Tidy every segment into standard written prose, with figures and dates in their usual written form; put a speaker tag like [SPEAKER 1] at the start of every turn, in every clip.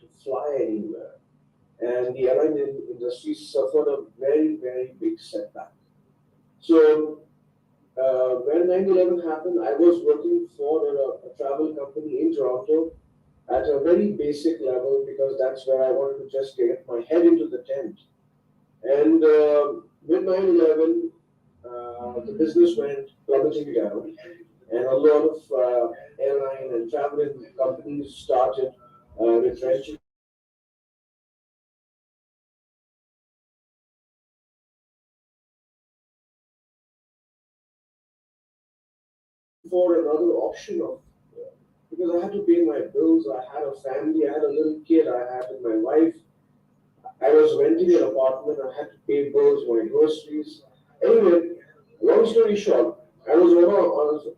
[SPEAKER 1] to fly anywhere. And the airline industry suffered a very, very big setback. So when 9/11 happened, I was working for a travel company in Toronto at a very basic level because that's where I wanted to just get my head into the tent. And with 9/11, the business went plummeting down, and a lot of airline and travel companies started retrenching for another option of because I had to pay my bills. I had a family. I had a little kid. I had my wife. I was renting an apartment. I had to pay bills, my groceries. Anyway, long story short, I was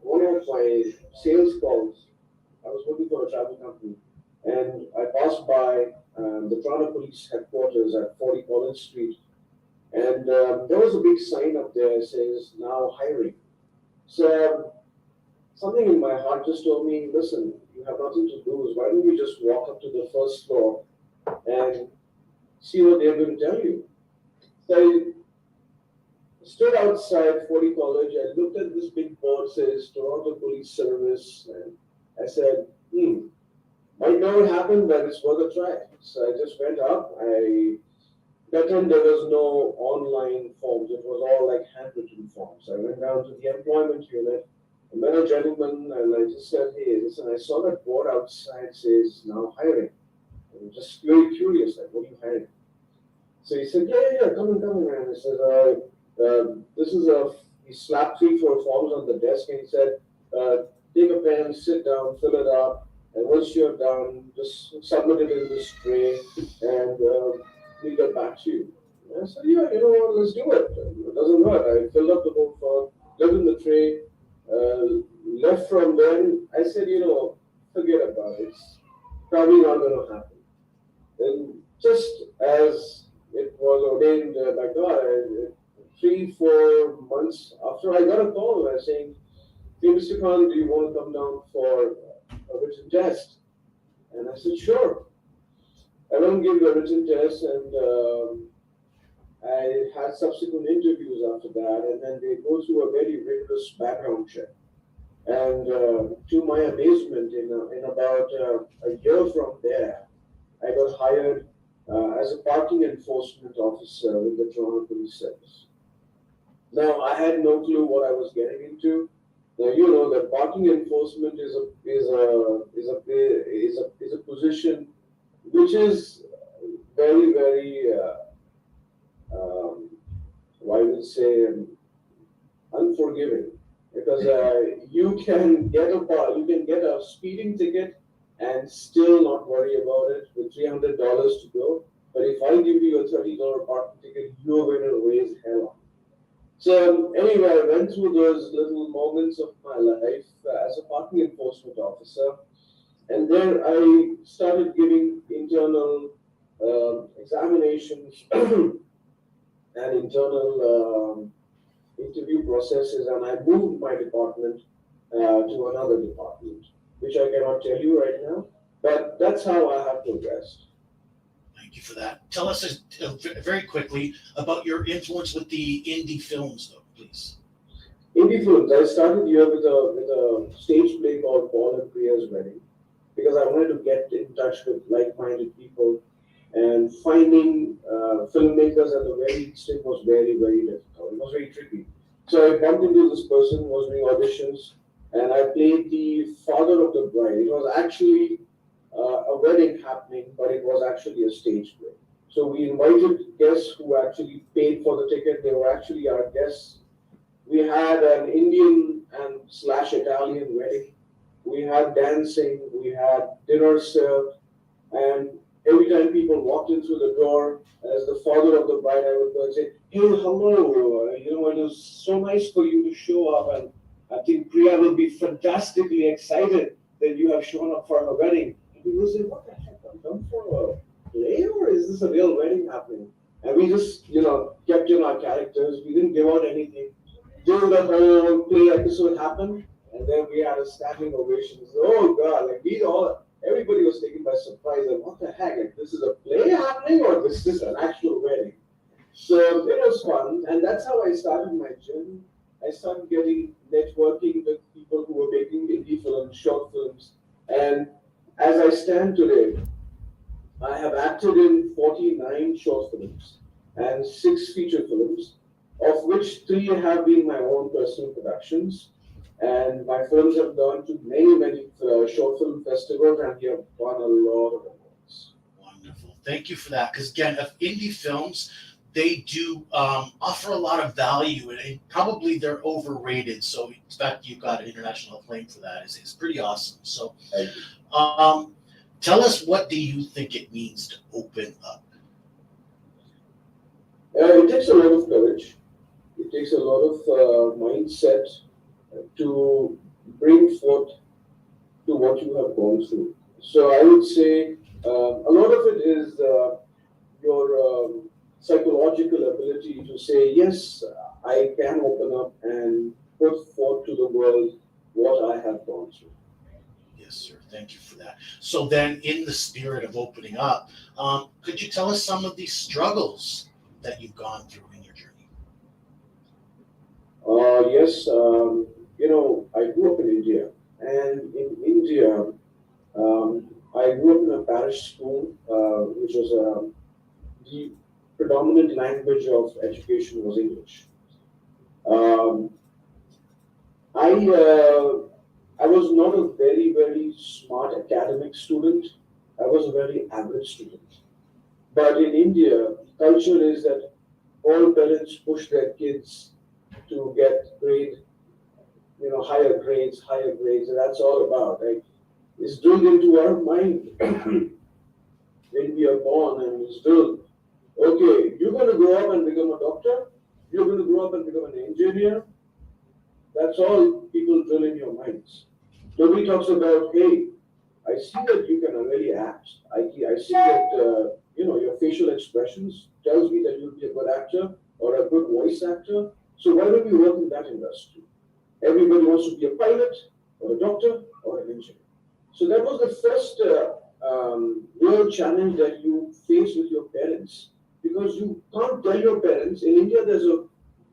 [SPEAKER 1] one of my sales calls. I was working for a travel company, and I passed by the Toronto Police headquarters at 40 College Street, and there was a big sign up there that says now hiring. So something in my heart just told me, listen, you have nothing to lose. Why don't you just walk up to the first floor and see what they're going to tell you? So I stood outside 40 College. I looked at this big board says Toronto Police Service, and I said, might never happen, but it's worth a try. So I just went up. That time there was no online forms. It was all like handwritten forms. I went down to the employment unit. I met a gentleman and I just said, hey, listen, I saw that board outside says now hiring. I'm just very curious, like, what are you hiring? So he said, yeah, come in. And I said, this is he slapped 3, 4 forms on the desk and he said, take a pen, sit down, fill it up, and once you're done, just submit it in this tray and we'll get back to you. And I said, yeah, you know what, let's do it. It doesn't hurt. I filled up the whole form, left in the tray, left from then. I said, forget about it. It's probably not going to happen. And just as it was ordained by God, 3, 4 months after, I got a call saying, hey, Mr. Khan, do you want to come down for a written test? And I said, sure. I went and gave the written test, and I had subsequent interviews after that, and then they go through a very rigorous background check. And to my amazement, in about a year from there, I got hired as a parking enforcement officer with the Toronto Police Service. Now, I had no clue what I was getting into. Now, you know that parking enforcement is a position which is very, very, I would say, unforgiving, because you can get a speeding ticket and still not worry about it with $300 to go. But if I give you a $30 parking ticket, you're going to raise hell on. So anyway, I went through those little moments of my life as a parking enforcement officer, and there I started giving internal examinations and internal interview processes, and I moved my department to another department, which I cannot tell you right now, but that's how I have progressed.
[SPEAKER 2] Thank you for that. Tell us very quickly about your influence with the indie films, though, please.
[SPEAKER 1] Indie films. I started here with a stage play called Paul and Priya's Wedding because I wanted to get in touch with like-minded people, and finding filmmakers at the very extent was very, very difficult. It was very tricky. So I bumped into this person who was doing auditions, and I played the father of the bride. It was actually a wedding happening, but it was actually a stage play. So we invited guests who actually paid for the ticket. They were actually our guests. We had an Indian and slash Italian wedding. We had dancing. We had dinner served, and every time people walked in through the door, as the father of the bride, I would go and say, "Hey, hello! It was so nice for you to show up, and I think Priya will be fantastically excited that you have shown up for her wedding." And people say, "What the heck? I'm done for a play, or is this a real wedding happening?" And we just, kept in our characters. We didn't give out anything. Till the whole play episode happened, and then we had a standing ovation. Oh God! Like we all everybody was taken by surprise. And what the heck? Like, this is a play happening, or this is an actual wedding? So it was fun, and that's how I started my journey. I started getting networking with people who were making indie films, short films, and as I stand today, I have acted in 49 short films and 6 feature films, of which 3 have been my own personal productions. And my films have gone to many, many short film festivals, and we have won a lot of awards.
[SPEAKER 2] Wonderful. Thank you for that. Because again, of indie films, they do offer a lot of value, and probably they're overrated. So in fact, you got international acclaim for that. Is pretty awesome. So,
[SPEAKER 1] Thank you.
[SPEAKER 2] um, tell us, what do you think it means to open up?
[SPEAKER 1] It takes a lot of courage. It takes a lot of mindset to bring forth to what you have gone through. So I would say a lot of it is your psychological ability to say, yes, I can open up and put forth to the world what I have gone through.
[SPEAKER 2] Yes, sir. Thank you for that. So then, in the spirit of opening up, could you tell us some of the struggles that you've gone through in your journey?
[SPEAKER 1] Yes, I grew up in India, and in India, I grew up in a parish school, which was the predominant language of education was English. Um, I I was not a very smart academic student. I was a very average student. But in India, culture is that all parents push their kids to get higher grades, and that's all about. Right? It's drilled into our mind when we are born, and it's drilled. Okay, you're going to grow up and become a doctor. You're going to grow up and become an engineer. That's all people drill in your minds. Nobody talks about, hey, I see that you can really act. I see that your facial expressions tells me that you'll be a good actor or a good voice actor. So why don't you work in that industry? Everybody wants to be a pilot or a doctor or an engineer. So that was the first real challenge that you face with your parents, because you can't tell your parents. In India, there's a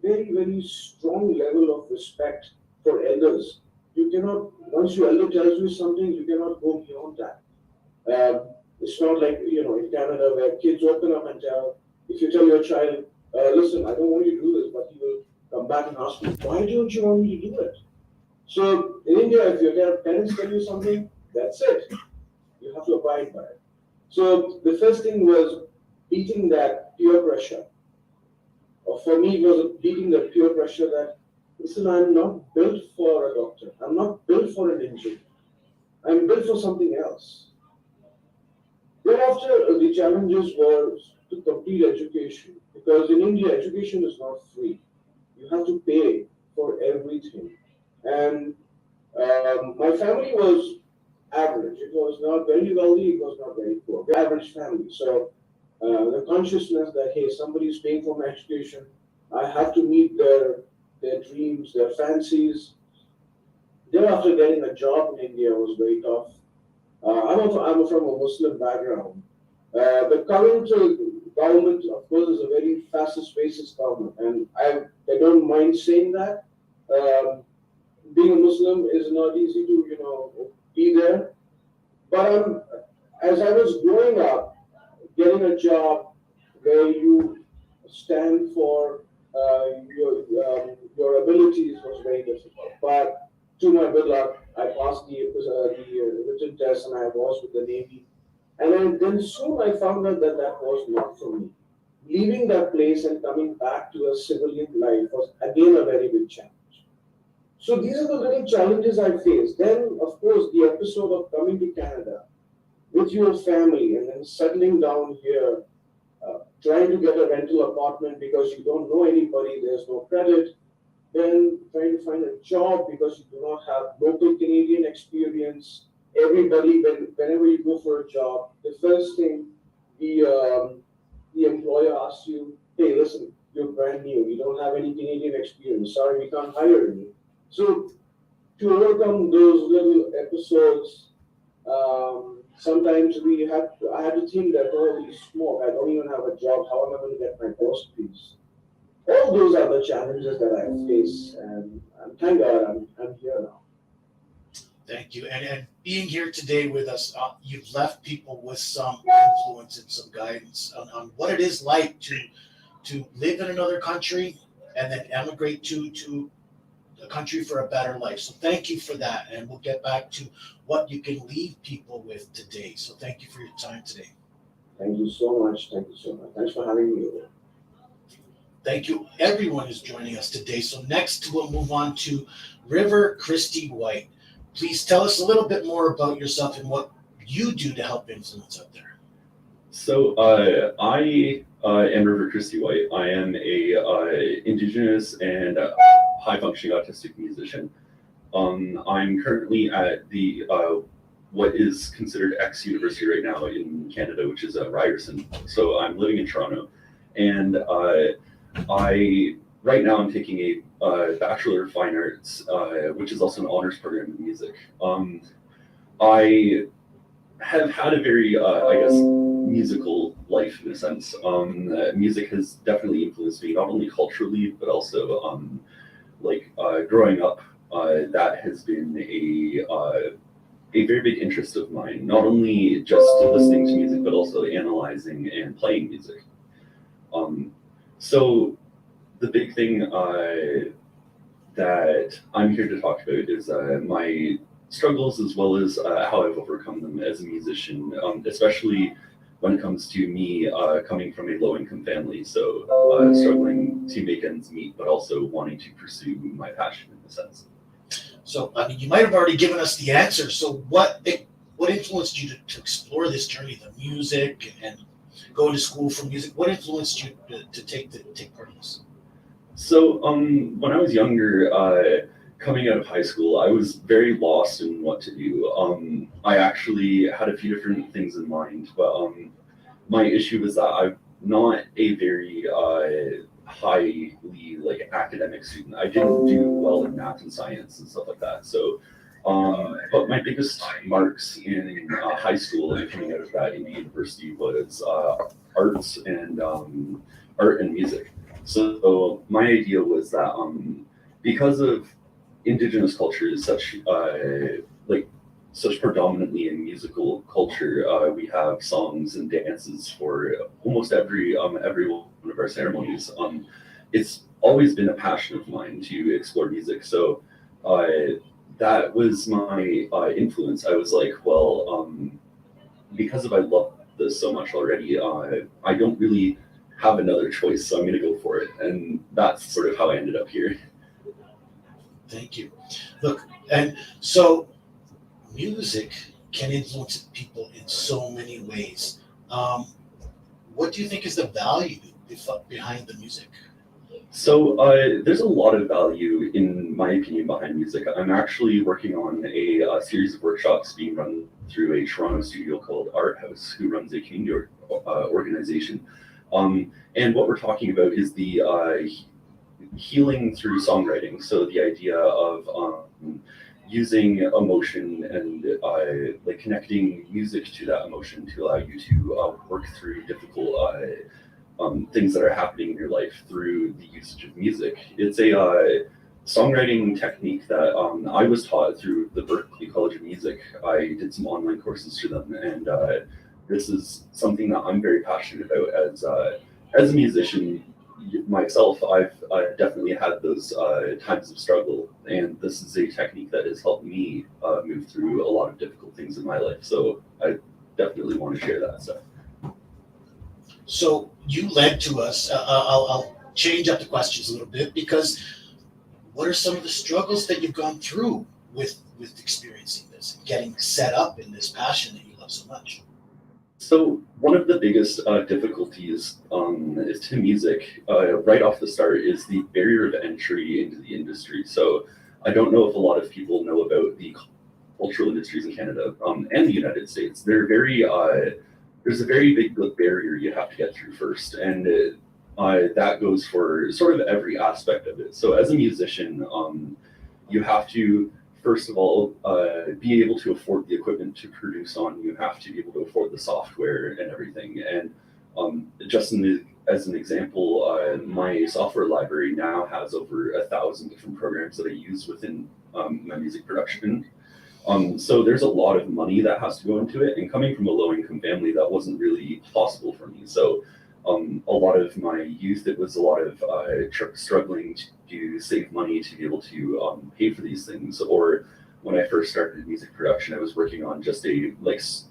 [SPEAKER 1] very strong level of respect for elders. You cannot, once your elder tells you something, you cannot go beyond that. It's not like in Canada where kids open up and tell. If you tell your child, "Listen, I don't want you to do this," but he will come back and ask you, "Why don't you want me to do it?" So in India, if your parents tell you something, that's it. You have to abide by it. So the first thing was beating that peer pressure. Or for me, it was beating the peer pressure that, listen, I'm not built for a doctor. I'm not built for an engineer. I'm built for something else. Thereafter, the challenges were to complete education, because in India, education is not free. You have to pay for everything. And my family was average. It was not very wealthy, it was not very poor. Average family. So the consciousness that, hey, somebody is paying for my education, I have to meet their dreams, their fancies. Thereafter, getting a job in India was very tough. I'm from a Muslim background. The current government, of course, is a very fascist, racist government, and I don't mind saying that. Um, Being a Muslim is not easy to be there. But as I was growing up, getting a job where you stand for your abilities was very difficult. But to my good luck, I passed the written test, and I was with the Navy. And then soon I found out that that was not for me. Leaving that place and coming back to a civilian life was again a very big challenge. So these are the little challenges I faced. Then, of course, the episode of coming to Canada with your family and then settling down here, trying to get a rental apartment because you don't know anybody, there's no credit, then trying to find a job because you do not have local Canadian experience. Everybody, whenever you go for a job, the first thing the the employer asks you, "Hey, listen, you're brand new. You don't have any Canadian experience. Sorry, we can't hire you." So to overcome those little episodes, Sometimes I had to think that, oh, we smoke. I don't even have a job. How am I going to get my groceries? All those are the challenges that I face, and thank God I'm here now.
[SPEAKER 2] Thank you. And being here today with us, you've left people with some influence and some guidance on what it is like to live in another country and then emigrate to a country for a better life. So thank you for that. And we'll get back to what you can leave people with today. So thank you for your time today.
[SPEAKER 1] Thank you so much. Thank you so much. Thanks for having me over.
[SPEAKER 2] Thank you. Everyone is joining us today. So next we'll move on to River Christy White. Please tell us a little bit more about yourself and what you do to help influence out there.
[SPEAKER 3] So I am River Christy White. I am a Indigenous and high functioning autistic musician. I'm currently at the what is considered X University right now in Canada, which is Ryerson. So I'm living in Toronto, and I right now I'm taking a Bachelor of Fine Arts, which is also an honors program in music. I have had a very, I guess, musical life in a sense. Music has definitely influenced me, not only culturally, but also growing up. That has been a very big interest of mine, not only just listening to music, but also analyzing and playing music. So the big thing that I'm here to talk about is my struggles as well as how I've overcome them as a musician, especially when it comes to me coming from a low-income family, so struggling to make ends meet, but also wanting to pursue my passion in a sense.
[SPEAKER 2] So, I mean, you might have already given us the answer. So, what influenced you to explore this journey, the music, and go to school for music? What influenced you to take part in this?
[SPEAKER 3] So, when I was younger, coming out of high school, I was very lost in what to do. I actually had a few different things in mind, but my issue was that I'm not a very highly academic student. I didn't do well in math and science and stuff like that. So, but my biggest marks in high school and coming out of that in university was arts and art and music. So my idea was that because of Indigenous culture is such predominantly in musical culture, we have songs and dances for almost every one of our ceremonies. It's always been a passion of mine to explore music. So that was my influence. I was like, well, because I love this so much already, I don't really have another choice, so I'm going to go for it. And that's sort of how I ended up here.
[SPEAKER 2] Thank you. Look, and so music can influence people in so many ways. What do you think is the value behind the music?
[SPEAKER 3] So there's a lot of value, in my opinion, behind music. I'm actually working on a series of workshops being run through a Toronto studio called Art House, who runs a community organization. And what we're talking about is the healing through songwriting. So the idea of using emotion and connecting music to that emotion to allow you to work through difficult things that are happening in your life through the usage of music. It's a songwriting technique that I was taught through the Berklee College of Music. I did some online courses through them, and this is something that I'm very passionate about as a musician myself. I've definitely had those times of struggle, and this is a technique that has helped me move through a lot of difficult things in my life. So I definitely want to share that stuff.
[SPEAKER 2] So you led to us. I'll change up the questions a little bit, because what are some of the struggles that you've gone through with experiencing this and getting set up in this passion that you love so much?
[SPEAKER 3] So one of the biggest difficulties is to music right off the start is the barrier of entry into the industry. So I don't know if a lot of people know about the cultural industries in Canada and the United States. They're very there's a very big barrier you have to get through first, and that goes for sort of every aspect of it. So as a musician, you have to first of all, be able to afford the equipment to produce on. You have to be able to afford the software and everything. And just as an example, my software library now has over 1,000 different programs that I use within my music production. So there's a lot of money that has to go into it, and coming from a low-income family, that wasn't really possible for me. So a lot of my youth, it was a lot of struggling to save money to be able to pay for these things. Or when I first started music production, I was working on just a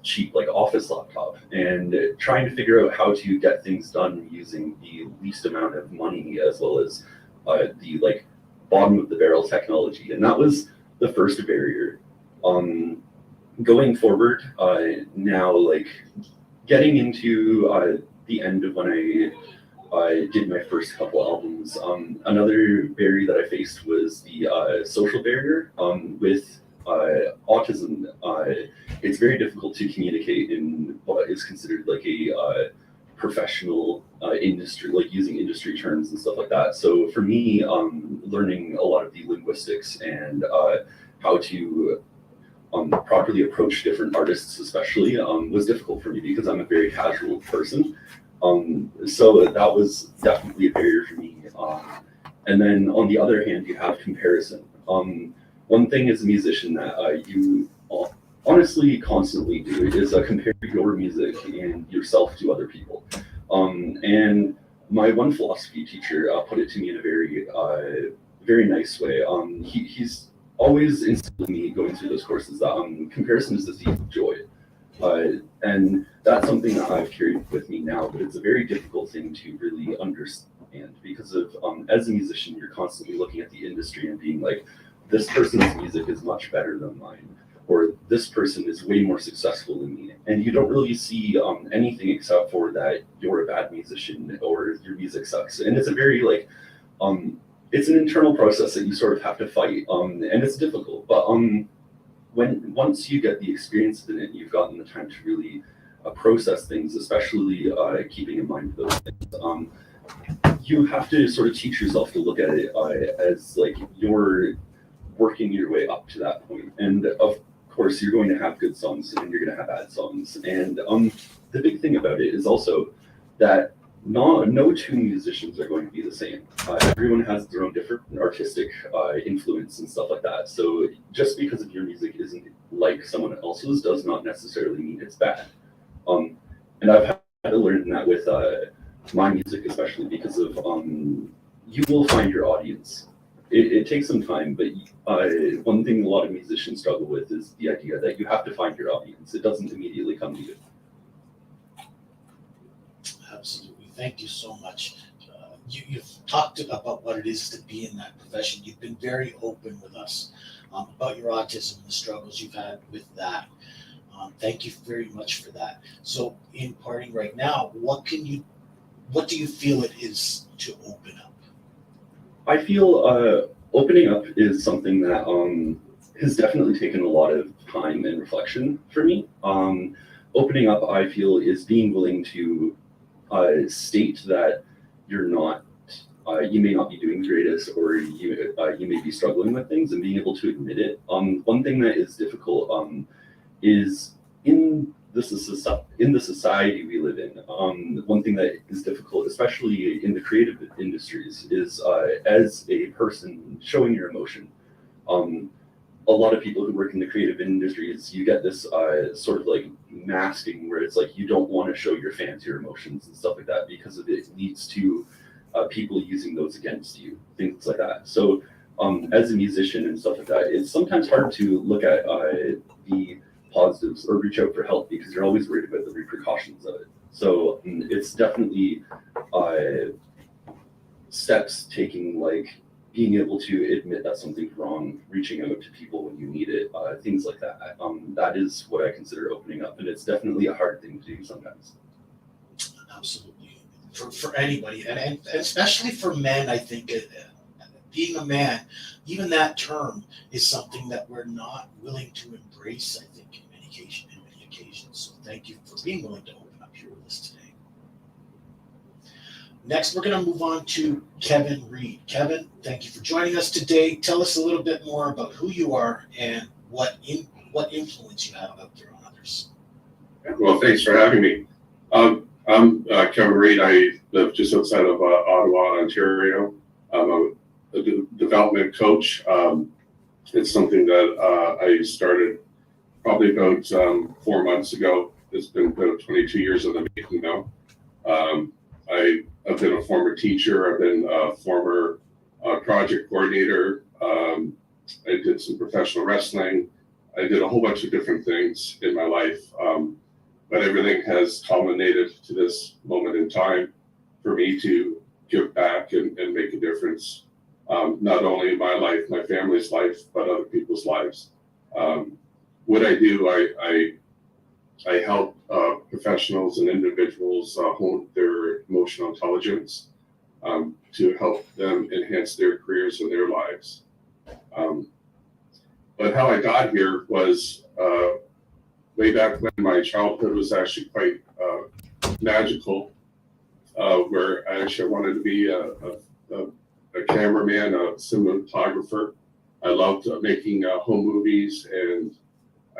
[SPEAKER 3] cheap office laptop and trying to figure out how to get things done using the least amount of money, as well as the bottom of the barrel technology. And that was the first barrier. Going forward, now getting into the end of when I did my first couple albums, another barrier that I faced was the social barrier. With autism, it's very difficult to communicate in what is considered a professional industry, using industry terms and stuff like that. So for me, learning a lot of the linguistics and how to properly approach different artists especially was difficult for me because I'm a very casual person. So that was definitely a barrier for me. And then on the other hand, you have comparison. One thing as a musician that you honestly constantly do is compare your music and yourself to other people. And my one philosophy teacher put it to me in a very nice way. He's always instilled me going through those courses that comparison is the thief of joy. And that's something that I've carried with me now, but it's a very difficult thing to really understand because of, as a musician, you're constantly looking at the industry and being like, this person's music is much better than mine, or this person is way more successful than me. And you don't really see anything except for that you're a bad musician or your music sucks. And it's a very it's an internal process that you sort of have to fight, and it's difficult. But once you get the experience in it, you've gotten the time to really process things, especially keeping in mind those things. You have to sort of teach yourself to look at it as you're working your way up to that point. And of course, you're going to have good songs and you're going to have bad songs. And the big thing about it is also that no two musicians are going to be the same. Everyone has their own different artistic influence and stuff like that. So just because of your music isn't like someone else's does not necessarily mean it's bad. And I've had to learn that with my music, especially because of you will find your audience. It takes some time, but one thing a lot of musicians struggle with is the idea that you have to find your audience. It doesn't immediately come to you.
[SPEAKER 2] Absolutely. Thank you so much. You've talked about what it is to be in that profession. You've been very open with us about your autism and the struggles you've had with that. Thank you very much for that. So in parting right now, what do you feel it is to open up?
[SPEAKER 3] I feel opening up is something that has definitely taken a lot of time and reflection for me. Opening up, I feel, is being willing to state that you're not, you may not be doing the greatest, or you may be struggling with things, and being able to admit it. One thing that is difficult is in the society we live in. One thing that is difficult, especially in the creative industries, is as a person showing your emotion. A lot of people who work in the creative industries, you get this sort of masking where it's you don't want to show your fans your emotions and stuff like that because of it leads to people using those against you, things like that. So as a musician and stuff like that, it's sometimes hard to look at the positives or reach out for help because you're always worried about the repercussions of it. So it's definitely steps taking being able to admit that something's wrong, reaching out to people when you need it, things like that. That is what I consider opening up, and it's definitely a hard thing to do sometimes.
[SPEAKER 2] Absolutely. For anybody, and especially for men, I think being a man, even that term is something that we're not willing to embrace, I think, in many occasions. So thank you for being willing to open up here with us today. Next, we're going to move on to Kevin Reed. Kevin, thank you for joining us today. Tell us a little bit more about who you are and what influence you have out there on others.
[SPEAKER 4] Well, thanks for having me. I'm Kevin Reed. I live just outside of Ottawa, Ontario. I'm a development coach. It's something that I started probably about 4 months ago. It's been about 22 years in the making now. I've been a former teacher. I've been a former project coordinator. I did some professional wrestling. I did a whole bunch of different things in my life. But everything has culminated to this moment in time for me to give back and make a difference, not only in my life, my family's life, but other people's lives. What I do, I help professionals and individuals hone their emotional intelligence to help them enhance their careers and their lives. But how I got here was way back when my childhood was actually quite magical, where I actually wanted to be a cameraman, a cinematographer. I loved making home movies, and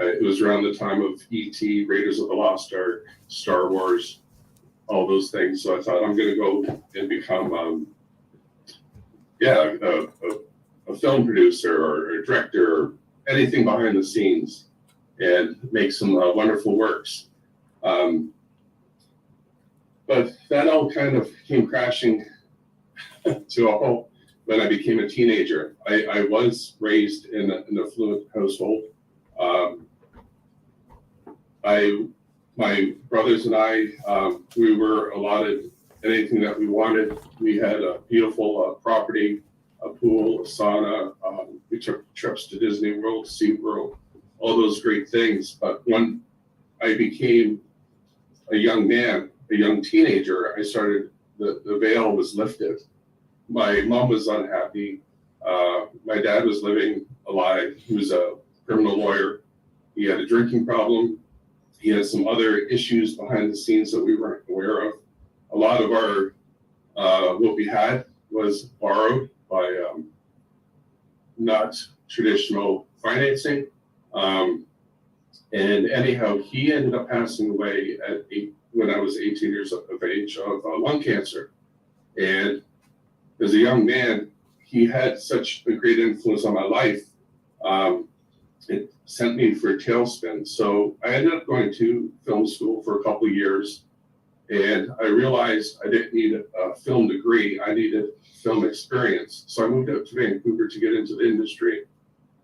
[SPEAKER 4] it was around the time of E.T., Raiders of the Lost Ark, Star Wars, all those things. So I thought I'm going to go and become, a film producer or a director, or anything behind the scenes, and make some wonderful works. But that all kind of came crashing to a halt when I became a teenager. I was raised in an affluent household. My brothers and I, we were allotted anything that we wanted. We had a beautiful property, a pool, a sauna. We took trips to Disney World, SeaWorld, all those great things. But when I became a young man, a young teenager, the veil was lifted. My mom was unhappy. My dad was living a lie. He was a criminal lawyer. He had a drinking problem. He had some other issues behind the scenes that we weren't aware of. A lot of our, what we had was borrowed by not traditional financing. And anyhow, he ended up passing away when I was 18 years of age of lung cancer. And as a young man, he had such a great influence on my life. It sent me for a tailspin. So I ended up going to film school for a couple of years. And I realized I didn't need a film degree. I needed film experience. So I moved out to Vancouver to get into the industry,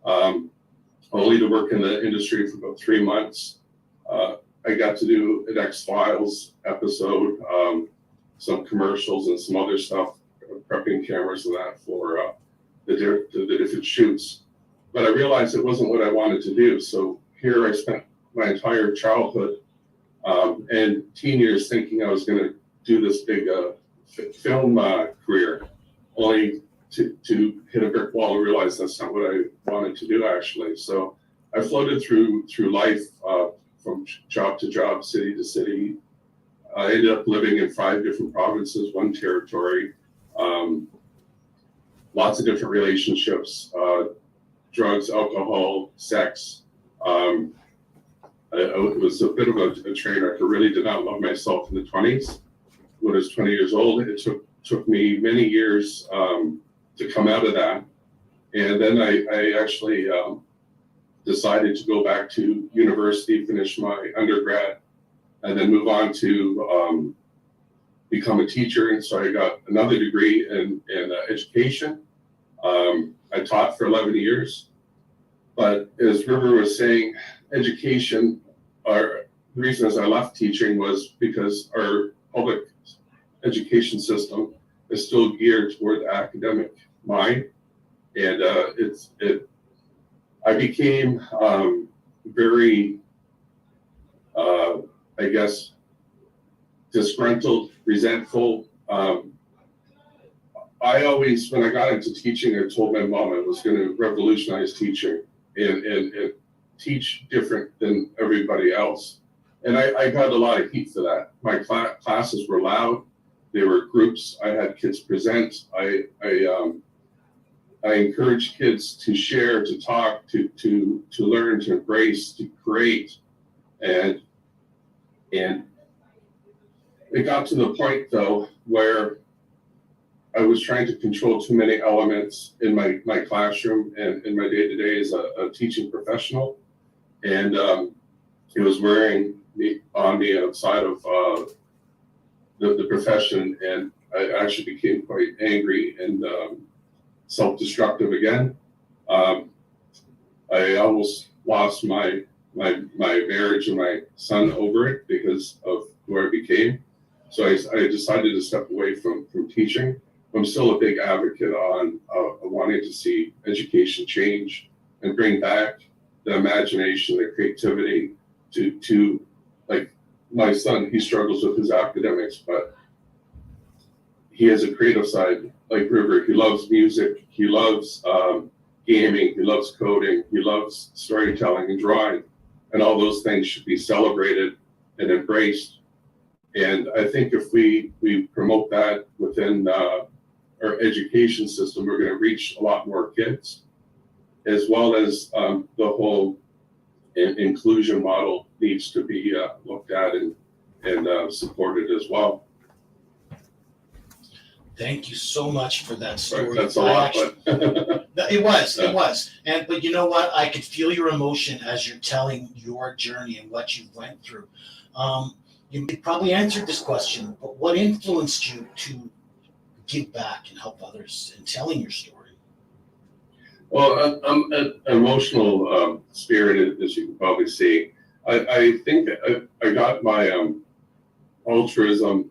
[SPEAKER 4] only to work in the industry for about 3 months. I got to do an X-Files episode, some commercials and some other stuff, prepping cameras and that for the different shoots. But I realized it wasn't what I wanted to do. So here I spent my entire childhood and teen years thinking I was going to do this big film career, only to hit a brick wall and realize that's not what I wanted to do, actually. So I floated through life from job to job, city to city. I ended up living in 5 different provinces, 1 territory, lots of different relationships, drugs, alcohol, sex. I was a bit of a train wreck. I really did not love myself in the 20s. When I was 20 years old, it took me many years to come out of that. And then I actually decided to go back to university, finish my undergrad, and then move on to become a teacher. And so I got another degree in education. I taught for 11 years. But as River was saying, education, the reason as I left teaching was because our public education system is still geared toward the academic mind. And I became very, I guess, disgruntled, resentful. I always, when I got into teaching, I told my mom I was going to revolutionize teaching and teach different than everybody else. And I got a lot of heat for that. My classes were loud. there were groups. I had kids present. I encourage kids to share, to talk, to learn, to embrace, to create, and it got to the point though where I was trying to control too many elements in my classroom and in my day-to-day as a teaching professional, and it was wearing me on the outside of the profession, and I actually became quite angry and self-destructive again. I almost lost my marriage and my son over it because of who I became. So I decided to step away from teaching. I'm still a big advocate on wanting to see education change and bring back the imagination, the creativity to like my son. He struggles with his academics, but he has a creative side like River. He loves music. He loves gaming. He loves coding. He loves storytelling and drawing. And all those things should be celebrated and embraced. And I think if we promote that within our education system, we're going to reach a lot more kids, as well as the whole inclusion model needs to be looked at and supported as well.
[SPEAKER 2] Thank you so much for that story.
[SPEAKER 4] Right, that's a lot,
[SPEAKER 2] but it was. But you know what? I could feel your emotion as you're telling your journey and what you went through. You probably answered this question, but what influenced you to give back and help others in telling your story?
[SPEAKER 4] Well, I'm an emotional spirit, as you can probably see. I think I got my altruism.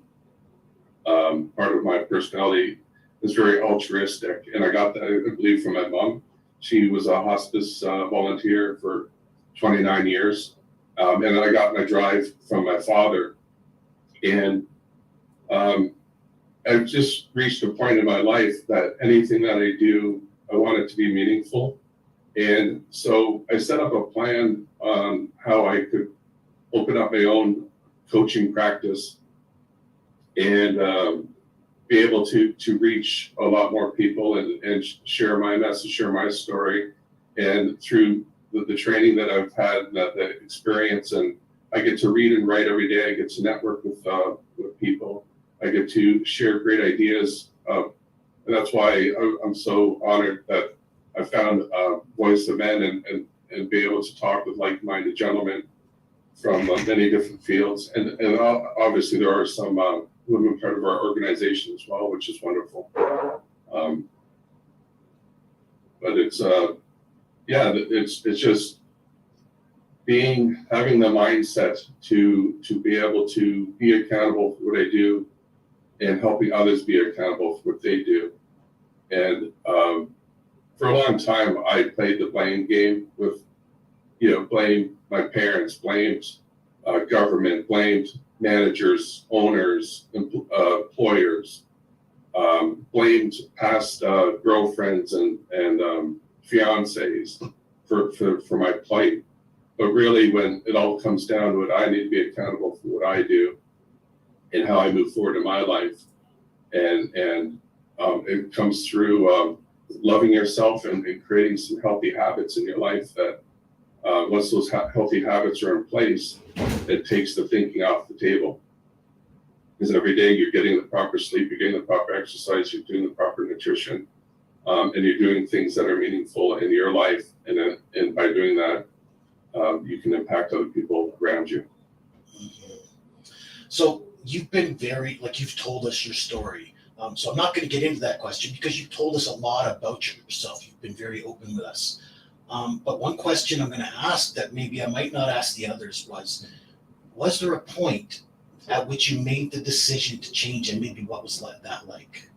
[SPEAKER 4] Part of my personality is very altruistic, and I got that, I believe, from my mom. She was a hospice volunteer for 29 years, and I got my drive from my father. And I've just reached a point in my life that anything that I do, I want it to be meaningful. And so I set up a plan on how I could open up my own coaching practice and be able to reach a lot more people and share my message, share my story. And through the training that I've had, the experience, and I get to read and write every day. I get to network with people. I get to share great ideas. And that's why I'm so honored that I found Voice of Men and be able to talk with like-minded gentlemen from many different fields. And obviously there are some women part of our organization as well, which is wonderful. But it's just having the mindset to be able to be accountable for what I do and helping others be accountable for what they do. And for a long time, I played the blame game with, blame my parents, blamed government, blamed managers, owners, employers, blamed past girlfriends and fiancés for my plight. But really, when it all comes down to it, I need to be accountable for what I do and how I move forward in my life. And it comes through loving yourself and creating some healthy habits in your life that once those healthy habits are in place, it takes the thinking off the table. Because every day you're getting the proper sleep, you're getting the proper exercise, you're doing the proper nutrition, and you're doing things that are meaningful in your life. And by doing that, you can impact other people around you.
[SPEAKER 2] Mm-hmm. So you've been you've told us your story. So I'm not going to get into that question because you've told us a lot about yourself. You've been very open with us. But one question I'm going to ask that maybe I might not ask the others was there a point at which you made the decision to change, and maybe what was that like?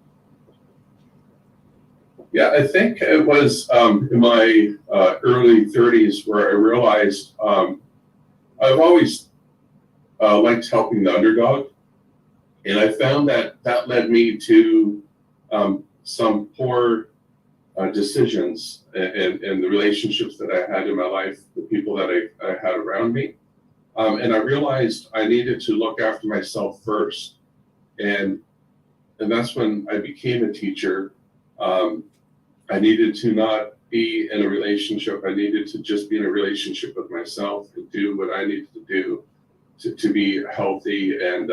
[SPEAKER 4] Yeah, I think it was in my early 30s where I realized I've always liked helping the underdog. And I found that led me to some poor decisions and the relationships that I had in my life, the people that I had around me. And I realized I needed to look after myself first. And that's when I became a teacher. I needed to not be in a relationship. I needed to just be in a relationship with myself and do what I needed to do to be healthy and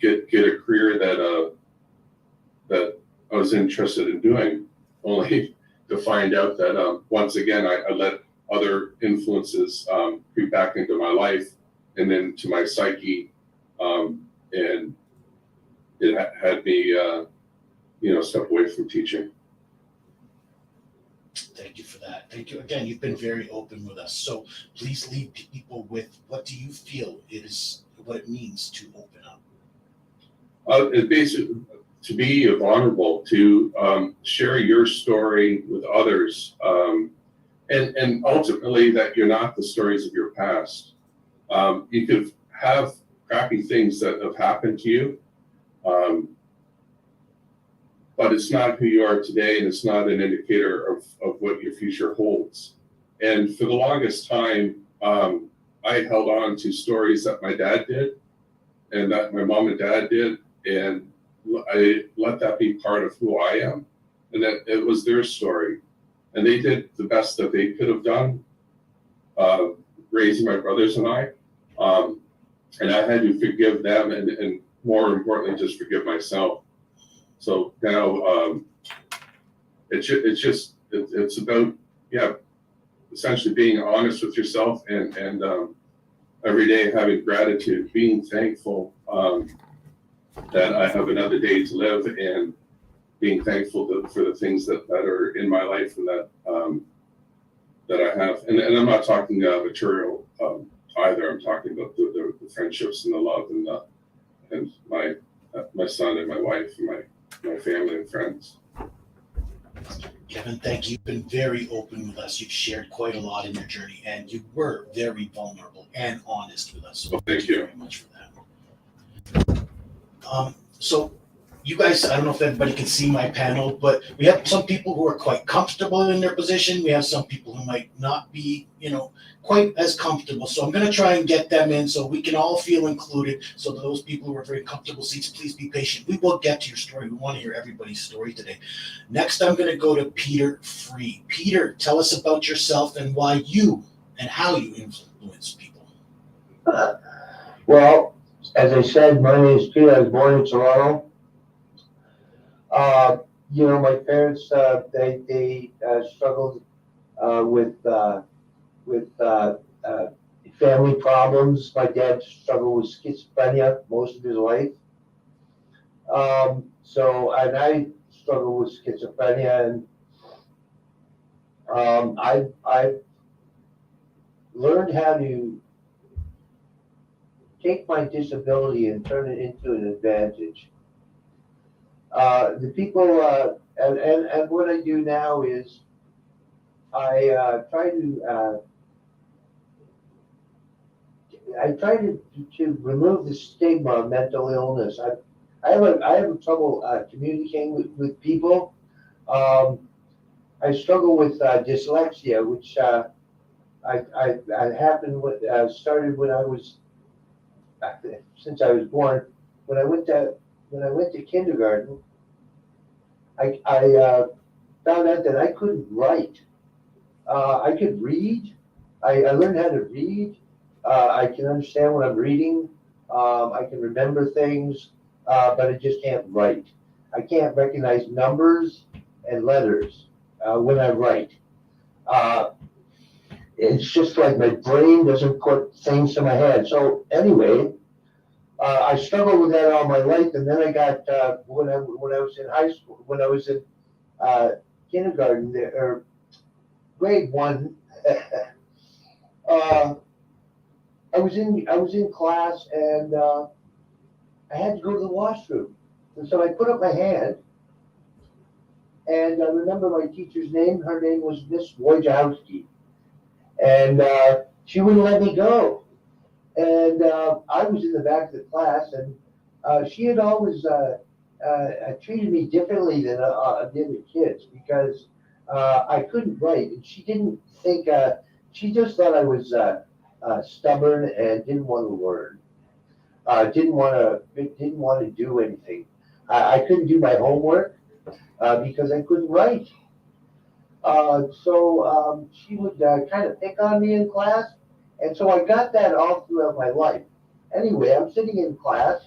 [SPEAKER 4] get a career that I was interested in doing. Only to find out that once again I let other influences creep back into my life and then to my psyche, and it had me step away from teaching.
[SPEAKER 2] Thank you for that. Thank you again. You've been very open with us. So please leave people with, what do you feel what it means to open up?
[SPEAKER 4] It basically to be vulnerable, to share your story with others, and ultimately that you're not the stories of your past. You could have crappy things that have happened to you, but it's not who you are today, and it's not an indicator of what your future holds. And for the longest time, I held on to stories that my dad did and that my mom and dad did, and I let that be part of who I am, and that it was their story. And they did the best that they could have done, raising my brothers and I. And I had to forgive them and more importantly, just forgive myself. So now it's about, essentially being honest with yourself and every day having gratitude, being thankful that I have another day to live, and being thankful for the things that are in my life and that I have. And I'm not talking material either. I'm talking about the friendships and the love and my son and my wife and my family and friends.
[SPEAKER 2] Kevin, thank you. You've been very open with us. You've shared quite a lot in your journey, and you were very vulnerable and honest with us. So
[SPEAKER 4] Well, thank you
[SPEAKER 2] very much for that. So you guys, I don't know if everybody can see my panel, but we have some people who are quite comfortable in their position. We have some people who might not be, quite as comfortable. So I'm going to try and get them in so we can all feel included. So those people who are very comfortable seats, please be patient. We will get to your story. We want to hear everybody's story today. Next, I'm going to go to Peter Free. Peter, tell us about yourself and why you and how you influence people.
[SPEAKER 5] Well, as I said, my name is Peter. I was born in Toronto. My parents, they struggled with family problems. My dad struggled with schizophrenia most of his life. And I struggled with schizophrenia, and I learned how to take my disability and turn it into an advantage. The people, and what I do now is I try to remove the stigma of mental illness. I have trouble communicating with people. I struggle with dyslexia, which started when I was, since I was born. When I went to kindergarten, I found out that I couldn't write. I could read. I learned how to read. I can understand what I'm reading. I can remember things, but I just can't write. I can't recognize numbers and letters when I write. It's just like my brain doesn't put things in my head. So anyway, I struggled with that all my life, and then I got when I was in high school, when I was in kindergarten or grade 1. I was in class, and I had to go to the washroom, and so I put up my hand, and I remember my teacher's name. Her name was Miss Wojciechowski, and she wouldn't let me go. And I was in the back of the class, and she had always treated me differently than the other kids because I couldn't write, and she didn't think. She just thought I was stubborn and didn't want to learn. didn't want to do anything. I couldn't do my homework because I couldn't write. So she would kind of pick on me in class, and so I got that all throughout my life. Anyway, I'm sitting in class,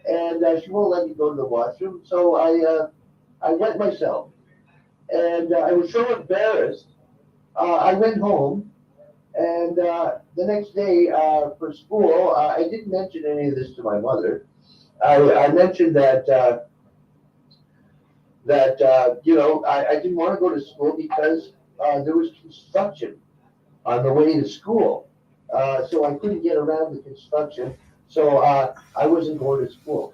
[SPEAKER 5] and she won't let me go to the washroom, so I went myself, and I was so embarrassed. I went home, and the next day for school, I didn't mention any of this to my mother. I mentioned that I didn't want to go to school because there was construction on the way to school, so I couldn't get around the construction. So I wasn't going to school.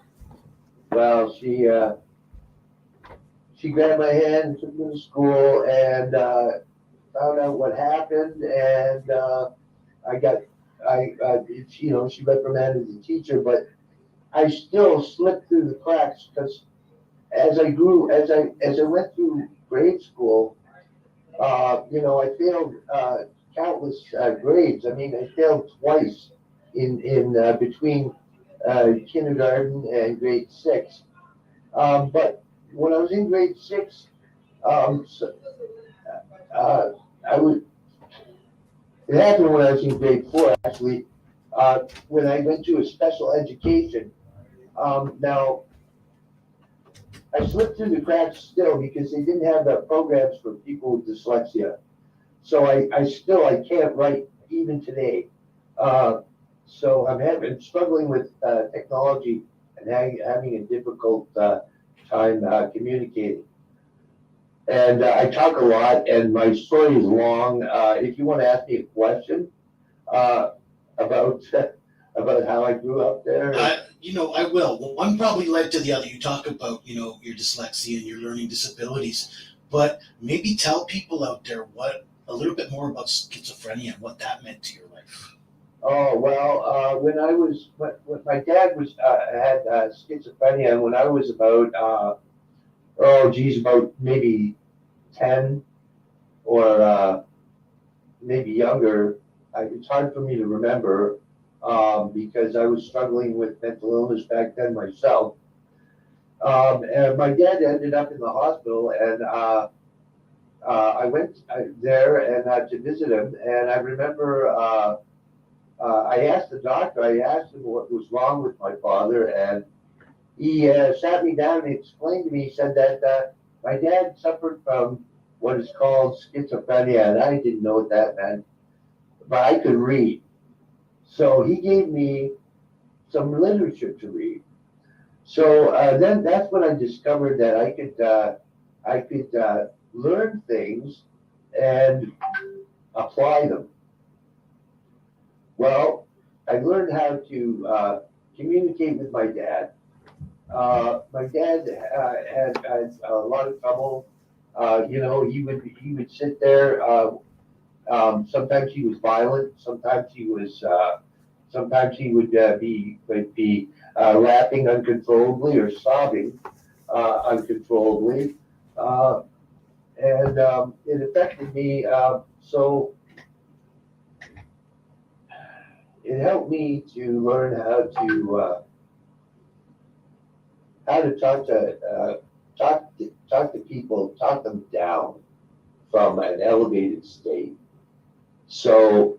[SPEAKER 5] Well, she grabbed my hand and took me to school and found out what happened, and I got she reprimanded the teacher, but I still slipped through the cracks because as I went through grade school, I failed countless grades. I mean, I failed twice in between kindergarten and grade 6. But when I was in grade 6, so, I was. It happened when I was in grade 4, actually, when I went to a special education. Now, I slipped through the cracks still because they didn't have the programs for people with dyslexia. So I can't write even today. So I'm struggling with technology and having a difficult time communicating. And I talk a lot, and my story is long. If you want to ask me a question about about how I grew up there.
[SPEAKER 2] I will. Well, one probably led to the other. You talk about, your dyslexia and your learning disabilities, but maybe tell people out there a little bit more about schizophrenia and what that meant to your life.
[SPEAKER 5] Oh well, when my dad had schizophrenia, and when I was about about maybe 10 or maybe younger. It's hard for me to remember because I was struggling with mental illness back then myself. And my dad ended up in the hospital, and I went there and to visit him. And I remember I asked the doctor. I asked him what was wrong with my father, and he sat me down and explained to me. He said that my dad suffered from what is called schizophrenia, and I didn't know what that meant, but I could read. So he gave me some literature to read. So then that's when I discovered that I could learn things and apply them. Well, I learned how to communicate with my dad. My dad had a lot of trouble. He would sit there. Sometimes he was violent. Sometimes he was. Sometimes he would be laughing uncontrollably or sobbing uncontrollably, and it affected me. So it helped me to learn how to talk to people, talk them down from an elevated state. So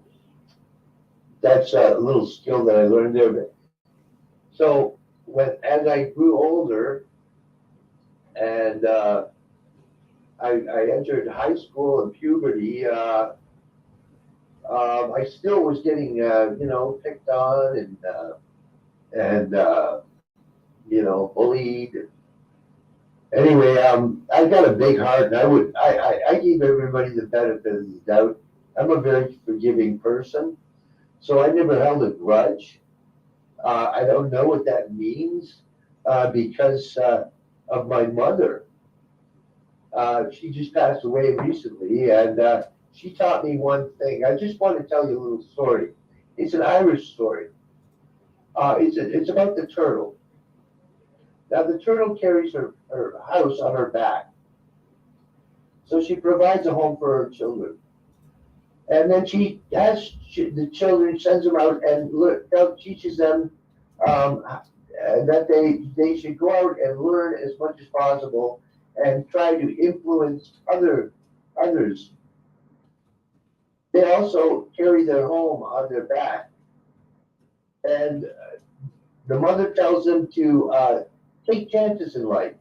[SPEAKER 5] that's a little skill that I learned there. So as I grew older and I entered high school and puberty, I still was getting picked on and bullied. Anyway, I got a big heart, and I gave everybody the benefit of the doubt. I'm a very forgiving person, so I never held a grudge. I don't know what that means because of my mother. She just passed away recently, and she taught me one thing. I just want to tell you a little story. It's an Irish story. It's about the turtle. Now, the turtle carries her house on her back. So she provides a home for her children. And then she has the children, sends them out and teaches them that they should go out and learn as much as possible and try to influence others. They also carry their home on their back. And the mother tells them to take chances in life,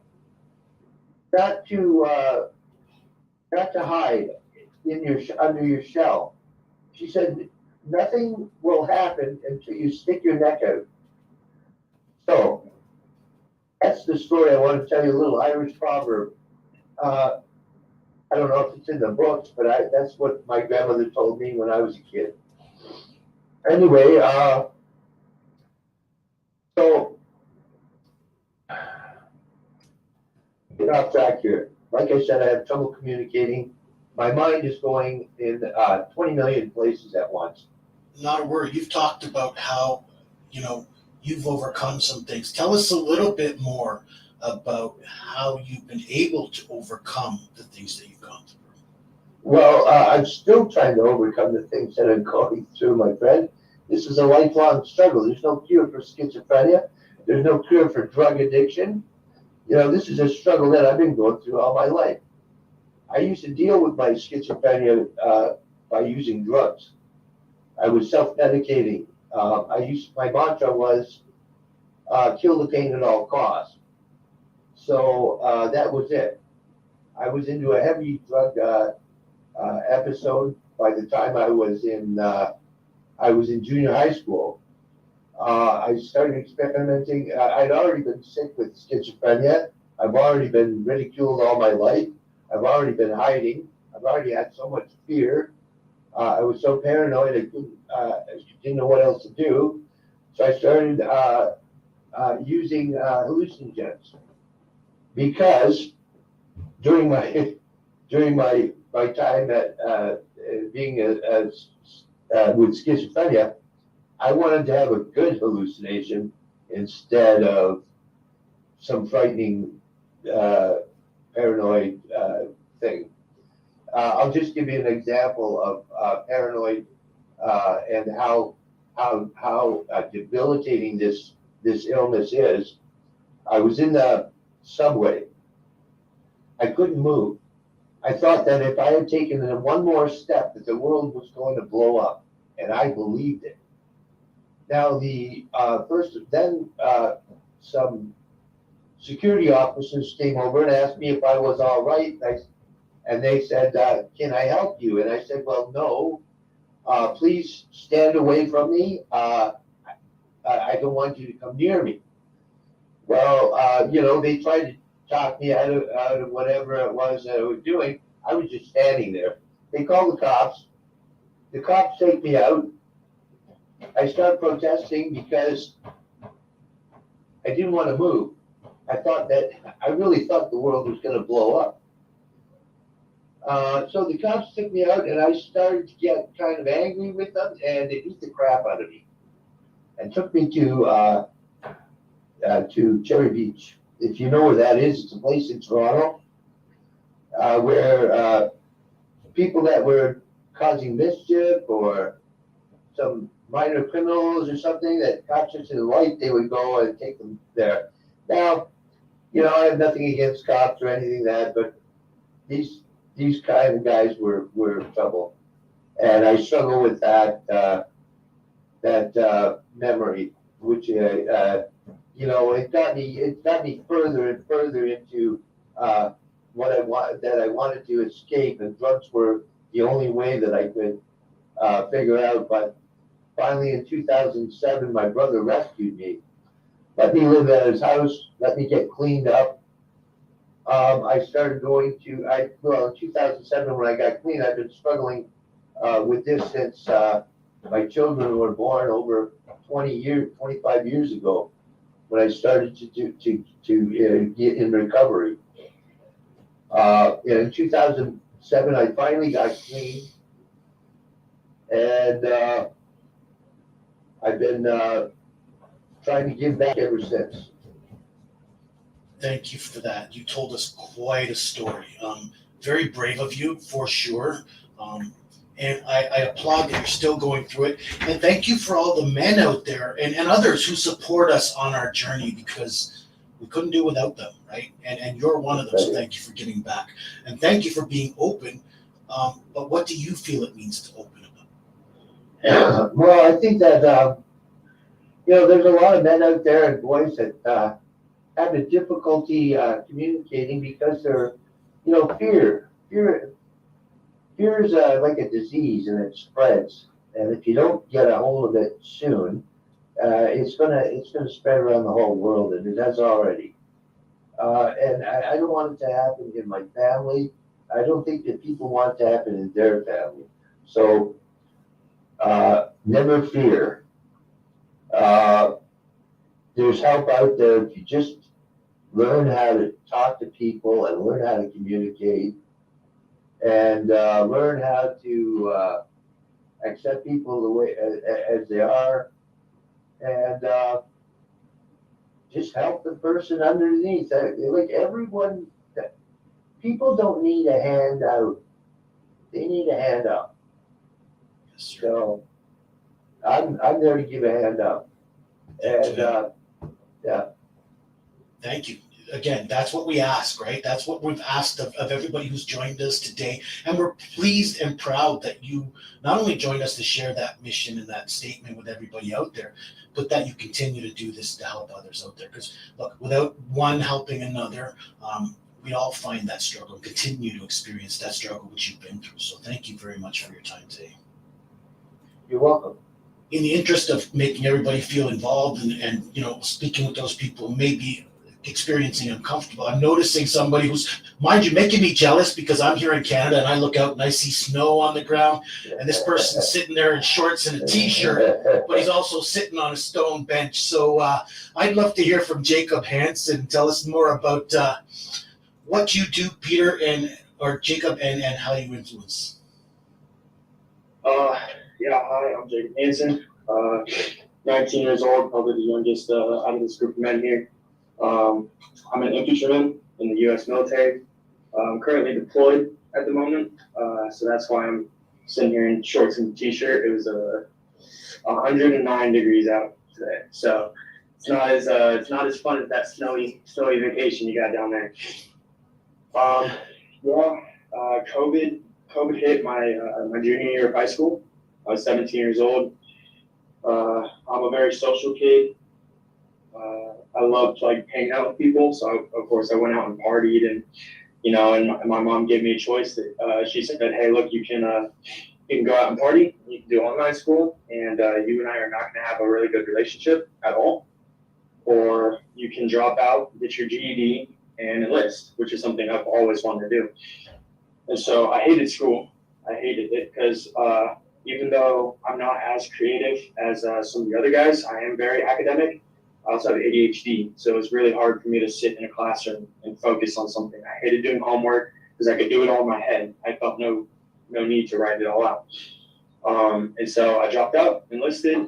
[SPEAKER 5] not to hide in under your shell. She said, nothing will happen until you stick your neck out. So that's the story I want to tell you, a little Irish proverb. I don't know if it's in the books, but that's what my grandmother told me when I was a kid. Anyway, so get off track here. Like I said, I have trouble communicating. My mind is going in 20 million places at once.
[SPEAKER 2] Not a word. You've talked about how, you've overcome some things. Tell us a little bit more about how you've been able to overcome the things that you've gone through.
[SPEAKER 5] Well, I'm still trying to overcome the things that I'm going through, my friend. This is a lifelong struggle. There's no cure for schizophrenia. There's no cure for drug addiction. This is a struggle that I've been going through all my life. I used to deal with my schizophrenia by using drugs. I was self-medicating. My mantra was kill the pain at all costs. So that was it. I was into a heavy drug episode by the time I was in junior high school. I started experimenting. I'd already been sick with schizophrenia. I've already been ridiculed all my life. I've already been hiding. I've already had so much fear. I was so paranoid I didn't know what else to do. So I started using hallucinogens because during my time at being with schizophrenia, I wanted to have a good hallucination instead of some frightening paranoid thing. I'll just give you an example of paranoid and how debilitating this illness is. I was in the subway. I couldn't move. I thought that if I had taken one more step, that the world was going to blow up, and I believed it. Now some security officers came over and asked me if I was all right, and they said, "Can I help you?" And I said, "Well, no. Please stand away from me. I don't want you to come near me." Well, they tried to talk me out of whatever it was that I was doing. I was just standing there. They called the cops. The cops take me out. I start protesting because I didn't want to move. I really thought the world was going to blow up. So the cops took me out, and I started to get kind of angry with them, and they beat the crap out of me and took me to Cherry Beach. If you know where that is, it's a place in Toronto where people that were causing mischief or some minor criminals or something that cops to the light, they would go and take them there. Now, I have nothing against cops or anything like that, but these kind of guys were trouble, and I struggle with that memory, which it got me further and further into what I wanted to escape, and drugs were the only way that I could figure out. But finally, in 2007, my brother rescued me, let me live at his house, let me get cleaned up. I started going to, in 2007 when I got clean, I've been struggling with this since my children were born over 25 years ago when I started to get in recovery. In 2007, I finally got clean, and I've been trying to give back ever since.
[SPEAKER 2] Thank you for that. You told us quite a story. Very brave of you, for sure. And I applaud that you're still going through it. And thank you for all the men out there and others who support us on our journey, because we couldn't do without them, right? And you're one of them, so thank you for giving back. And thank you for being open. But what do you feel it means to open up?
[SPEAKER 5] Well, I think that, there's a lot of men out there and boys that have a difficulty communicating because they're, fear is like a disease and it spreads. And if you don't get a hold of it soon, it's gonna spread around the whole world, and it has already. And I don't want it to happen in my family. I don't think that people want it to happen in their family. So never fear. There's help out there if you just learn how to talk to people and learn how to communicate and learn how to accept people the way as they are, and just help the person underneath. Like everyone, people don't need a handout; they need a hand up. So I'm there to give a hand up, and yeah.
[SPEAKER 2] Thank you. Again, that's what we ask, right? That's what we've asked of everybody who's joined us today. And we're pleased and proud that you not only joined us to share that mission and that statement with everybody out there, but that you continue to do this to help others out there. Because look, without one helping another, we all find that struggle and continue to experience that struggle which you've been through. So thank you very much for your time today.
[SPEAKER 5] You're welcome.
[SPEAKER 2] In the interest of making everybody feel involved and speaking with those people who may be experiencing uncomfortable, I'm noticing somebody who's, mind you, making me jealous, because I'm here in Canada and I look out and I see snow on the ground, and this person's sitting there in shorts and a t-shirt, but he's also sitting on a stone bench. So I'd love to hear from Jacob Hansen. Tell us more about what you do, Peter, or Jacob, and how you influence.
[SPEAKER 6] Hi, I'm Jacob Hansen, 19 years old, probably the youngest out of this group of men here. I'm an infantryman in the U.S. military. I'm currently deployed at the moment, so that's why I'm sitting here in shorts and t-shirt. It was 109 degrees out today, so it's not as fun as that snowy vacation you got down there. COVID hit my junior year of high school. I was 17 years old. I'm a very social kid. I loved hanging out with people, so of course I went out and partied, and and my mom gave me a choice. That she said, "Hey, look, you can go out and party. You can do online school, and you and I are not going to have a really good relationship at all, or you can drop out, get your GED, and enlist," which is something I've always wanted to do. And so I hated school. I hated it because even though I'm not as creative as some of the other guys, I am very academic. I also have ADHD, so it's really hard for me to sit in a classroom and focus on something. I hated doing homework because I could do it all in my head. I felt no need to write it all out. And so I dropped out, enlisted,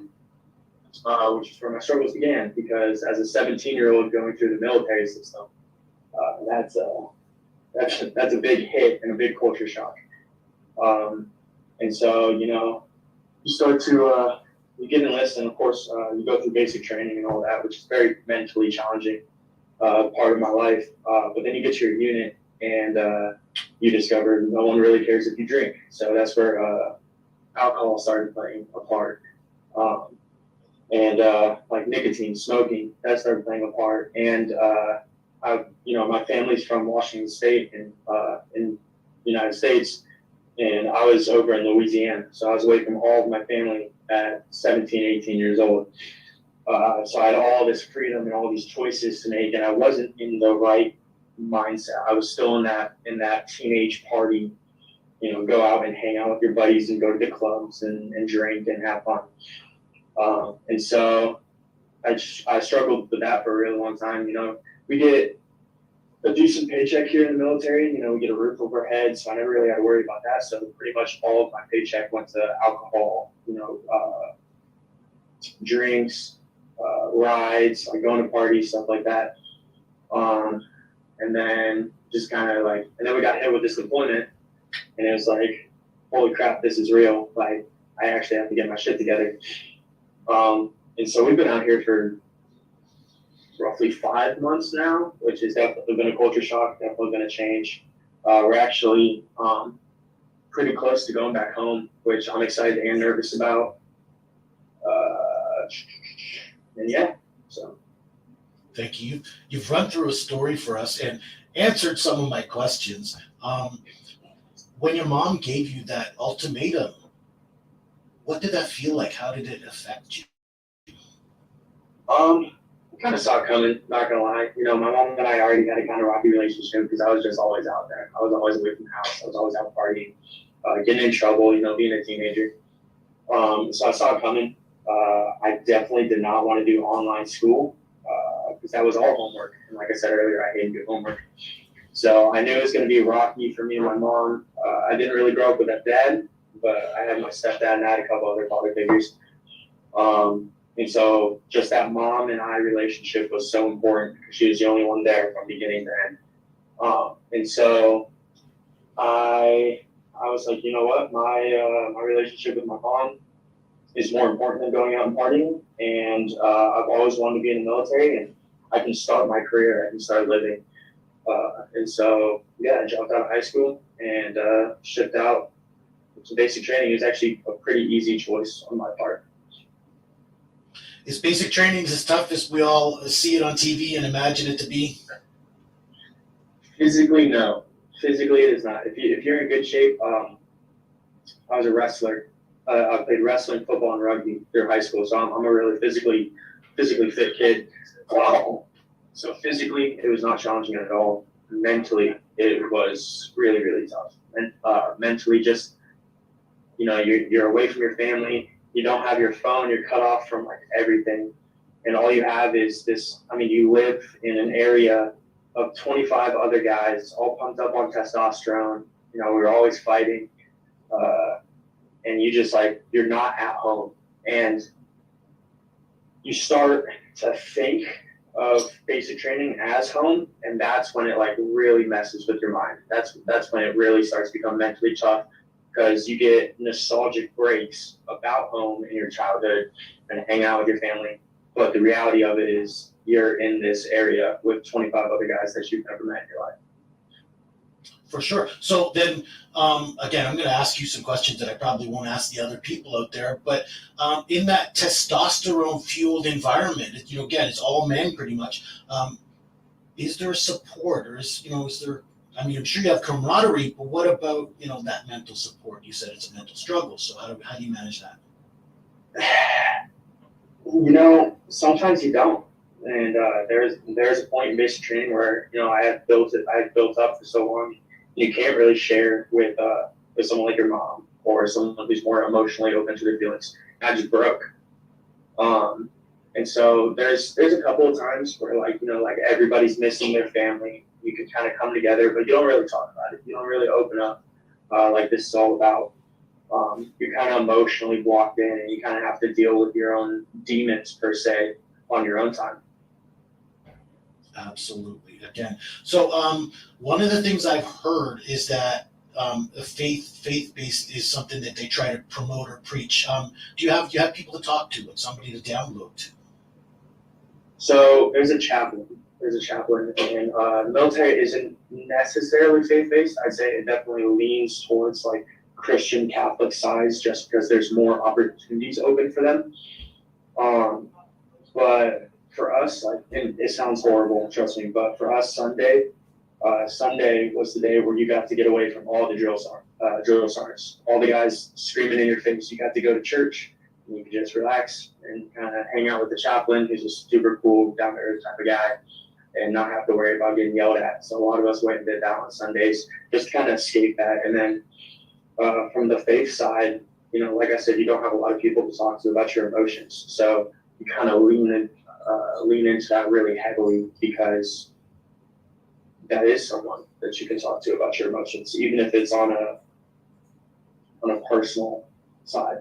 [SPEAKER 6] which is where my struggles began, because as a 17-year-old going through the military system, that's a big hit and a big culture shock. And so, you start to, you get enlisted, and of course, you go through basic training and all that, which is very mentally challenging part of my life. But then you get to your unit, and you discover no one really cares if you drink. So that's where alcohol started playing a part. And like nicotine, smoking, that started playing a part. And my family's from Washington State in the United States, and I was over in Louisiana. So I was away from all of my family at 17, 18 years old. So I had all this freedom and all these choices to make, and I wasn't in the right mindset. I was still in that teenage party, go out and hang out with your buddies and go to the clubs and drink and have fun. And so I struggled with that for a really long time. We get a decent paycheck here in the military. We get a roof over our heads, so I never really had to worry about that. So pretty much all of my paycheck went to alcohol, drinks, rides, like going to parties, stuff like that. And then just kind of and then we got hit with this deployment, and it was like, holy crap, this is real. Like, I actually have to get my shit together. And so we've been out here for roughly 5 months now, which has definitely been a culture shock, definitely been a change. We're actually pretty close to going back home, which I'm excited and nervous about. And yeah, so.
[SPEAKER 2] Thank you. You've run through a story for us and answered some of my questions. When your mom gave you that ultimatum, what did that feel like? How did it affect you?
[SPEAKER 6] I kind of saw it coming, not gonna lie. You know, my mom and I already had a kind of rocky relationship because I was just always out there. I was always away from the house. I was always out partying, getting in trouble, you know, being a teenager. So I saw it coming. I definitely did not want to do online school because that was all homework. And like I said earlier, I hated doing homework. So I knew it was going to be rocky for me and my mom. I didn't really grow up with a dad, but I had my stepdad and I had a couple other father figures. And so just that mom and I relationship was so important because she was the only one there from beginning to end. And so I was like, you know what, my relationship with my mom is more important than going out and partying. And I've always wanted to be in the military, and I can start my career, I can start living. And so, yeah, I jumped out of high school and shipped out to basic training. It was actually a pretty easy choice on my part.
[SPEAKER 2] Is basic training as tough as we all see it on TV and imagine it to be?
[SPEAKER 6] Physically, no. Physically, it is not. If you're in good shape, I was a wrestler. I played wrestling, football, and rugby through high school, so I'm a really physically fit kid. So physically, it was not challenging at all. Mentally, it was really, really tough. And mentally, just, you know, you're away from your family. You don't have your phone. You're cut off from like everything, and all you have is this. I mean, you live in an area of 25 other guys, all pumped up on testosterone. You know, we were always fighting, and you just like, you're not at home, and you start to think of basic training as home, and that's when it like really messes with your mind. That's when it really starts to become mentally tough, because you get nostalgic breaks about home in your childhood and hang out with your family. But the reality of it is you're in this area with 25 other guys that you've never met in your life.
[SPEAKER 2] For sure. So then, again, I'm going to ask you some questions that I probably won't ask the other people out there. But in that testosterone-fueled environment, you know, again, it's all men pretty much. Is there support, or is there? I mean, I'm sure you have camaraderie, but what about, you know, that mental support? You said it's a mental struggle. So how do you manage that?
[SPEAKER 6] You know, sometimes you don't. And there's a point in basic training where, you know, I had built up for so long. You can't really share with someone like your mom or someone who's more emotionally open to their feelings. I just broke. And so there's a couple of times where, like, you know, like everybody's missing their family. You can kind of come together, but you don't really talk about it. You don't really open up like this is all about. You're kind of emotionally blocked in, and you kind of have to deal with your own demons, per se, on your own time.
[SPEAKER 2] Absolutely. Again, so one of the things I've heard is that faith-based is something that they try to promote or preach. Do you have people to talk to and somebody to download to?
[SPEAKER 6] So there's a chaplain, and the military isn't necessarily faith-based. I'd say it definitely leans towards like Christian Catholic sides, just because there's more opportunities open for them. But for us, like, and it sounds horrible, trust me, but for us, Sunday was the day where you got to get away from all the drill sergeants, all the guys screaming in your face. You got to go to church, and you could just relax and kind of hang out with the chaplain, who's a super cool, down to earth type of guy, and not have to worry about getting yelled at. So a lot of us went and did that on Sundays, just to kind of escape that. And then from the faith side, you know, like I said, you don't have a lot of people to talk to about your emotions, so you kind of lean into that really heavily, because that is someone that you can talk to about your emotions, even if it's on a personal side.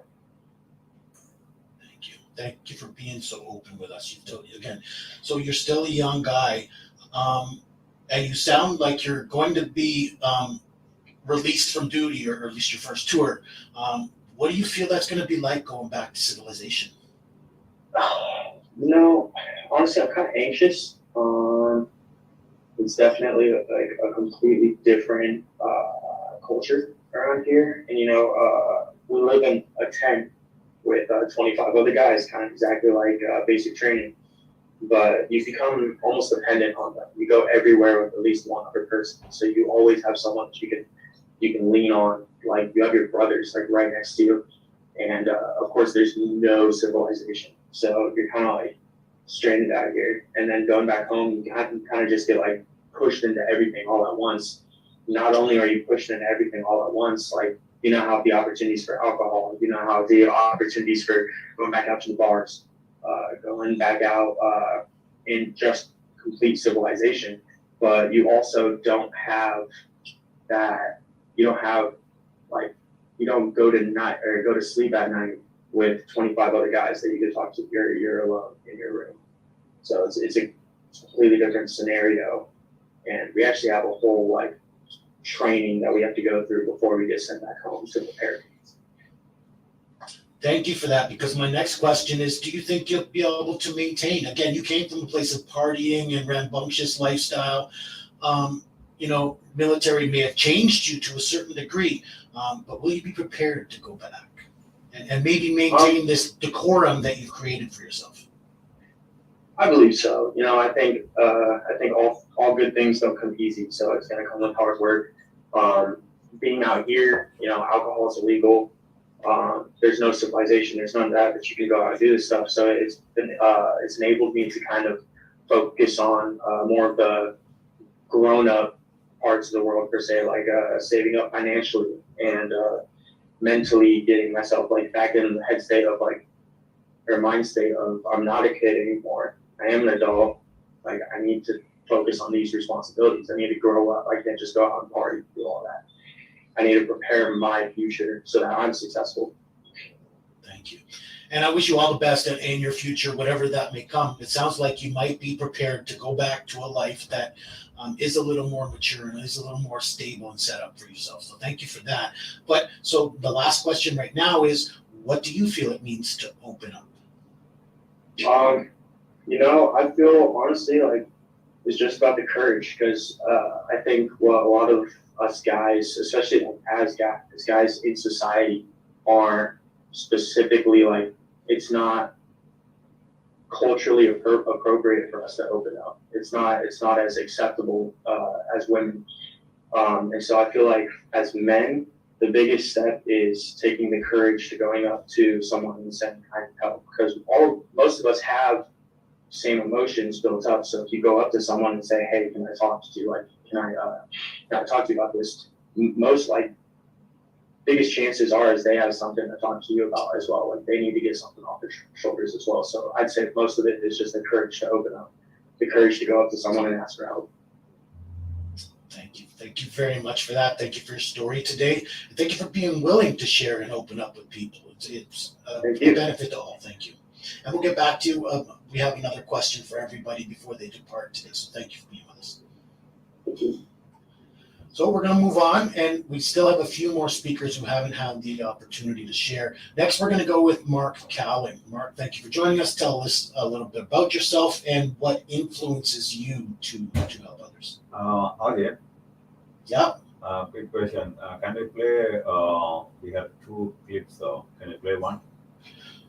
[SPEAKER 2] Thank you for being so open with us. Again, so you're still a young guy, and you sound like you're going to be released from duty, or at least your first tour. What do you feel that's going to be like going back to civilization?
[SPEAKER 6] You know, honestly, I'm kind of anxious. It's definitely like a completely different culture around here, and we live in a tent with 25 other guys, kind of exactly like basic training. But you become almost dependent on them. You go everywhere with at least one other person, so you always have someone that you can lean on. Like you have your brothers like right next to you, and of course there's no civilization, so you're kind of like stranded out here. And then going back home, you kind of just get like pushed into everything all at once. Not only are you pushed into everything all at once, like you now have the opportunities for alcohol, you now have the opportunities for going back out to the bars, going back out in just complete civilization. But you also don't have that. You don't have like you don't go to night or go to sleep at night with 25 other guys that you can talk to. You're alone in your room. So it's a completely different scenario, and we actually have a whole like training that we have to go through before we get sent back home to prepare.
[SPEAKER 2] Thank you for that, because my next question is, do you think you'll be able to maintain? Again, you came from a place of partying and rambunctious lifestyle. Military may have changed you to a certain degree, but will you be prepared to go back and maybe maintain this decorum that you've created for yourself?
[SPEAKER 6] I believe so. I think all good things don't come easy, so it's going to come with hard work. Being out here, alcohol is illegal. There's no civilization. There's none of that, but you can go out and do this stuff. So it's enabled me to kind of focus on more of the grown-up parts of the world per se, like saving up financially and mentally getting myself like back in the head state of like, or mind state of I'm not a kid anymore. I am an adult. Like I need to focus on these responsibilities. I need to grow up. I can't just go out and party and do all that. I need to prepare my future so that I'm successful.
[SPEAKER 2] Thank you. And I wish you all the best in your future, whatever that may come. It sounds like you might be prepared to go back to a life that is a little more mature and is a little more stable and set up for yourself. So thank you for that. But so the last question right now is, what do you feel it means to open up?
[SPEAKER 6] I feel honestly like it's just about the courage, because I think a lot of us guys, especially like as guys in society, are specifically like it's not culturally appropriate for us to open up. It's not as acceptable as women, and so I feel like as men, the biggest step is taking the courage to going up to someone and saying, "I need help," because most of us have same emotions built up. So if you go up to someone and say, "Hey, can I talk to you? Like, can I talk to you about this?" Most like biggest chances are is they have something to talk to you about as well. Like they need to get something off their shoulders as well. So I'd say most of it is just the courage to open up, the courage to go up to someone and ask for help.
[SPEAKER 2] Thank you. Thank you very much for that. Thank you for your story today. And thank you for being willing to share and open up with people. It's a benefit to all. Thank you. And we'll get back to we have another question for everybody before they depart today. So thank you for being with us.
[SPEAKER 6] Thank you.
[SPEAKER 2] So we're going to move on, and we still have a few more speakers who haven't had the opportunity to share. Next, we're going to go with Mark Cowling. Mark, thank you for joining us. Tell us a little bit about yourself and what influences you to help others.
[SPEAKER 7] Okay.
[SPEAKER 2] Yeah.
[SPEAKER 7] Quick question. Can we play? We have 2 clips, so can you play one?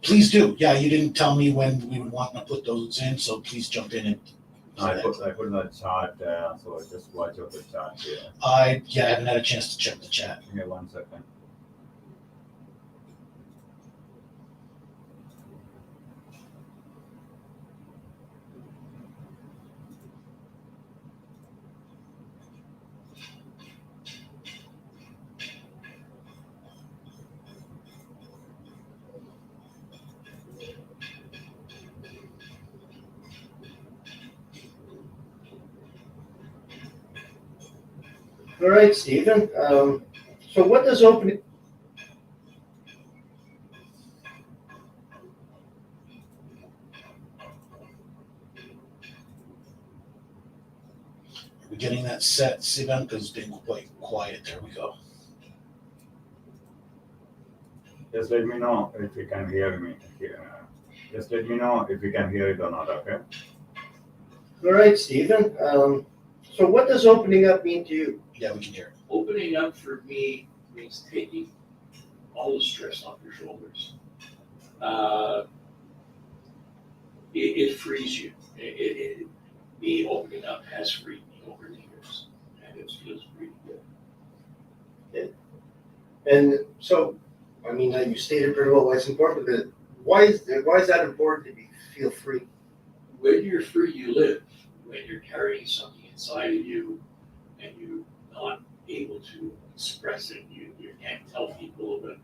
[SPEAKER 2] Please do. Yeah, you didn't tell me when we would want to put those in, so please jump in and.
[SPEAKER 7] I put in the chat, so just watch out the chat here.
[SPEAKER 2] I haven't had a chance to check the chat.
[SPEAKER 7] Give me 1 second.
[SPEAKER 5] All right, Stephen. So what does opening?
[SPEAKER 2] Are we getting that set, Sivan? Because it's been quite quiet. There we go.
[SPEAKER 7] Just let me know if you can hear me. Just let me know if you can hear it or not, okay?
[SPEAKER 8] All right, Stephen. So what does opening up mean to you?
[SPEAKER 2] Yeah, we can hear.
[SPEAKER 9] Opening up for me means taking all the stress off your shoulders. It frees you. Me opening up has freed me over the years, and it feels really good.
[SPEAKER 8] And so, I mean, you stated pretty well why it's important, but why is that important to feel free?
[SPEAKER 9] When you're free, you live. When you're carrying something inside of you and you're not able to express it, you can't tell people about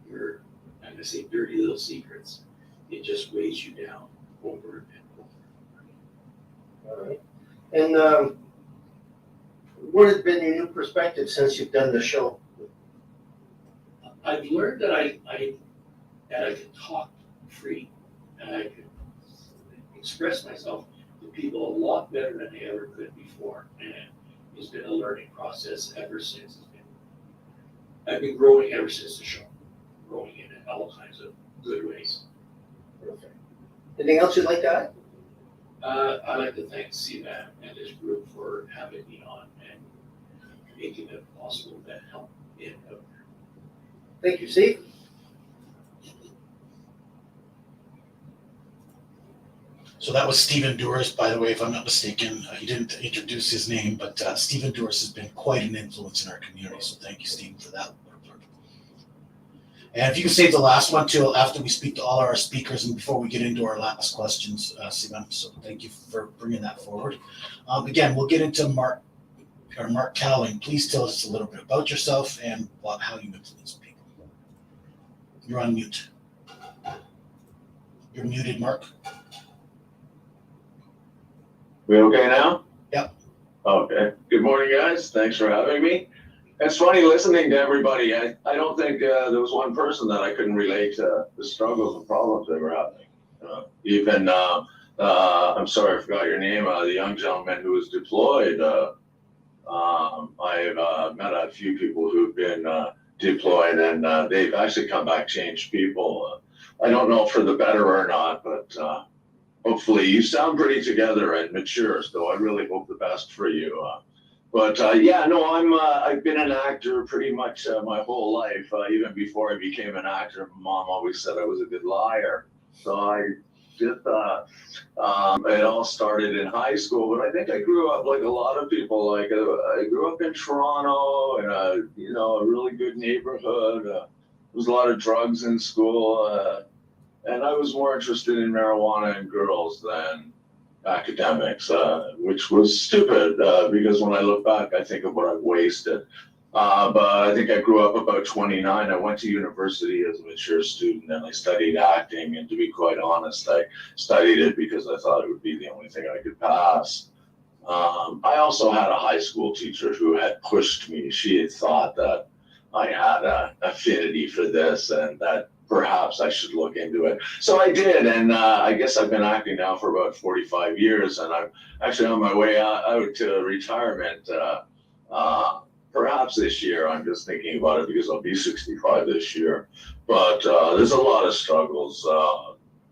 [SPEAKER 9] your I'm gonna say dirty little secrets. It just weighs you down over and over.
[SPEAKER 8] All right. And what has been your new perspective since you've done the show?
[SPEAKER 9] I've learned that I can talk free and I can express myself to people a lot better than I ever could before. And it's been a learning process ever since. I've been growing ever since the show, growing in all kinds of good ways.
[SPEAKER 8] Perfect. Anything else you'd like to add?
[SPEAKER 9] I'd like to thank CMAP and this group for having me on and making it possible to help it out there.
[SPEAKER 8] Thank you, Steve.
[SPEAKER 2] So that was Stephen Doers, by the way, if I'm not mistaken. He didn't introduce his name, but Stephen Doers has been quite an influence in our community. So thank you, Stephen, for that. And if you can save the last one till after we speak to all our speakers and before we get into our last questions, Stephen. So thank you for bringing that forward. Again, we'll get into Mark Cowling. Please tell us a little bit about yourself and how you influence people. You're on mute. You're muted, Mark.
[SPEAKER 10] We okay now?
[SPEAKER 2] Yep.
[SPEAKER 10] Okay. Good morning, guys. Thanks for having me. It's funny listening to everybody. I don't think there was one person that I couldn't relate to the struggles and problems they were having. Even, I'm sorry, I forgot your name, the young gentleman who was deployed. I've met a few people who've been deployed and they've actually come back changed people. I don't know for the better or not, but hopefully you sound pretty together and mature, so I really hope the best for you. I've been an actor pretty much my whole life. Even before I became an actor, Mom always said I was a good liar. So I just, it all started in high school, but I think I grew up like a lot of people. Like I grew up in Toronto in a really good neighborhood. There was a lot of drugs in school, and I was more interested in marijuana and girls than academics, which was stupid because when I look back, I think of what I've wasted. But I think I grew up about 29. I went to university as a mature student and I studied acting. And to be quite honest, I studied it because I thought it would be the only thing I could pass. I also had a high school teacher who had pushed me. She had thought that I had an affinity for this and that perhaps I should look into it. So I did, and I guess I've been acting now for about 45 years, and I'm actually on my way out to retirement. Perhaps this year, I'm just thinking about it because I'll be 65 this year. But there's a lot of struggles,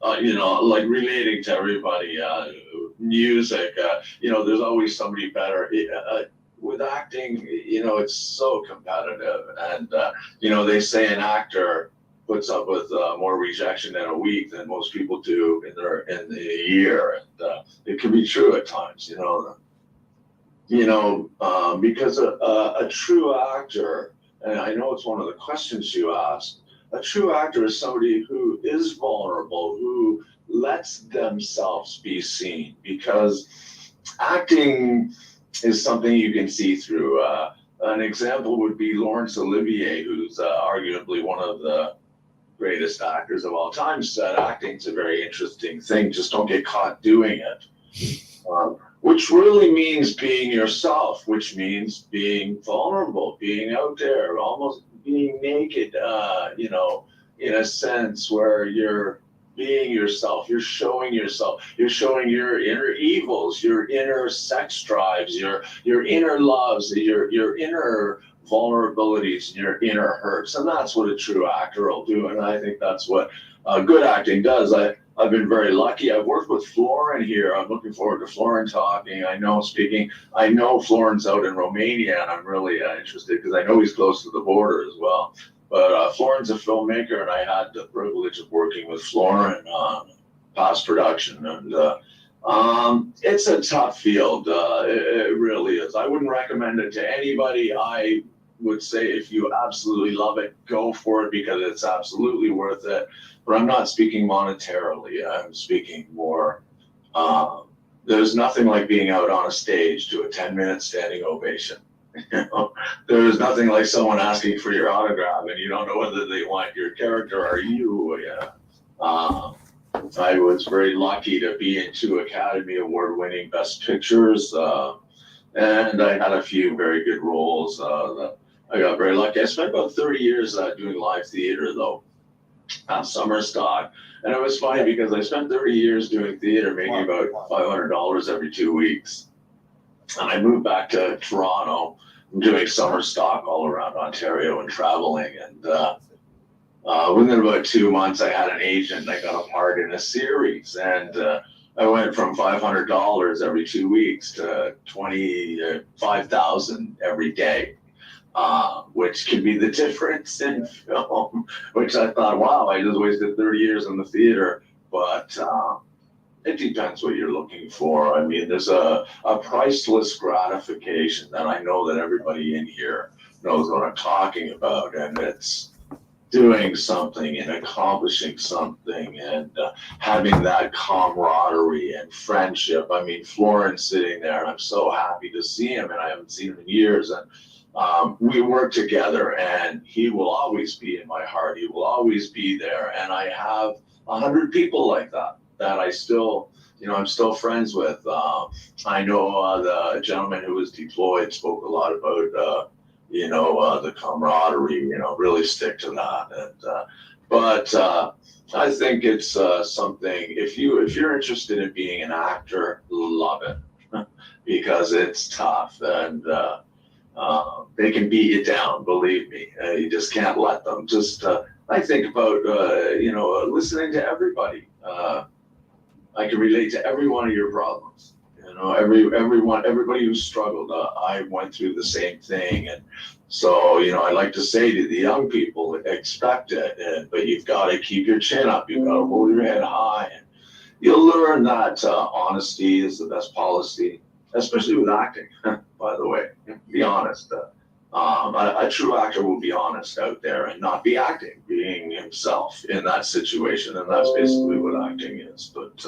[SPEAKER 10] like relating to everybody, music, there's always somebody better. With acting, it's so competitive, and they say an actor puts up with more rejection in a week than most people do in the year, and it can be true at times, because a true actor, and I know it's one of the questions you asked, a true actor is somebody who is vulnerable, who lets themselves be seen, because acting is something you can see through. An example would be Laurence Olivier, who's arguably one of the greatest actors of all time, said acting's a very interesting thing, just don't get caught doing it. Which really means being yourself, which means being vulnerable, being out there, almost being naked, in a sense where you're being yourself, you're showing your inner evils, your inner sex drives, your inner loves, your inner vulnerabilities and your inner hurts. And that's what a true actor will do. And I think that's what good acting does. I've been very lucky. I've worked with Florin here. I'm looking forward to Florin talking. I know Florin's out in Romania, and I'm really interested because I know he's close to the border as well. But Florin's a filmmaker, and I had the privilege of working with Florin on past production. And it's a tough field. It really is. I wouldn't recommend it to anybody. I would say if you absolutely love it, go for it because it's absolutely worth it. But I'm not speaking monetarily. I'm speaking more. There's nothing like being out on a stage to a 10-minute standing ovation. You know, there's nothing like someone asking for your autograph and you don't know whether they want your character or you. Yeah. I was very lucky to be in 2 Academy Award-winning Best Pictures, and I had a few very good roles. I got very lucky. I spent about 30 years doing live theater, though, summer stock. And it was funny because I spent 30 years doing theater, making about $500 every 2 weeks. And I moved back to Toronto, doing summer stock all around Ontario and traveling. And within about 2 months, I had an agent. I got a part in a series, and I went from $500 every 2 weeks to $25,000 every day, which could be the difference in film. Which I thought, wow, I just wasted 30 years in the theater. But it depends what you're looking for. I mean, there's a priceless gratification that I know that everybody in here knows what I'm talking about, and it's doing something and accomplishing something and having that camaraderie and friendship. I mean, Florin's sitting there, and I'm so happy to see him, and I haven't seen him in years. And we work together, and he will always be in my heart. He will always be there. And I have 100 people like that I still, I'm still friends with. I know the gentleman who was deployed spoke a lot about the camaraderie, really stick to that. And, but I think it's something, if you're interested in being an actor, love it because it's tough and they can beat you down, believe me. You just can't let them. Just, I think about, listening to everybody. I can relate to every one of your problems. Everybody who struggled, I went through the same thing. And so, I like to say to the young people, expect it, but you've got to keep your chin up. You've got to hold your head high. And you'll learn that honesty is the best policy, especially with acting, by the way. Be honest. A true actor will be honest out there and not be acting, being himself in that situation. And that's basically what acting is. But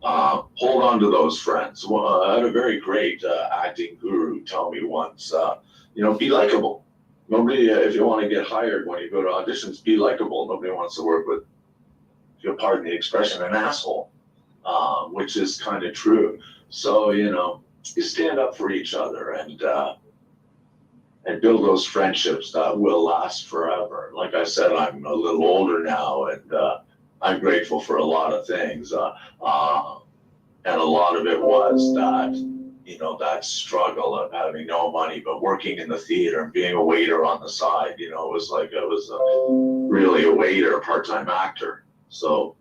[SPEAKER 10] hold on to those friends. Well, I had a very great acting guru tell me once, be likable. Nobody, if you want to get hired when you go to auditions, be likable. Nobody wants to work with, if you'll pardon the expression, an asshole, which is kind of true. So, you stand up for each other and build those friendships that will last forever. Like I said, I'm a little older now, and I'm grateful for a lot of things. And a lot of it was that struggle of having no money, but working in the theater and being a waiter on the side. It was like I was really a waiter, a part-time actor. So,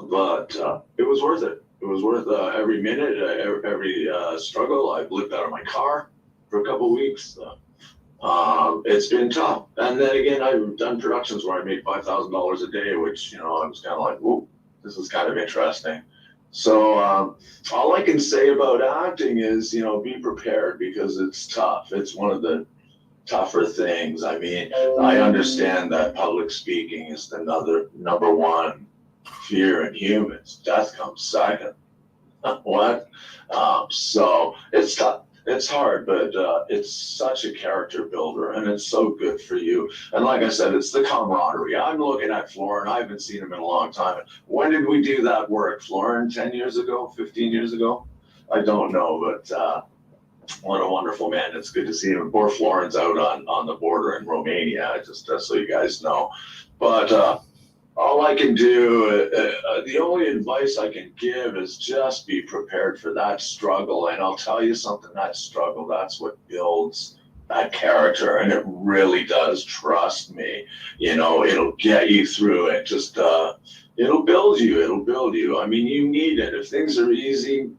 [SPEAKER 10] but it was worth it. It was worth every minute, every struggle. I've lived out of my car for a couple of weeks. It's been tough. And then again, I've done productions where I made $5,000 a day, which, I was kind of like, whoa, this is kind of interesting. So all I can say about acting is, be prepared because it's tough. It's one of the tougher things. I mean, I understand that public speaking is the number one fear in humans. Death comes second. What? So it's tough. It's hard, but it's such a character builder, and it's so good for you. And like I said, it's the camaraderie. I'm looking at Florin. I haven't seen him in a long time. When did we do that work? Florin, 10 years ago, 15 years ago? I don't know, but what a wonderful man. It's good to see him. Poor Florin's out on the border in Romania, just so you guys know. But all I can do, the only advice I can give is just be prepared for that struggle. And I'll tell you something, that struggle, that's what builds that character, and it really does. Trust me, it'll get you through it. Just it'll build you. It'll build you. I mean, you need it. If things are easy,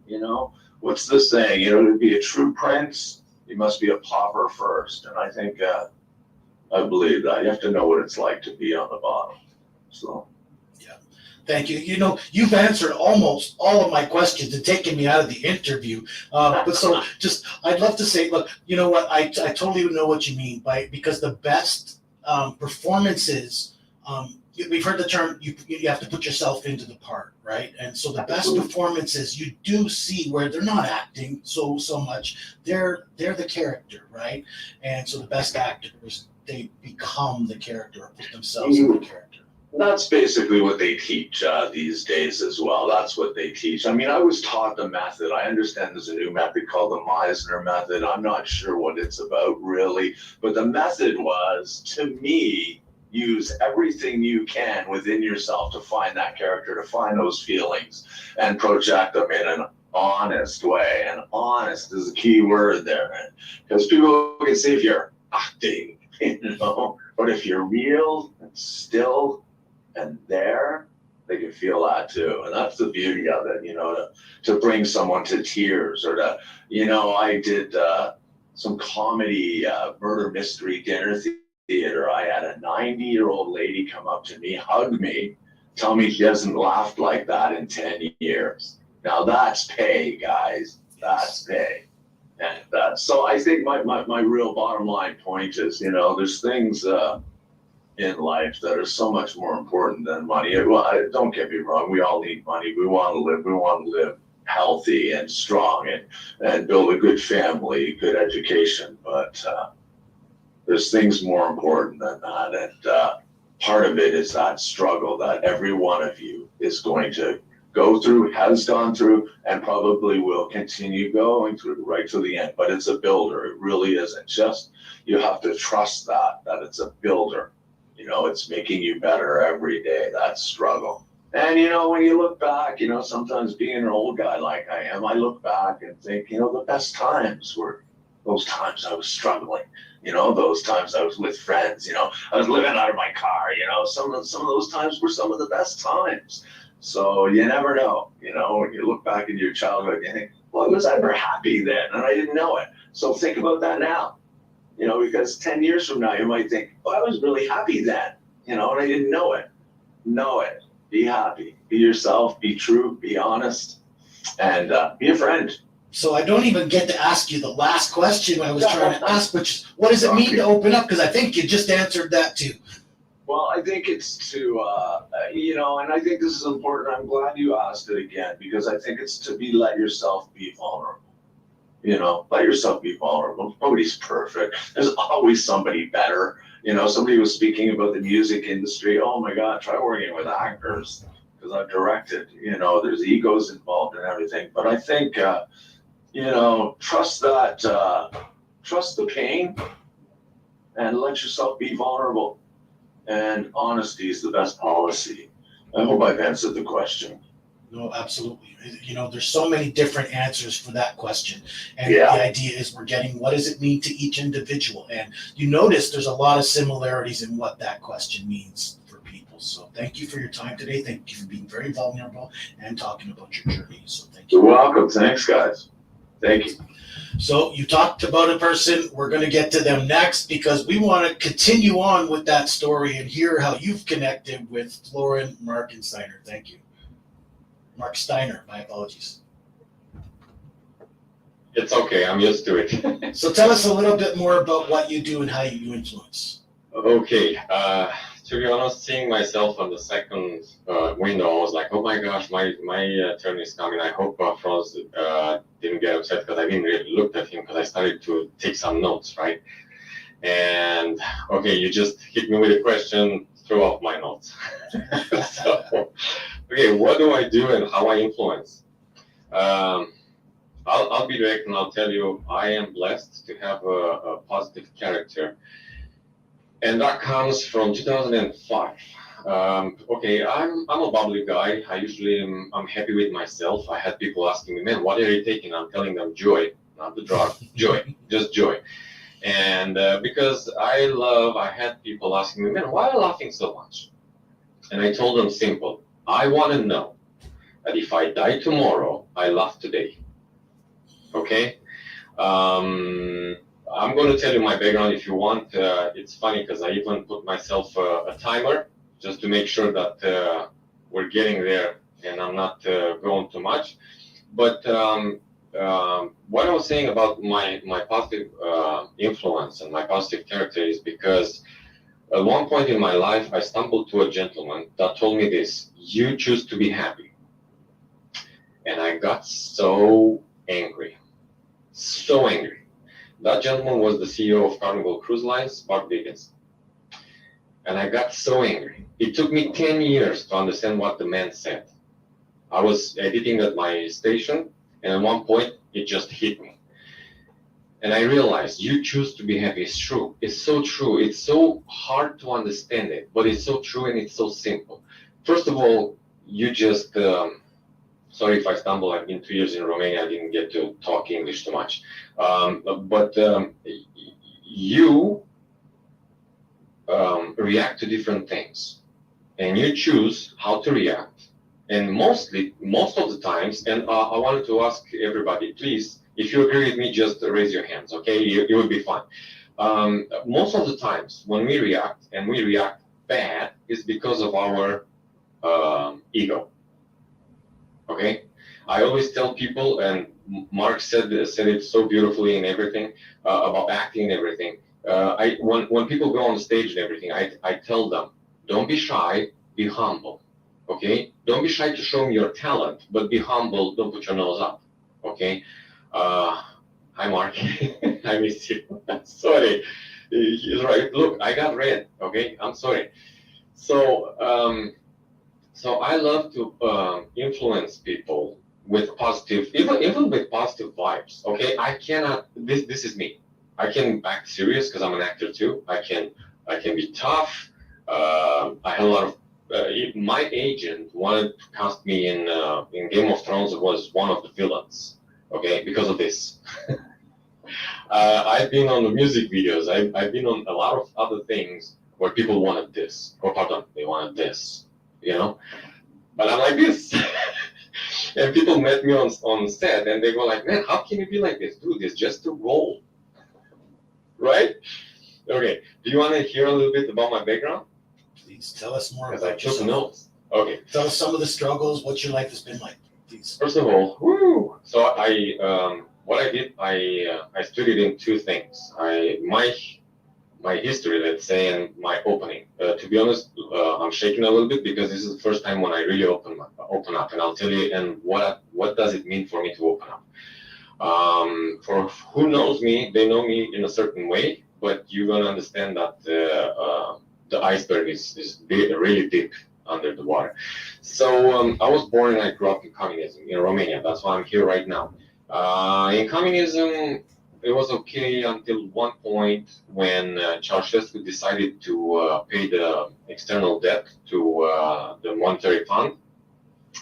[SPEAKER 10] what's the saying? To be a true prince, you must be a pauper first. And I think I believe that you have to know what it's like to be on the bottom. So.
[SPEAKER 2] Thank you. You've answered almost all of my questions and taken me out of the interview. But so I'd love to say, look, you know what? I totally know what you mean because the best performances, we've heard the term, you have to put yourself into the part, right? And so the best performances you do see where they're not acting so much, they're the character, right? And so the best actors, they become the character or put themselves in the character.
[SPEAKER 10] That's basically what they teach these days as well. That's what they teach. I mean, I was taught the method. I understand there's a new method called the Meisner method. I'm not sure what it's about really, but the method was, to me, use everything you can within yourself to find that character, to find those feelings and project them in an honest way. And honest is a key word there. Because people can say if you're acting, but if you're real and still and there, they can feel that too. And that's the beauty of it, to bring someone to tears or to, I did some comedy, murder mystery dinner theater. I had a 90-year-old lady come up to me, hug me, tell me she hasn't laughed like that in 10 years. Now that's pay, guys. That's pay. And so I think my real bottom line point is, there's things in life that are so much more important than money. Well, don't get me wrong. We all need money. We want to live. We want to live healthy and strong and build a good family, good education. But there's things more important than that. And part of it is that struggle that every one of you is going to go through, has gone through, and probably will continue going through right to the end. But it's a builder. It really isn't just, you have to trust that it's a builder. It's making you better every day, that struggle. And, when you look back, sometimes being an old guy like I am, I look back and think, the best times were those times I was struggling, those times I was with friends, I was living out of my car, some of those times were some of the best times. So you never know, when you look back into your childhood, you think, well, I was ever happy then, and I didn't know it. So think about that now. Because 10 years from now, you might think, oh, I was really happy then, and I didn't know it. Know it. Be happy. Be yourself. Be true. Be honest. And be a friend.
[SPEAKER 2] So I don't even get to ask you the last question I was trying to ask, which is, what does it mean to open up? Because I think you just answered that too.
[SPEAKER 10] Well, I think it's to, and I think this is important. I'm glad you asked it again, because I think it's to let yourself be vulnerable. Let yourself be vulnerable. Nobody's perfect. There's always somebody better. Somebody was speaking about the music industry. Oh my God, try working with actors, because I've directed. There's egos involved and everything. But I think, trust the pain and let yourself be vulnerable. And honesty is the best policy. I hope I've answered the question.
[SPEAKER 2] No, absolutely. There's so many different answers for that question. And the idea is we're getting, what does it mean to each individual? And you notice there's a lot of similarities in what that question means for people. So thank you for your time today. Thank you for being very vulnerable and talking about your journey. So thank you.
[SPEAKER 10] You're welcome. Thanks, guys. Thank you.
[SPEAKER 2] So you talked about a person. We're going to get to them next because we want to continue on with that story and hear how you've connected with Florin Marksteiner. Thank you. Marksteiner, my apologies.
[SPEAKER 11] It's okay, I'm used to it.
[SPEAKER 2] So tell us a little bit more about what you do and how you influence.
[SPEAKER 11] Okay, to be honest, seeing myself on the second window, I was like, oh my gosh, my turn is coming. I hope Franz didn't get upset because I didn't really look at him because I started to take some notes, right? And okay, you just hit me with a question, throw off my notes. So, okay, what do I do and how I influence? I'll be direct and I'll tell you, I am blessed to have a positive character. And that comes from 2005. Okay, I'm a bubbly guy. I usually I'm happy with myself. I had people asking me, man, what are you taking? I'm telling them joy, not the drug, joy, just joy. And because I had people asking me, man, why are you laughing so much? And I told them simple, I want to know that if I die tomorrow, I laugh today. Okay? I'm going to tell you my background if you want. It's funny because I even put myself a timer just to make sure that we're getting there and I'm not going too much. But what I was saying about my positive influence and my positive character is because at one point in my life, I stumbled to a gentleman that told me this, you choose to be happy. And I got so angry. So angry. That gentleman was the CEO of Carnival Cruise Lines, Mark Dickens. And I got so angry. It took me 10 years to understand what the man said. I was editing at my station, and at one point, it just hit me. And I realized, you choose to be happy. It's true. It's so true. It's so hard to understand it, but it's so true and it's so simple. First of all, you just... sorry if I stumble, I've been 2 years in Romania, I didn't get to talk English too much. You react to different things and you choose how to react. And most of the times, and I wanted to ask everybody, please, if you agree with me, just raise your hands, okay? It will be fine. Most of the times when we react, and we react bad, is because of our ego. Okay, I always tell people, and Mark said it so beautifully in everything about acting and everything. When people go on stage and everything, I tell them, don't be shy, be humble. Okay, don't be shy to show me your talent, but be humble. Don't put your nose up. Okay. Hi, Mark. I miss you. Sorry. He's right. Look, I got red. Okay, I'm sorry. So I love to influence people with positive, even with positive vibes. Okay, I cannot. This is me. I can act serious because I'm an actor too. I can be tough. I had a lot of. My agent wanted to cast me in Game of Thrones. It was one of the villains. Okay, because of this. I've been on the music videos. I've been on a lot of other things where people wanted this, or pardon, they wanted this. You know, but I'm like this. And people met me on set and they go like, man, how can you be like this? Dude, it's just a role. Right? Okay. Do you want to hear a little bit about my background?
[SPEAKER 2] Please tell us more
[SPEAKER 11] Because I
[SPEAKER 2] about
[SPEAKER 11] took
[SPEAKER 2] yourself.
[SPEAKER 11] notes. Okay.
[SPEAKER 2] Tell us some of the struggles, what your life has been like, please.
[SPEAKER 11] First of all, so what I did, I studied in two things. My history, let's say, and my opening. To be honest, I'm shaking a little bit because this is the first time when I really open up, and I'll tell you. And what does it mean for me to open up? For who knows me, they know me in a certain way, but you're gonna understand that the iceberg is really deep under the water. So I was born and I grew up in communism in Romania. That's why I'm here right now. In communism, it was okay until one point when Ceausescu decided to pay the external debt to the monetary fund,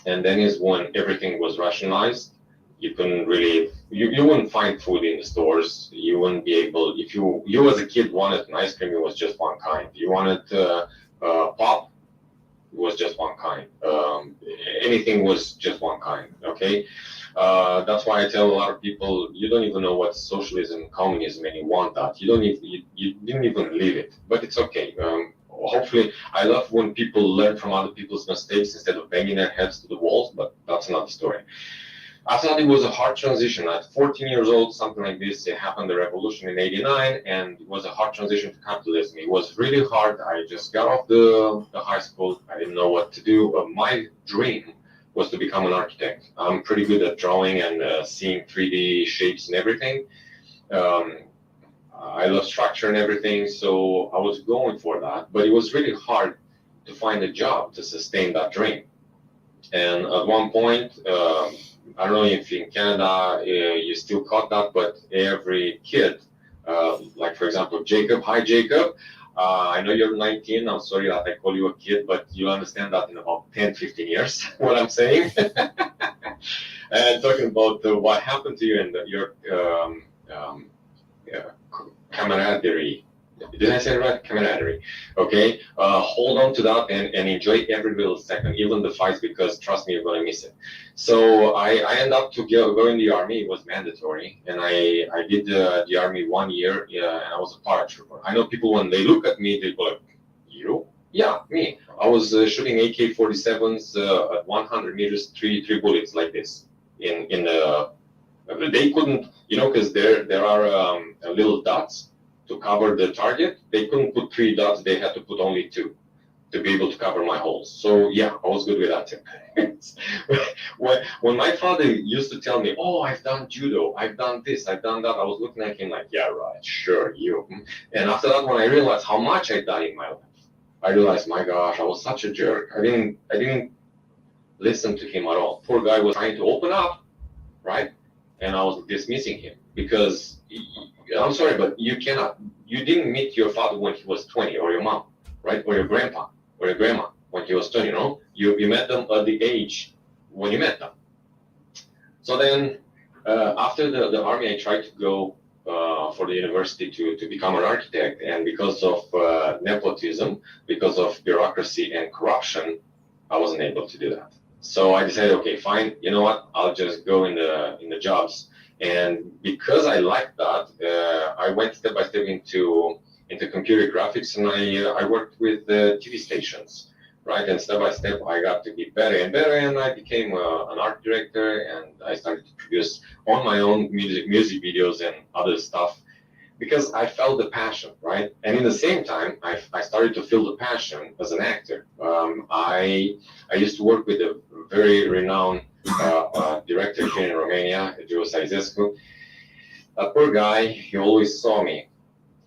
[SPEAKER 11] and then is when everything was rationalized. You couldn't really, you wouldn't find food in the stores. You wouldn't be able, if you as a kid wanted an ice cream, it was just one kind. You wanted pop, it was just one kind. Anything was just one kind. Okay. That's why I tell a lot of people, you don't even know what socialism, communism, and you want that. You didn't even live it, but it's okay. Hopefully, I love when people learn from other people's mistakes instead of banging their heads to the walls, but that's another story. I thought it was a hard transition. At 14 years old, something like this, it happened, the revolution in '89, and it was a hard transition to capitalism. It was really hard. I just got off the high school. I didn't know what to do. My dream was to become an architect. I'm pretty good at drawing and seeing 3D shapes and everything. I love structure and everything, so I was going for that. But it was really hard to find a job to sustain that dream. And at one point, I don't know if in Canada you still caught that, but every kid, like for example, Jacob, hi Jacob, I know you're 19, I'm sorry that I call you a kid, but you'll understand that in about 10, 15 years, what I'm saying. And talking about what happened to you and your camaraderie. Did I say it right? Camaraderie. Okay. Hold on to that and enjoy every little second, even the fights, because trust me, you're gonna miss it. So I end up to go in the army. It was mandatory, and I did the army 1 year, and I was a paratrooper. I know people when they look at me, they go like, "You?" Yeah, me. I was shooting AK-47s at 100 meters, three bullets like this in the. They couldn't, because there are little dots to cover the target. They couldn't put 3 dots. They had to put only 2 to be able to cover my holes. So yeah, I was good with that too. when my father used to tell me, "Oh, I've done judo, I've done this, I've done that," I was looking at him like, "Yeah, right, sure, you." And after that, when I realized how much I'd done in my life, I realized, my gosh, I was such a jerk. I didn't listen to him at all. Poor guy was trying to open up, right? And I was dismissing him because I'm sorry, but you didn't meet your father when he was 20, or your mom, right? Or your grandpa or your grandma when he was 20, You met them at the age when you met them. So then after the army, I tried to go for the university to become an architect. And because of nepotism, because of bureaucracy and corruption, I wasn't able to do that. So I decided, okay, fine. You know what? I'll just go in the jobs. And because I liked that, I went step by step into computer graphics, and I worked with TV stations, right? And step by step, I got to be better and better, and I became an art director, and I started to produce on my own music videos and other stuff, because I felt the passion, right? And in the same time, I started to feel the passion as an actor. I used to work with a very renowned director here in Romania, Zeitz. That poor guy, he always saw me,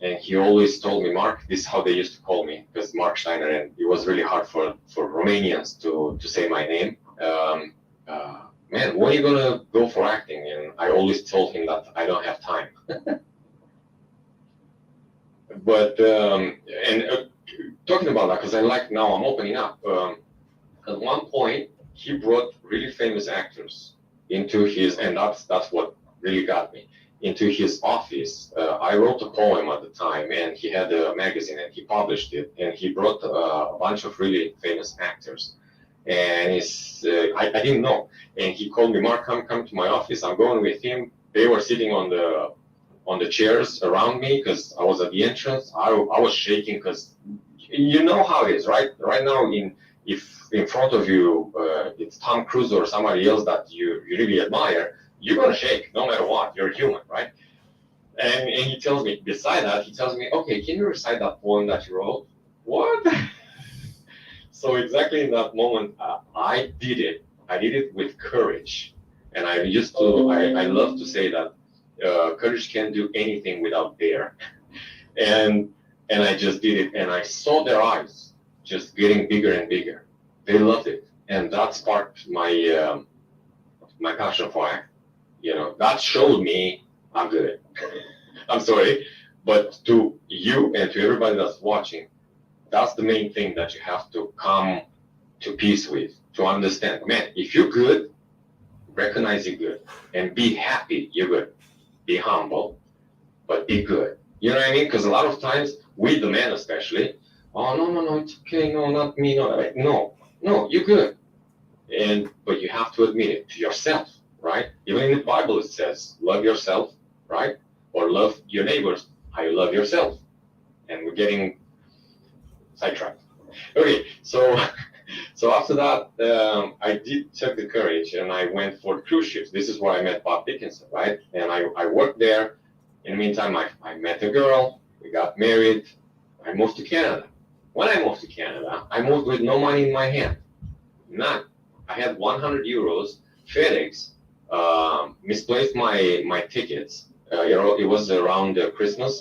[SPEAKER 11] and he always told me, "Mark," this is how they used to call me, because Marksteiner, and it was really hard for Romanians to say my name. Man, when are you gonna go for acting? And I always told him that I don't have time. But talking about that, because now I'm opening up. At one point, he brought really famous actors into his, and that's what really got me, into his office. I wrote a poem at the time, and he had a magazine, and he published it, and he brought a bunch of really famous actors. And I didn't know, and he called me, "Mark, come to my office." I'm going with him. They were sitting on the chairs around me because I was at the entrance. I was shaking because you know how it is, right? Right now, if in front of you it's Tom Cruise or somebody else that you really admire, you're gonna shake no matter what. You're human, right? And he tells me, beside that, he tells me, "Okay, can you recite that poem that you wrote?" What? So exactly in that moment, I did it. I did it with courage, and I love to say that courage can't do anything without dare. And I just did it, and I saw their eyes just getting bigger and bigger. They loved it, and that sparked my my passion for acting. That showed me I'm good. I'm sorry, but to you and to everybody that's watching, that's the main thing that you have to come to peace with, to understand. Man, if you're good, recognize you're good, and be happy you're good. Be humble, but be good. You know what I mean? Because a lot of times, we the men especially, "Oh, no, it's okay, no, not me, no, you're good." But you have to admit it to yourself, right? Even in the Bible it says, "Love yourself," right? Or love your neighbors how you love yourself. And we're getting sidetracked. Okay, so after that, I did take the courage, and I went for cruise ships. This is where I met Bob Dickinson, right? And I worked there. In the meantime, I met a girl. We got married. I moved to Canada. When I moved to Canada, I moved with no money in my hand. None. I had 100 euros. FedEx misplaced my tickets. It was around Christmas,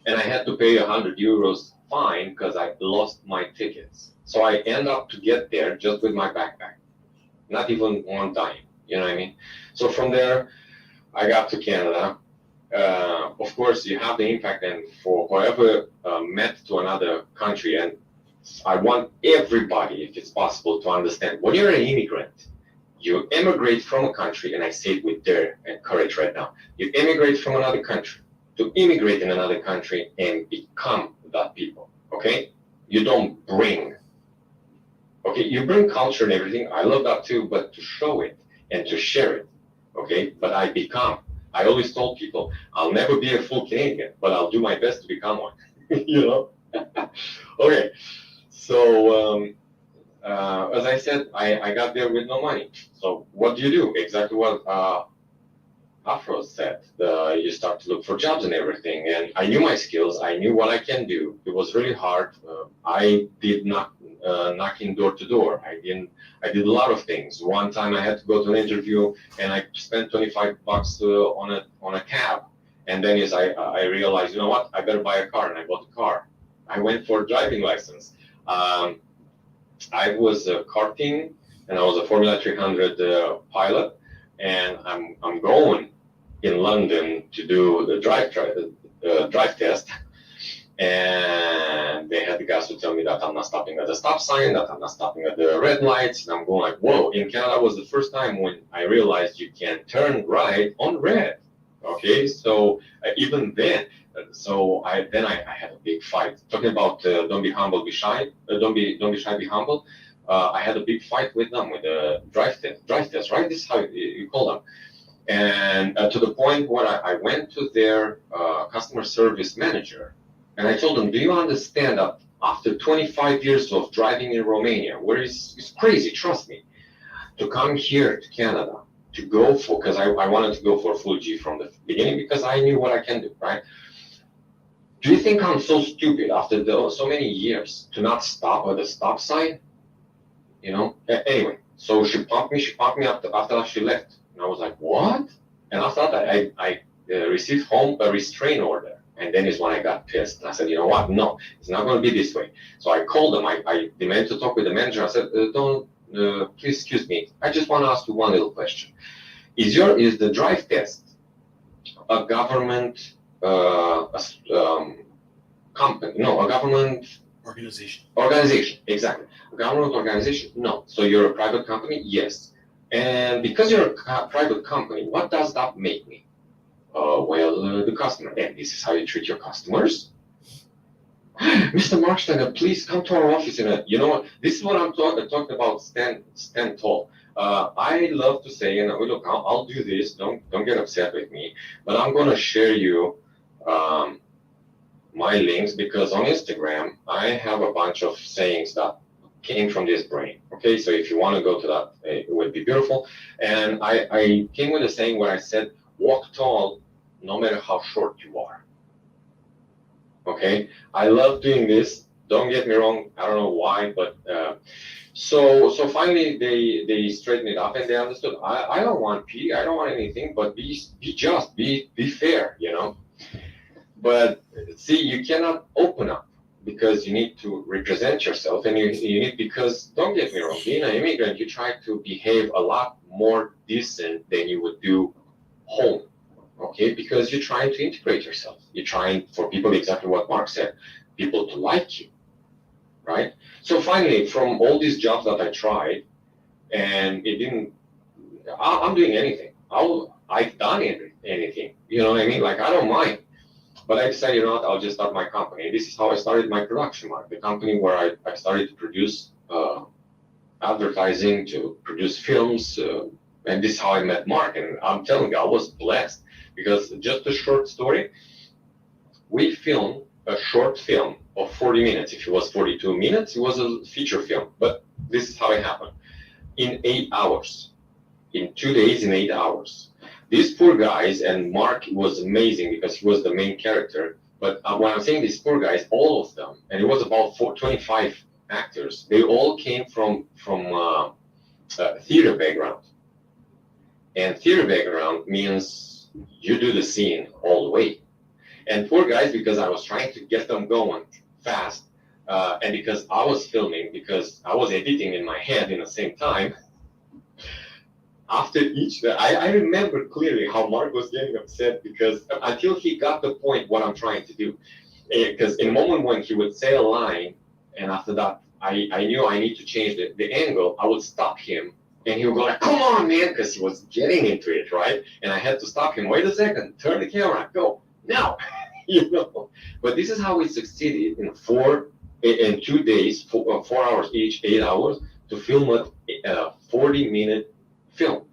[SPEAKER 11] and I had to pay 100 euros fine because I lost my tickets. So I end up to get there just with my backpack, not even one dime. You know what I mean? So from there, I got to Canada. Of course, you have the impact, and for whoever met to another country, and I want everybody, if it's possible, to understand, when you're an immigrant, you immigrate from a country, and I say it with dare and courage right now, you immigrate from another country, to immigrate in another country and become that people, okay? You don't bring. Okay, you bring culture and everything. I love that too, but to show it and to share it, okay? But I become. I always told people, I'll never be a full Canadian, but I'll do my best to become one, you know? Okay, so as I said, I got there with no money. So what do? Exactly what Afro said. You start to look for jobs and everything. And I knew my skills. I knew what I can do. It was really hard. I did not knocking door to door. I did a lot of things. One time I had to go to an interview and I spent $25 on a cab. And then I realized, you know what? I better buy a car, and I bought a car. I went for a driving license. I was karting, and I was a Formula 300 pilot, and I'm going in London to do the drive test, and they had the guys to tell me that I'm not stopping at the stop sign, that I'm not stopping at the red lights, and I'm going like, whoa! In Canada was the first time when I realized you can turn right on red. Okay, so even then. So I had a big fight. Talking about don't be humble, be shy. Don't be shy, be humble. I had a big fight with them with the drive test, right? This is how you call them. And to the point where I went to their customer service manager, and I told them, do you understand that after 25 years of driving in Romania, where it's crazy, trust me, to come here to Canada, to go for, because I wanted to go for full G from the beginning because I knew what I can do, right? Do you think I'm so stupid after so many years to not stop at the stop sign? You know? Anyway, so she pumped me after that she left. And I was like, what? And after that, I received home a restraint order. And then is when I got pissed. And I said, you know what? No, it's not going to be this way. So I called them. I demanded to talk with the manager. I said, please excuse me. I just want to ask you one little question. Is the drive test a government company? No, a government organization, exactly. A government organization? No. So you're a private company? Yes. And because you're a private company, what does that make me? The customer. And this is how you treat your customers? Mr. Marksteiner, please come to our office. You know what? This is what I'm talking about. Stand tall. I love to say, look, I'll do this. Don't get upset with me, but I'm gonna share you my links, because on Instagram I have a bunch of sayings that came from this brain. Okay, so if you want to go to that, it would be beautiful. And I came with a saying where I said, walk tall, no matter how short you are. Okay, I love doing this. Don't get me wrong. I don't know why, but so finally they straightened it up and they understood. I don't want pity. I don't want anything, but be just, be fair. You know. But see, you cannot open up because you need to represent yourself, and you need, because don't get me wrong, being an immigrant, you try to behave a lot more decent than you would do home. Okay, because you're trying to integrate yourself. You're trying for people, exactly what Mark said, people to like you, right? So finally, from all these jobs that I tried, and it didn't, I'm doing anything. I've done anything. You know what I mean? Like, I don't mind. But I decided, you know what, I'll just start my company. This is how I started my production, Mark. The company where I started to produce advertising, to produce films, and this is how I met Mark. And I'm telling you, I was blessed, because just a short story, we filmed a short film of 40 minutes. If it was 42 minutes, it was a feature film. But this is how it happened. In 8 hours. In 2 days, in 8 hours. These poor guys, and Mark was amazing because he was the main character. But when I'm saying these poor guys, all of them, and it was about 25 actors, they all came from theater background. And theater background means you do the scene all the way. And poor guys, because I was trying to get them going fast, and because I was filming, because I was editing in my head in the same time, after each, I remember clearly how Mark was getting upset, because until he got the point what I'm trying to do. Because in a moment when he would say a line, and after that, I knew I need to change the angle, I would stop him, and he would go like, come on, man, because he was getting into it, right? And I had to stop him. Wait a second, turn the camera, go. Now, but this is how we succeeded in 2 days, 4 hours each, 8 hours, to film a 40-minute film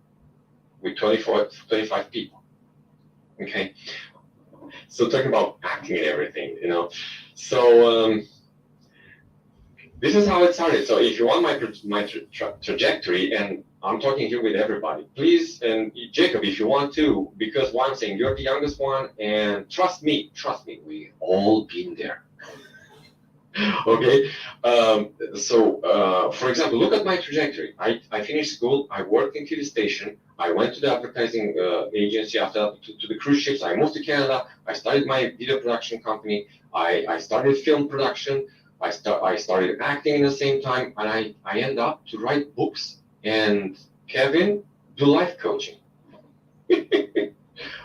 [SPEAKER 11] with 25 people. Okay, so talking about acting and everything, So this is how it started. So if you want my trajectory, and I'm talking here with everybody, please, and Jacob, if you want to, because one thing, you're the youngest one, and trust me, we all been there. Okay, for example, look at my trajectory. I finished school, I worked in TV station, I went to the advertising agency, after that to the cruise ships, I moved to Canada, I started my video production company, I started film production, I started acting in the same time, and I end up to write books, and Kevin do life coaching.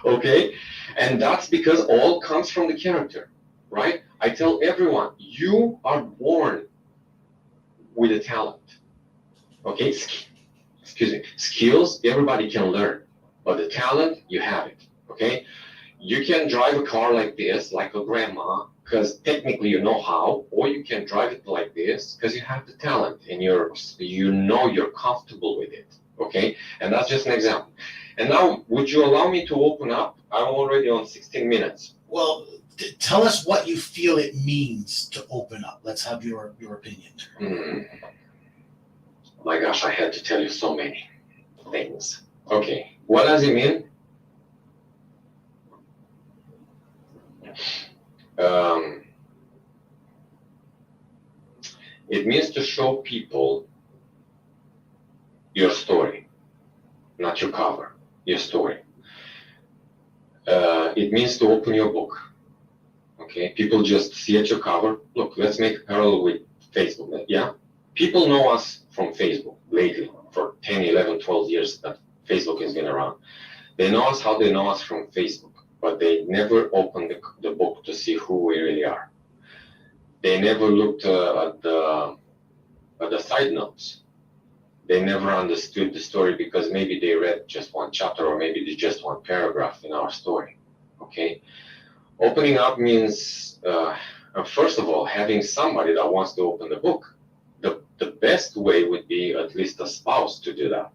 [SPEAKER 11] Okay, and that's because all comes from the character, right? I tell everyone, you are born with a talent. Okay, excuse me, skills everybody can learn, but the talent, you have it. Okay, you can drive a car like this, like a grandma, because technically you know how, or you can drive it like this because you have the talent and you're comfortable with it. Okay, and that's just an example. And now, would you allow me to open up? I'm already on 16 minutes.
[SPEAKER 2] Well, tell us what you feel it means to open up. Let's have your opinion.
[SPEAKER 11] My gosh, I had to tell you so many things. Okay, what does it mean? It means to show people your story, not your cover, your story. It means to open your book. Okay, people just see at your cover. Look, let's make a parallel with Facebook. Yeah, people know us from Facebook lately for 10, 11, 12 years that Facebook has been around. They know us how they know us from Facebook, but they never opened the book to see who we really are. They never looked at the side notes. They never understood the story because maybe they read just one chapter or maybe just one paragraph in our story. Okay, opening up means first of all having somebody that wants to open the book. The best way would be at least a spouse to do that.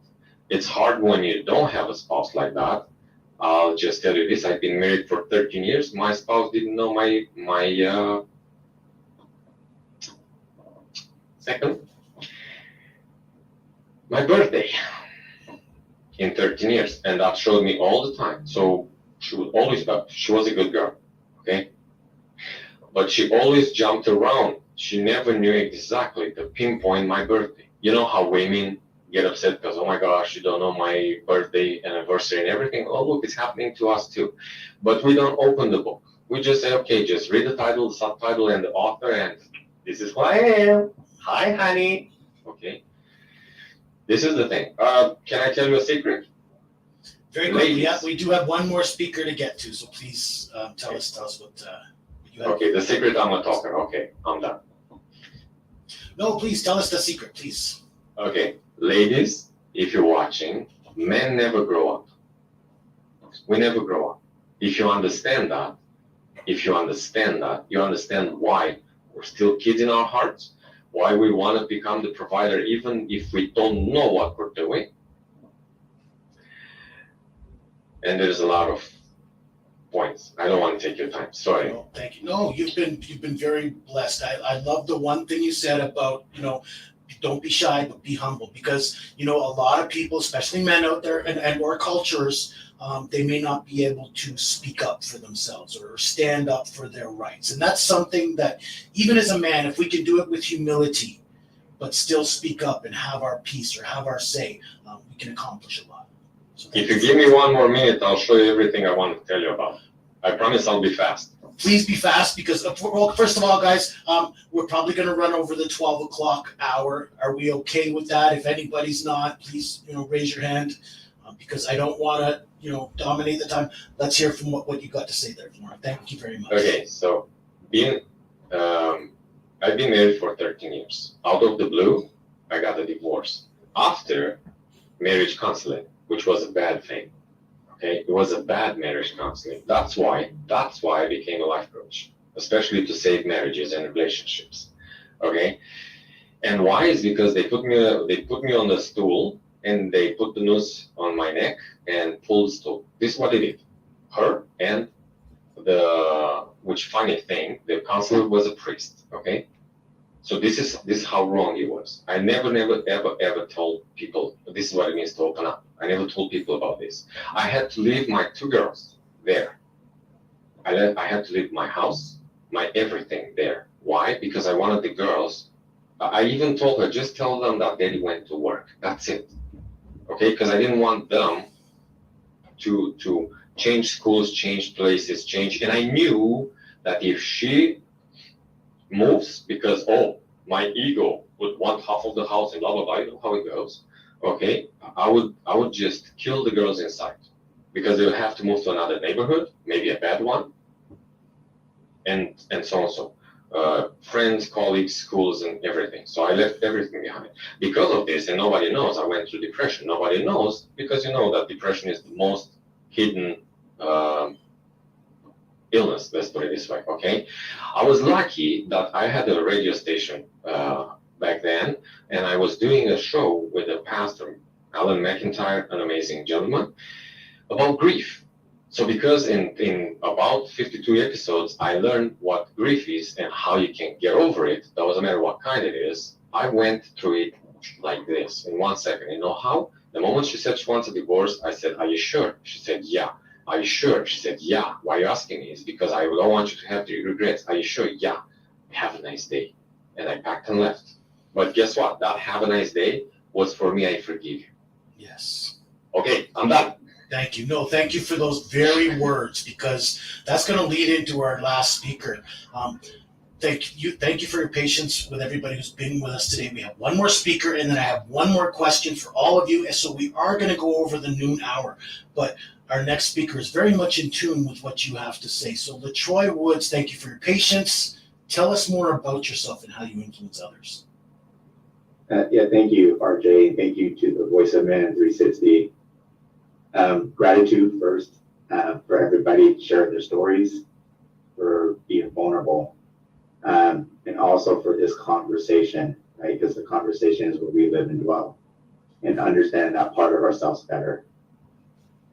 [SPEAKER 11] It's hard when you don't have a spouse like that. I'll just tell you this: I've been married for 13 years. My spouse didn't know my birthday in 13 years, and that showed me all the time. So she was a good girl, okay? But she always jumped around. She never knew exactly to pinpoint my birthday. You know how women get upset because, oh my gosh, you don't know my birthday, anniversary, and everything. Oh, look, it's happening to us too. But we don't open the book. We just say, okay, just read the title, the subtitle, and the author, and this is who I am. Hi, honey. Okay. This is the thing. Can I tell you a secret?
[SPEAKER 2] Very quickly, yeah, we do have one more speaker to get to, so please tell us what you have.
[SPEAKER 11] Okay, the secret I'm a talker. Okay, I'm done.
[SPEAKER 2] No, please tell us the secret, please.
[SPEAKER 11] Okay, ladies, if you're watching, men never grow up. We never grow up. If you understand that, you understand why we're still kids in our hearts, why we want to become the provider even if we don't know what we're doing. And there's a lot of points. I don't want to take your time. Sorry.
[SPEAKER 2] No, thank you. No, you've been very blessed. I love the one thing you said about, don't be shy, but be humble, because, a lot of people, especially men out there and or cultures, they may not be able to speak up for themselves or stand up for their rights. And that's something that even as a man, if we can do it with humility, but still speak up and have our piece or have our say, we can accomplish a lot. So
[SPEAKER 11] if you give me one more minute, I'll show you everything I want to tell you about. I promise I'll be fast.
[SPEAKER 2] Please be fast, because first of all, guys, we're probably going to run over the 12 o'clock hour. Are we okay with that? If anybody's not, please, raise your hand, because I don't want to, dominate the time. Let's hear from what you got to say there, Florin. Thank you very much.
[SPEAKER 11] Okay, so I've been married for 13 years. Out of the blue, I got a divorce after marriage counseling, which was a bad thing. Okay, it was a bad marriage counseling. That's why I became a life coach, especially to save marriages and relationships. Okay, and why is because they put me on the stool and they put the noose on my neck and pulled the stool. This is what they did. Her and which funny thing, the counselor was a priest. Okay, so this is how wrong it was. I never ever told people this is what it means to open up. I never told people about this. I had to leave my 2 girls there. I had to leave my house, my everything there. Why? Because I wanted the girls. I even told her, just tell them that daddy went to work. That's it. Okay, because I didn't want them to change schools, change places, change. And I knew that if she moves, because my ego would want half of the house and blah blah blah, you know how it goes. Okay, I would just kill the girls inside because they would have to move to another neighborhood, maybe a bad one, and so on so. Friends, colleagues, schools, and everything. So I left everything behind. Because of this, and nobody knows, I went through depression. Nobody knows because you know that depression is the most hidden illness, let's put it this way, okay? I was lucky that I had a radio station back then, and I was doing a show with a pastor, Alan McIntyre, an amazing gentleman, about grief. So because in about 52 episodes, I learned what grief is and how you can get over it, doesn't matter what kind it is. I went through it like this in 1 second. You know how? The moment she said she wants a divorce, I said, are you sure? She said, yeah. Are you sure? She said, yeah. Why are you asking me? It's because I don't want you to have the regrets. Are you sure? Yeah. Have a nice day. And I packed and left. But guess what? That have a nice day was for me, I forgive you.
[SPEAKER 2] Yes.
[SPEAKER 11] Okay, I'm done.
[SPEAKER 2] Thank you. No, thank you for those very words, because that's going to lead into our last speaker. Thank you for your patience with everybody who's been with us today. We have one more speaker, and then I have one more question for all of you. And so we are going to go over the noon hour, but our next speaker is very much in tune with what you have to say. So LaTroy Woods, thank you for your patience. Tell us more about yourself and how you influence others.
[SPEAKER 12] Yeah, thank you, RJ. Thank you to the Voice of Man 360. Gratitude first for everybody sharing their stories, for being vulnerable, and also for this conversation, right? Because the conversation is where we live and dwell and understand that part of ourselves better.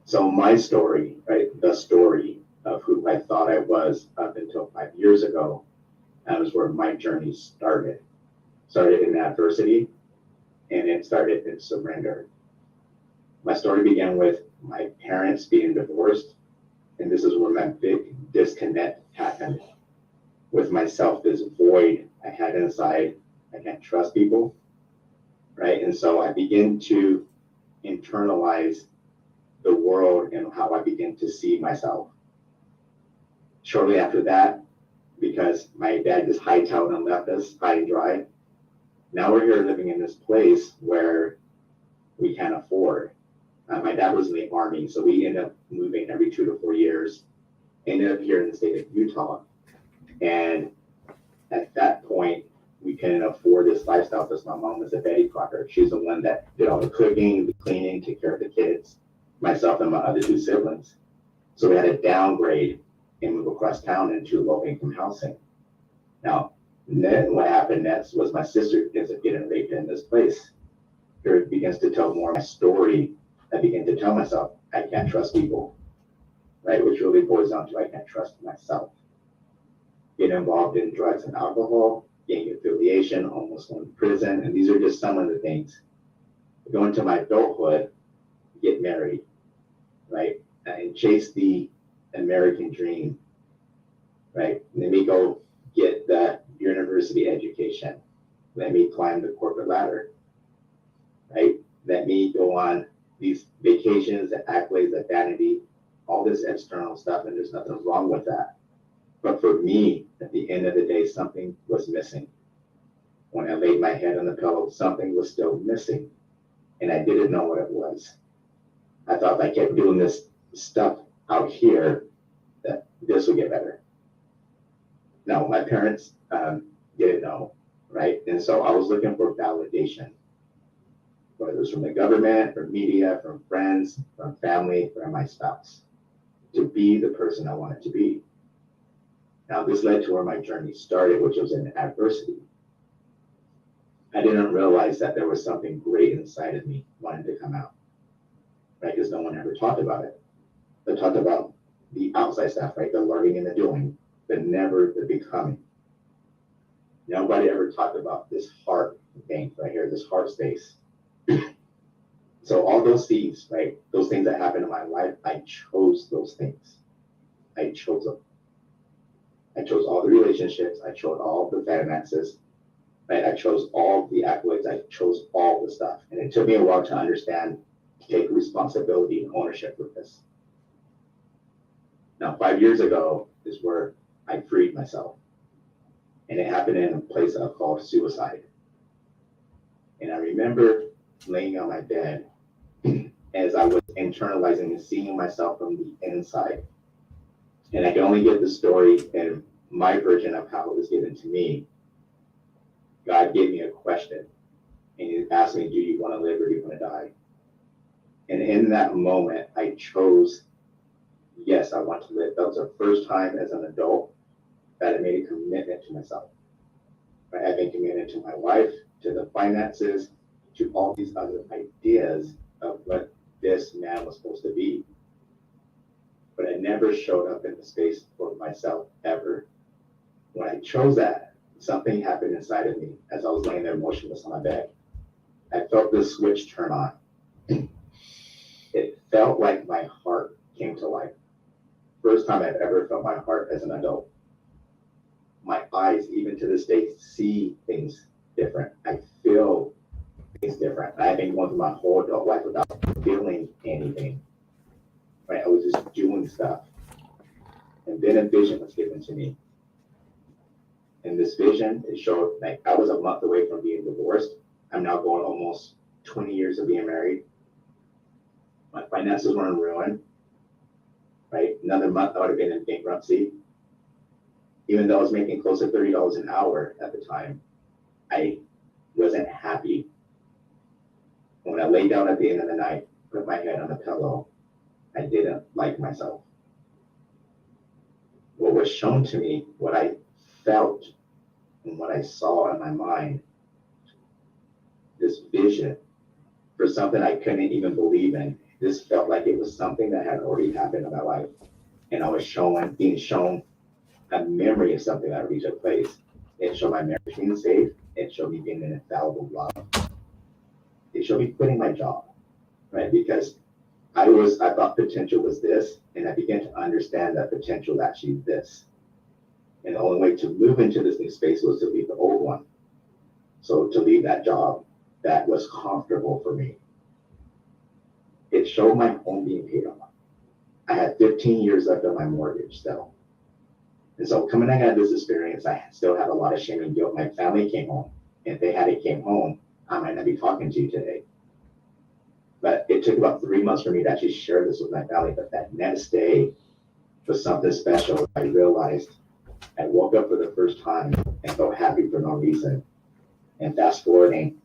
[SPEAKER 12] So my story, right, the story of who I thought I was up until 5 years ago, that was where my journey started. Started in adversity, and it started in surrender. My story began with my parents being divorced, and this is where my big disconnect happened with myself, this void I had inside. I can't trust people, right? And so I began to internalize the world and how I begin to see myself. Shortly after that, because my dad just hightailed and left us high and dry, now we're here living in this place where we can't afford. My dad was in the Army, so we ended up moving every 2 to 4 years. Ended up here in the state of Utah. And at that point, we couldn't afford this lifestyle because my mom was a Betty Crocker. She's the one that did all the cooking, the cleaning, took care of the kids, myself and my other 2 siblings. So we had to downgrade and move across town into low-income housing. Now, then what happened next was my sister ends up getting raped in this place. Here it begins to tell more of my story. I began to tell myself, I can't trust people, right? Which really boils down to I can't trust myself. Get involved in drugs and alcohol, gang affiliation, almost going to prison, and these are just some of the things. Go into my adulthood, get married, right? And chase the American dream, right? Let me go get the university education. Let me climb the corporate ladder, right? Let me go on these vacations, the accolades, the vanity, all this external stuff, and there's nothing wrong with that. But for me, at the end of the day, something was missing. When I laid my head on the pillow, something was still missing, and I didn't know what it was. I thought if I kept doing this stuff out here, that this would get better. No, my parents didn't know, right? And so I was looking for validation. whether it was from the government, from media, from friends, from family, from my spouse, to be the person I wanted to be. Now, this led to where my journey started, which was in adversity. I didn't realize that there was something great inside of me wanting to come out, right? Because no one ever talked about it. They talked about the outside stuff, right? The learning and the doing, but never the becoming. Nobody ever talked about this heart thing right here, this heart space. So all those seeds, right? Those things that happened in my life, I chose those things. I chose them. I chose all the relationships. I chose all the finances. Right? I chose all the accolades. I chose all the stuff. And it took me a while to understand, to take responsibility and ownership for this. Now, 5 years ago is where I freed myself. And it happened in a place I called suicide. And I remember laying on my bed as I was internalizing and seeing myself from the inside. And I can only get the story in my version of how it was given to me. God gave me a question, and he asked me, do you want to live or do you want to die? And in that moment, I chose, yes, I want to live. That was the first time as an adult that I made a commitment to myself. Right? I've been committed to my wife, to the finances, to all these other ideas of what this man was supposed to be. But I never showed up in the space for myself ever. When I chose that, something happened inside of me as I was laying there motionless on my bed. I felt this switch turn on. It felt like my heart came to life. First time I've ever felt my heart as an adult. My eyes, even to this day, see things different. I feel things different. I've been going through my whole adult life without feeling anything. Right? I was just doing stuff. And then a vision was given to me. And this vision, it showed, like, I was a month away from being divorced. I'm now going almost 20 years of being married. My finances were in ruin, right? Another month I would have been in bankruptcy. Even though I was making close to $30 an hour at the time, I wasn't happy. When I laid down at the end of the night, put my head on the pillow, I didn't like myself. What was shown to me, what I felt and what I saw in my mind, this vision for something I couldn't even believe in. This felt like it was something that had already happened in my life. And I was being shown a memory of something that already took place. It showed my marriage being safe. It showed me being an infallible love. It showed me quitting my job, right? Because I thought potential was this, and I began to understand that potential is actually this. And the only way to move into this new space was to leave the old one. So to leave that job that was comfortable for me. It showed my home being paid off. I had 15 years left on my mortgage still. And so coming out of this experience, I still had a lot of shame and guilt. My family came home. And if they hadn't came home, I might not be talking to you today. But it took about 3 months for me to actually share this with my family. But that next day was something special. I realized I woke up for the first time and felt happy for no reason. And fast forwarding,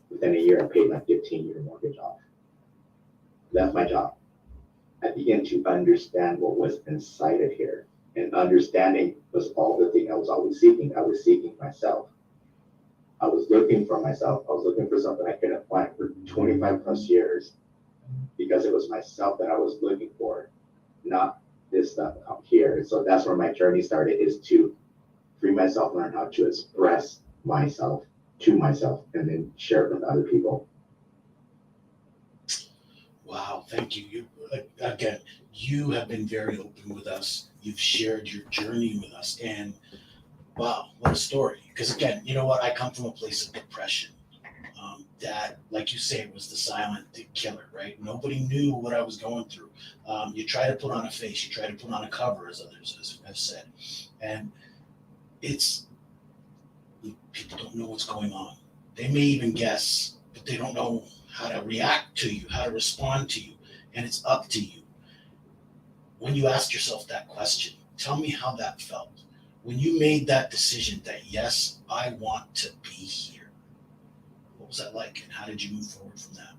[SPEAKER 12] within a year, I paid my 15-year mortgage off. Left my job. I began to understand what was inside of here. And understanding was all the thing I was always seeking. I was seeking myself. I was looking for myself. I was looking for something I couldn't find for 25 plus years because it was myself that I was looking for, not this stuff out here. And so that's where my journey started, is to free myself, learn how to express myself to myself, and then share it with other people.
[SPEAKER 2] Wow, thank you. Again, you have been very open with us. You've shared your journey with us, and wow, what a story. Because again, you know what? I come from a place of depression. That, like you say, was the silent killer, right? Nobody knew what I was going through. You try to put on a face, you try to put on a cover, as others have said. And people don't know what's going on. They may even guess, but they don't know how to react to you, how to respond to you. And it's up to you. When you ask yourself that question, tell me how that felt. When you made that decision that, yes, I want to be here, was that like, and how did you move forward from that?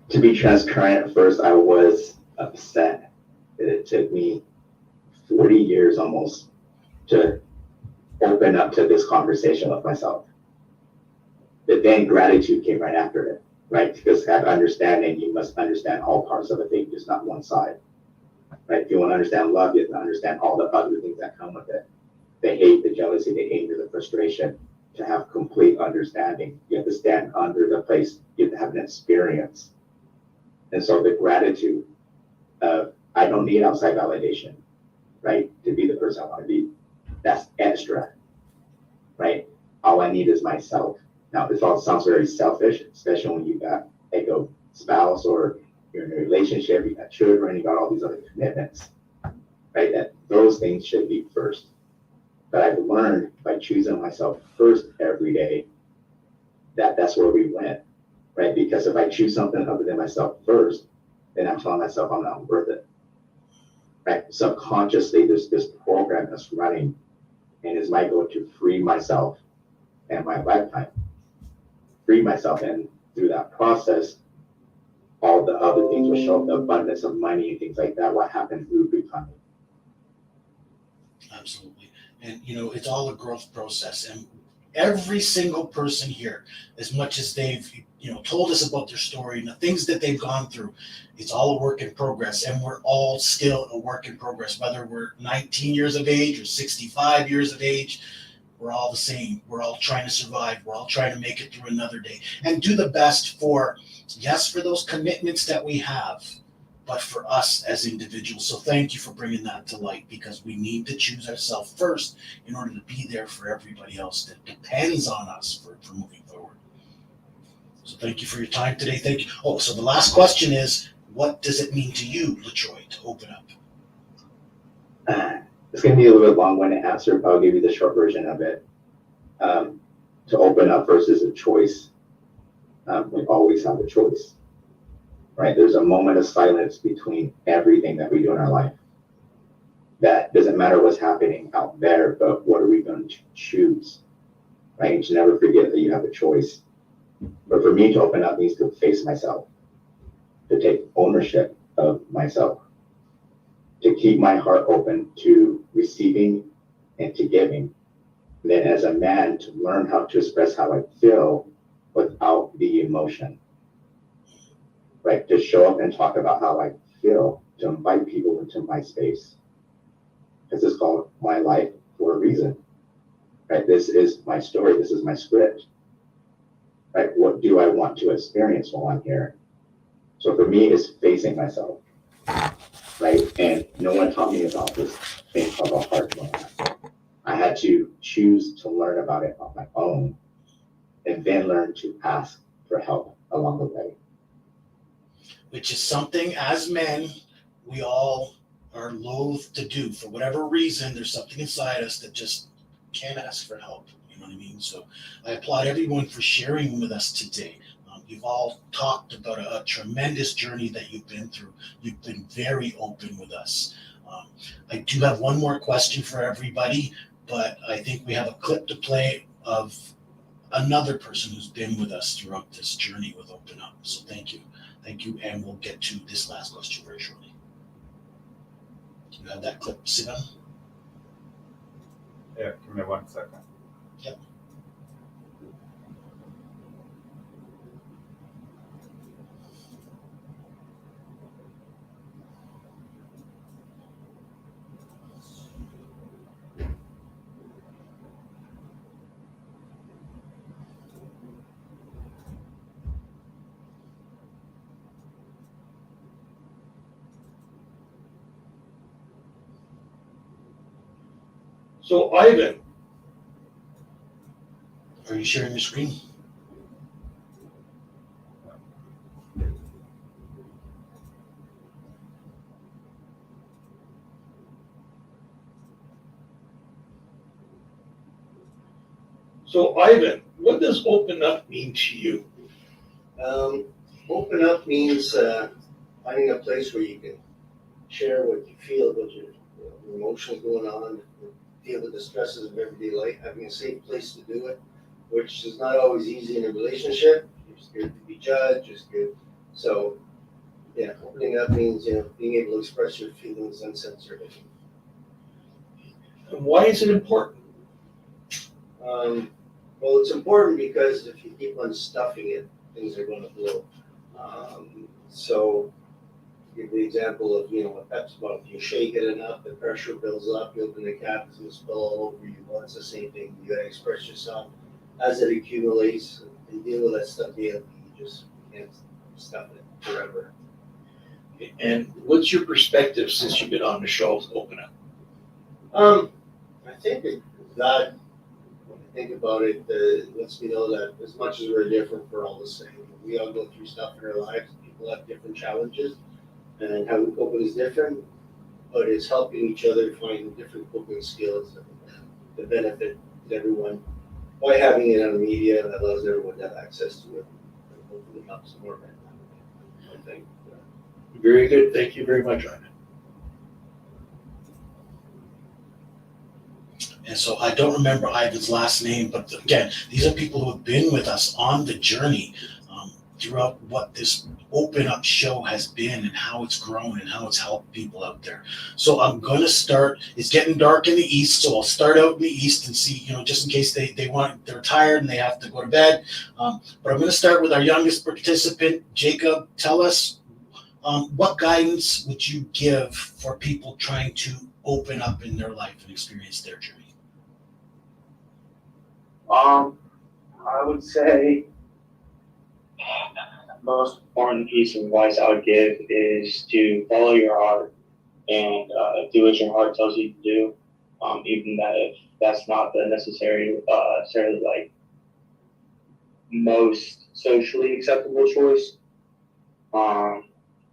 [SPEAKER 12] To be transparent, at first I was upset that it took me 40 years almost to open up to this conversation with myself. But then gratitude came right after it, right? Because that understanding, you must understand all parts of a thing, just not one side, right? If you want to understand love, you have to understand all the other things that come with it. The hate, the jealousy, the anger, the frustration. To have complete understanding, you have to stand under the place, you have to have an experience. And so the gratitude of, I don't need outside validation, right? To be the person I want to be, that's extra, right? All I need is myself. Now, this all sounds very selfish, especially when you got a spouse or you're in a relationship, you got children, you got all these other commitments, right? That those things should be first. But I've learned by choosing myself first every day that that's where we went, right? Because if I choose something other than myself first, then I'm telling myself I'm not worth it, right? Subconsciously, there's this program that's running, and it's my goal to free myself and my lifetime. Free myself, and through that process, all the other things will show up, the abundance of money and things like that, what happened through becoming.
[SPEAKER 2] Absolutely. And, it's all a growth process. And every single person here, as much as they've, told us about their story and the things that they've gone through, it's all a work in progress. And we're all still a work in progress, whether we're 19 years of age or 65 years of age. We're all the same. We're all trying to survive. We're all trying to make it through another day and do the best for those commitments that we have, but for us as individuals. So thank you for bringing that to light, because we need to choose ourselves first in order to be there for everybody else that depends on us for moving forward. So thank you for your time today. Thank you. Oh, so the last question is, what does it mean to you, LaTroy, to open up?
[SPEAKER 12] It's going to be a little bit long-winded answer, but I'll give you the short version of it. To open up versus a choice. We always have a choice, right? There's a moment of silence between everything that we do in our life. That doesn't matter what's happening out there, but what are we going to choose, right? You should never forget that you have a choice. But for me to open up means to face myself, to take ownership of myself, to keep my heart open to receiving and to giving. And then as a man, to learn how to express how I feel without the emotion, right? To show up and talk about how I feel, to invite people into my space. This is called my life for a reason, right? This is my story. This is my script, right? What do I want to experience while I'm here? So for me, it's facing myself, right? And no one taught me about this thing called a heart monitor. I had to choose to learn about it on my own, and then learn to ask for help along the way.
[SPEAKER 2] Which is something as men, we all are loath to do. For whatever reason, there's something inside us that just can't ask for help. You know what I mean? So I applaud everyone for sharing with us today. You've all talked about a tremendous journey that you've been through. You've been very open with us. I do have one more question for everybody, but I think we have a clip to play of another person who's been with us throughout this journey with Open Up. So thank you. Thank you. And we'll get to this last question very shortly. Do you have that clip, Sivan?
[SPEAKER 7] Yeah, give me 1 second.
[SPEAKER 2] Yep.
[SPEAKER 9] So Ivan,
[SPEAKER 2] Are you sharing your screen?
[SPEAKER 9] what does open up mean to you?
[SPEAKER 8] Open up means finding a place where you can share what you feel, what your emotions going on, deal with the stresses of everyday life, having a safe place to do it, which is not always easy in a relationship. You're scared to be judged, you're scared. So, yeah, opening up means, being able to express your feelings uncensored.
[SPEAKER 9] And why is it important?
[SPEAKER 8] Well, it's important because if you keep on stuffing it, things are going to blow. So, give the example of, a Pepsi bottle. If you shake it enough, the pressure builds up, you open the cap, it's going to spill all over you. Well, it's the same thing. You got to express yourself. As it accumulates and deal with that stuff daily, you just can't stuff it forever.
[SPEAKER 9] And what's your perspective since you've been on the show to open up?
[SPEAKER 8] I think God, when I think about it, lets me know that as much as we're different, we're all the same. We all go through stuff in our lives. People have different challenges, and how we cope with is different. But it's helping each other find different coping skills to benefit everyone by having it on the media that allows everyone to have access to it. And hopefully helps more. I think.
[SPEAKER 9] Very good. Thank you very much, Ivan.
[SPEAKER 2] And so I don't remember Ivan's last name, but again, these are people who have been with us on the journey throughout what this Open Up show has been and how it's grown and how it's helped people out there. So I'm going to start, it's getting dark in the east, so I'll start out in the east and see, just in case they're tired and they have to go to bed. But I'm going to start with our youngest participant, Jacob. Tell us, what guidance would you give for people trying to open up in their life and experience their journey?
[SPEAKER 6] I would say the most important piece of advice I would give is to follow your heart and do what your heart tells you to do, even that if that's not the necessarily like most socially acceptable choice.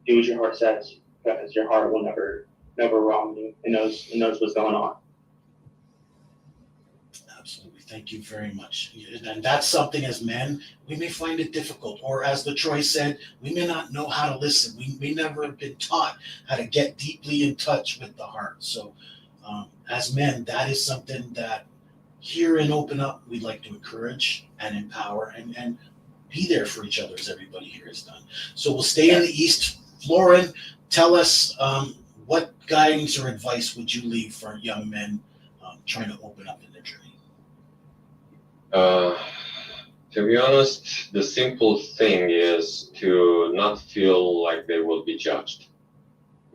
[SPEAKER 6] Do what your heart says, because your heart will never wrong you. It knows what's going on.
[SPEAKER 2] Absolutely. Thank you very much. And that's something as men, we may find it difficult. Or as LaTroy said, we may not know how to listen. We may never have been taught how to get deeply in touch with the heart. So as men, that is something that here in Open Up, we'd like to encourage and empower and be there for each other, as everybody here has done. So we'll stay in the East. Florin, tell us what guidance or advice would you leave for young men trying to open up in their journey?
[SPEAKER 11] To be honest, the simple thing is to not feel like they will be judged.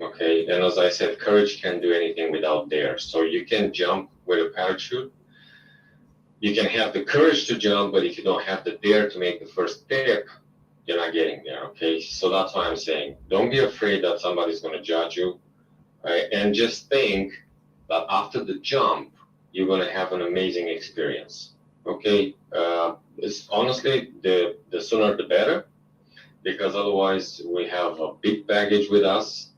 [SPEAKER 11] Okay, and as I said, courage can't do anything without dare. So you can jump with a parachute. You can have the courage to jump, but if you don't have the dare to make the first step, you're not getting there. Okay, so that's why I'm saying, don't be afraid that somebody's going to judge you, right? And just think that after the jump, you're going to have an amazing experience. Okay, it's honestly the sooner the better, because otherwise we have a big baggage with us.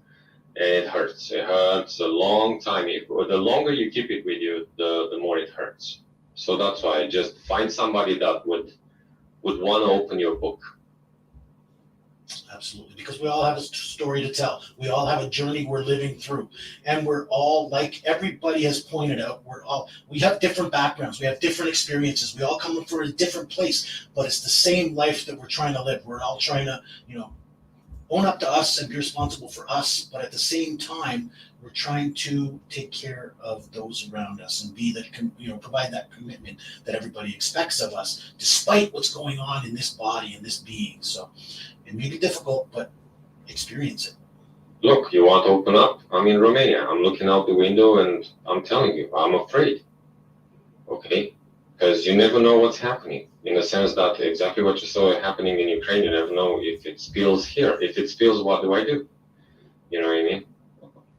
[SPEAKER 11] It hurts. It hurts a long time. The longer you keep it with you, the more it hurts. So that's why just find somebody that would want to open your book.
[SPEAKER 2] Absolutely, because we all have a story to tell. We all have a journey we're living through, and we're all, like everybody has pointed out, we have different backgrounds, we have different experiences, we all come from a different place, but it's the same life that we're trying to live. We're all trying to, own up to us and be responsible for us, but at the same time, we're trying to take care of those around us and be that, provide that commitment that everybody expects of us, despite what's going on in this body and this being. So it may be difficult, but experience it.
[SPEAKER 11] Look, you want to open up? I'm in Romania. I'm looking out the window and I'm telling you, I'm afraid. Okay? Because you never know what's happening. In the sense that exactly what you saw happening in Ukraine, you never know if it spills here. If it spills, what do I do? You know what I mean?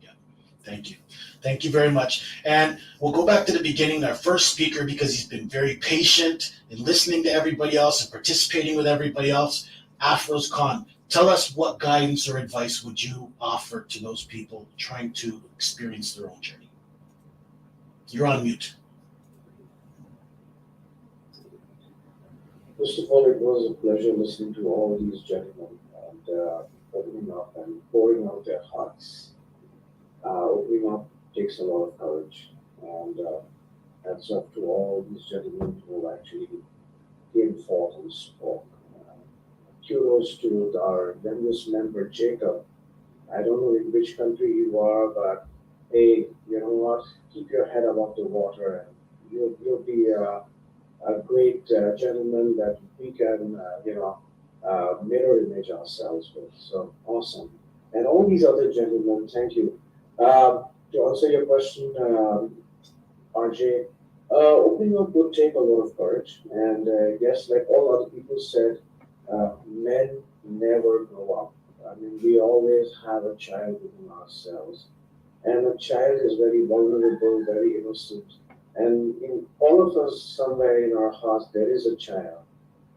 [SPEAKER 2] Yeah. Thank you. Thank you very much. And we'll go back to the beginning, our first speaker, because he's been very patient in listening to everybody else and participating with everybody else. Afros Khan, tell us what guidance or advice would you offer to those people trying to experience their own journey? You're on mute.
[SPEAKER 1] First of all, it was a pleasure listening to all these gentlemen and opening up and pouring out their hearts. Opening up takes a lot of courage. And hats off to all these gentlemen who actually came forth and spoke. Kudos to our youngest member, Jacob. I don't know in which country you are, but hey, you know what? Keep your head above the water, and you'll be a great gentleman that we can, mirror image ourselves with. So awesome. And all these other gentlemen, thank you. To answer your question, RJ, opening up would take a lot of courage. And yes, like all other people said, men never grow up. I mean, we always have a child within ourselves. And a child is very vulnerable, very innocent. And in all of us, somewhere in our hearts, there is a child.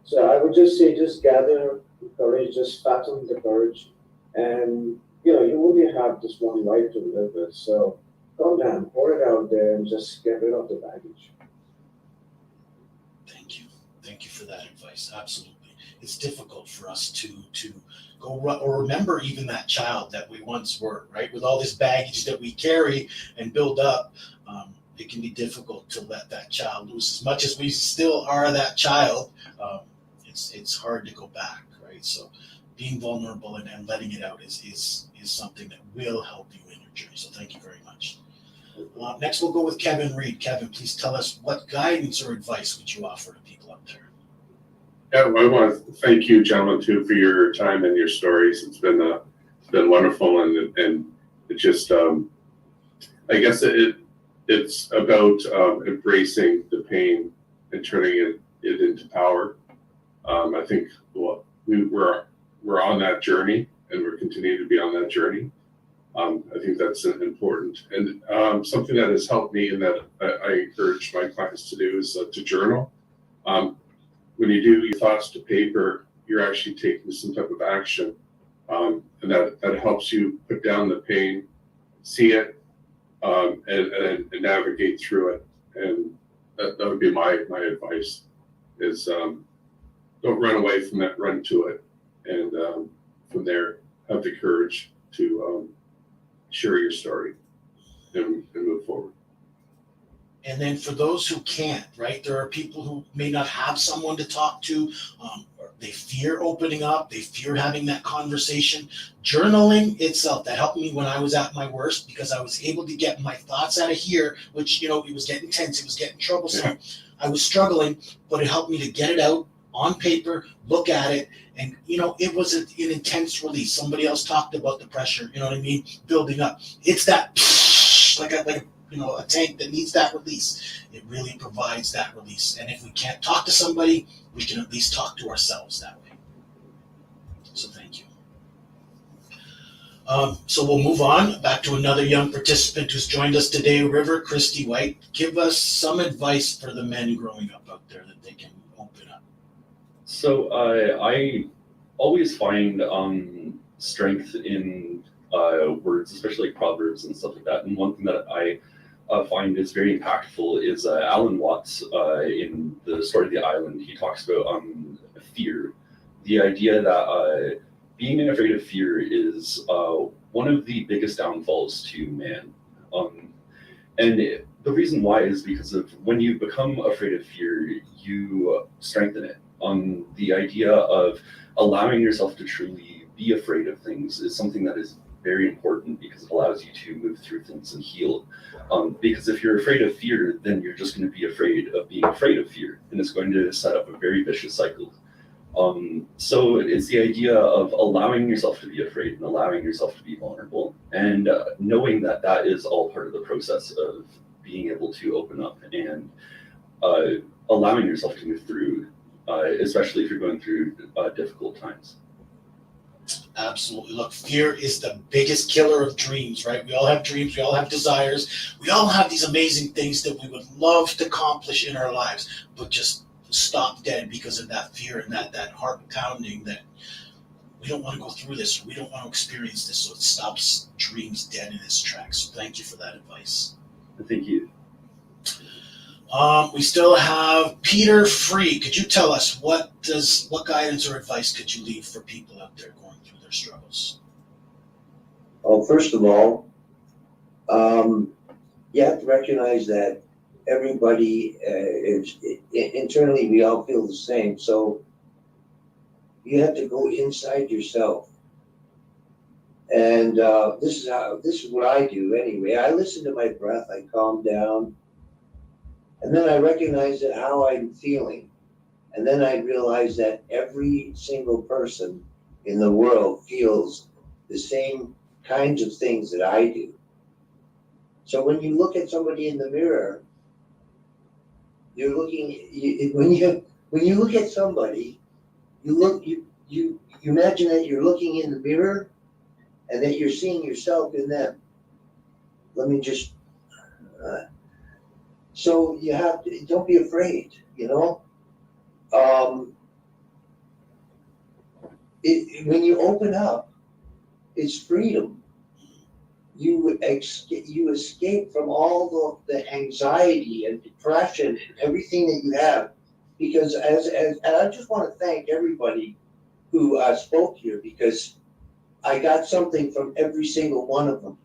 [SPEAKER 1] So I would just say, just gather the courage, just fathom the courage. And, you only have this one life to live with. So calm down, pour it out there, and just get rid of the baggage.
[SPEAKER 2] Thank you. Thank you for that advice. Absolutely. It's difficult for us to go or remember even that child that we once were, right? With all this baggage that we carry and build up, it can be difficult to let that child loose. As much as we still are that child, it's hard to go back, right? So being vulnerable and letting it out is something that will help you in your journey. So thank you very much. Next, we'll go with Kevin Reed. Kevin, please tell us what guidance or advice would you offer to people out there?
[SPEAKER 4] Yeah, I want to thank you, gentlemen, too, for your time and your stories. It's been wonderful, and it just I guess it's about embracing the pain and turning it into power. I think we're on that journey, and we're continuing to be on that journey. I think that's important, and something that has helped me and that I encourage my clients to do is to journal. When you do your thoughts to paper, you're actually taking some type of action, and that helps you put down the pain, see it, and navigate through it. And that would be my advice: is don't run away from that, run to it, and from there have the courage to share your story and move forward.
[SPEAKER 2] And then for those who can't, right, there are people who may not have someone to talk to, or they fear opening up, they fear having that conversation. Journaling itself, that helped me when I was at my worst, because I was able to get my thoughts out of here, which, it was getting tense, it was getting troublesome. Yeah. I was struggling, but it helped me to get it out on paper, look at it, and, it was an intense release. Somebody else talked about the pressure, building up. It's that, like a tank that needs that release. It really provides that release. And if we can't talk to somebody, we can at least talk to ourselves that way. So thank you. So we'll move on back to another young participant who's joined us today, River Christy White. Give us some advice for the men growing up out there that they can open up.
[SPEAKER 3] So I always find strength in words, especially like proverbs and stuff like that. And one thing that I find is very impactful is Alan Watts in the Story of the Island. He talks about fear, the idea that being afraid of fear is one of the biggest downfalls to man. And the reason why is because of when you become afraid of fear, you strengthen it. The idea of allowing yourself to truly be afraid of things is something that is very important, because it allows you to move through things and heal. Because if you're afraid of fear, then you're just going to be afraid of being afraid of fear, and it's going to set up a very vicious cycle. So it's the idea of allowing yourself to be afraid and allowing yourself to be vulnerable, and knowing that that is all part of the process of being able to open up and allowing yourself to move through, especially if you're going through difficult times.
[SPEAKER 2] Absolutely. Look, fear is the biggest killer of dreams, right? We all have dreams. We all have desires. We all have these amazing things that we would love to accomplish in our lives, but just stop dead because of that fear and that heart pounding that we don't want to go through this, or we don't want to experience this. So it stops dreams dead in its tracks. So thank you for that advice.
[SPEAKER 3] Thank you.
[SPEAKER 2] We still have Peter Free. Could you tell us what guidance or advice could you leave for people out there going through their struggles?
[SPEAKER 13] Well, first of all,
[SPEAKER 5] you have to recognize that everybody internally, we all feel the same. So you have to go inside yourself. And this is what I do anyway. I listen to my breath, I calm down, and then I recognize that how I'm feeling. And then I realize that every single person in the world feels the same kinds of things that I do. So when you look at somebody in the mirror, you're looking, when you look at somebody, you imagine that you're looking in the mirror and that you're seeing yourself in them. Let me just, so you have to, don't be afraid, you know? When you open up, it's freedom. You escape from all the anxiety and depression and everything that you have. Because and I just want to thank everybody who spoke here, because I got something from every single one of them.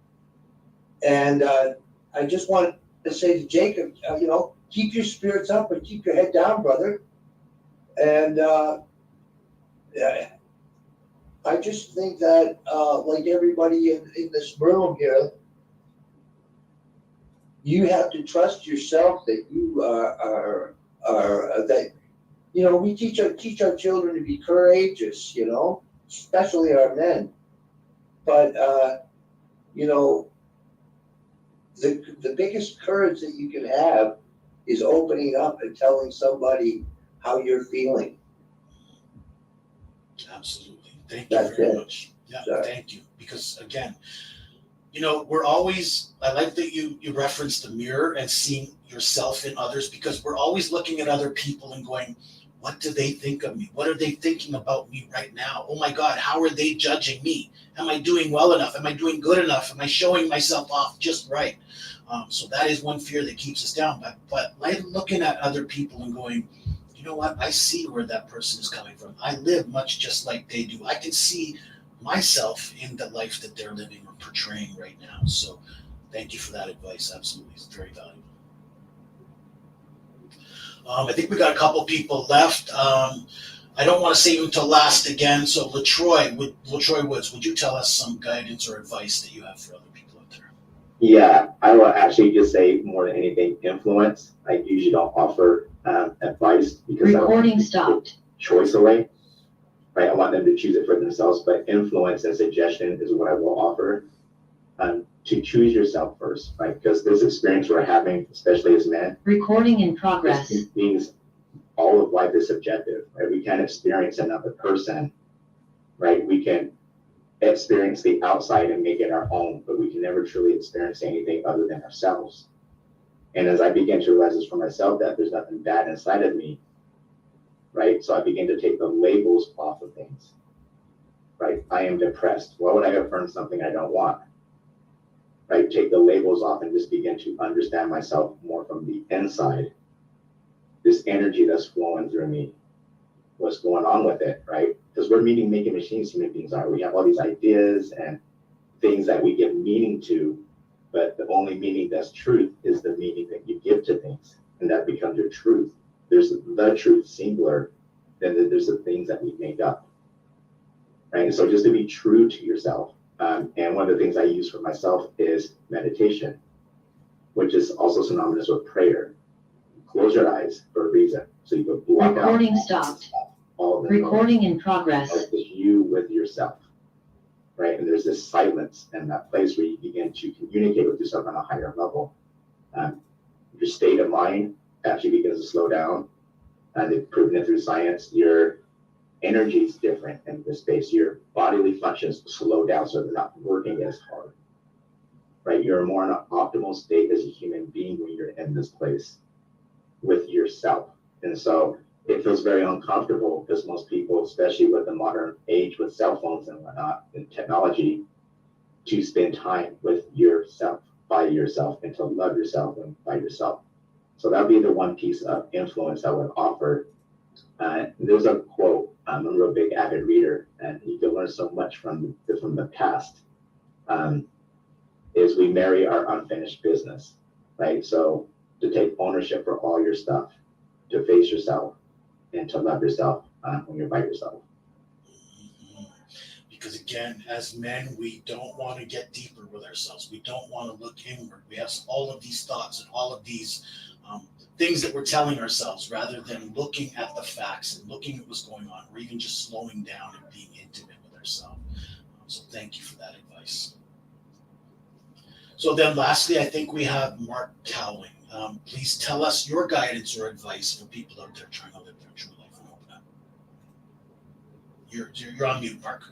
[SPEAKER 5] And I just want to say to Jacob, you know, keep your spirits up and keep your head down, brother. And I just think that, like everybody in this room here, you have to trust yourself that you are that, you know, we teach our children to be courageous, you know, especially our men. But you know, the biggest courage that you can have is opening up and telling somebody how you're feeling.
[SPEAKER 2] Absolutely. Thank you very much. Yeah,
[SPEAKER 5] Sorry.
[SPEAKER 2] thank you. Because again, you know, we're always, I like that you referenced the mirror and seeing yourself in others, because we're always looking at other people and going, what do they think of me? What are they thinking about me right now? Oh my God, how are they judging me? Am I doing well enough? Am I doing good enough? Am I showing myself off just right? So that is one fear that keeps us down. But like looking at other people and going, you know what? I see where that person is coming from. I live much just like they do. I can see myself in the life that they're living or portraying right now. So thank you for that advice. Absolutely. It's very valuable. I think we got a couple people left. I don't want to save you until last again. So LaTroy Woods, would you tell us some guidance or advice that you have for other people out there?
[SPEAKER 12] Yeah, I will actually just say more than anything, influence. I usually don't offer advice because
[SPEAKER 13] recording stopped.
[SPEAKER 12] Choice away. Right, I want them to choose it for themselves, but influence and suggestion is what I will offer. To choose yourself first, right? Because this experience we're having, especially as men,
[SPEAKER 13] recording in progress,
[SPEAKER 12] means all of life is subjective, right? We can't experience another person, right? We can experience the outside and make it our own, but we can never truly experience anything other than ourselves. And as I begin to realize this for myself, that there's nothing bad inside of me, right? So I begin to take the labels off of things, right? I am depressed. Why would I affirm something I don't want? Right? Take the labels off and just begin to understand myself more from the inside. This energy that's flowing through me, what's going on with it, right? Because we're making machines, human beings are. We have all these ideas and things that we give meaning to, but the only meaning that's truth is the meaning that you give to things, and that becomes your truth. There's the truth singular, then there's the things that we make up, right? So just to be true to yourself. And one of the things I use for myself is meditation, which is also synonymous with prayer. Close your eyes for a reason. So you can block
[SPEAKER 13] recording
[SPEAKER 12] out
[SPEAKER 13] stopped.
[SPEAKER 12] All the
[SPEAKER 13] recording in progress.
[SPEAKER 12] Of you with yourself, right? And there's this silence and that place where you begin to communicate with yourself on a higher level. Your state of mind actually begins to slow down. They've proven it through science. Your energy is different in this space. Your bodily functions slow down so they're not working as hard, right? You're more in an optimal state as a human being when you're in this place with yourself. And so it feels very uncomfortable because most people, especially with the modern age with cell phones and whatnot and technology, to spend time with yourself, by yourself, and to love yourself and by yourself. So that would be the one piece of influence I would offer. There's a quote, I'm a real big avid reader, and you can learn so much from the past, is we marry our unfinished business. right? So to take ownership for all your stuff, to face yourself, and to love yourself when you're by yourself.
[SPEAKER 2] Because again, as men, we don't want to get deeper with ourselves. We don't want to look inward. We have all of these thoughts and all of these things that we're telling ourselves rather than looking at the facts and looking at what's going on, or even just slowing down and being intimate with ourselves. So thank you for that advice. So then lastly, I think we have Mark Cowling. Please tell us your guidance or advice for people out there trying to live their true life and open up. You're on mute, Mark.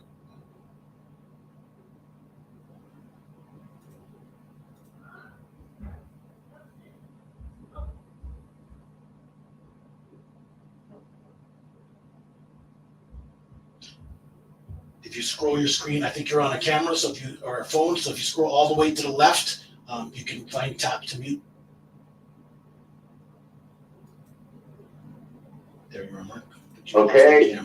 [SPEAKER 2] If you scroll your screen, I think you're on a camera, or a phone. So if you scroll all the way to the left, you can find tap to mute. There you are, Mark.
[SPEAKER 10] Okay.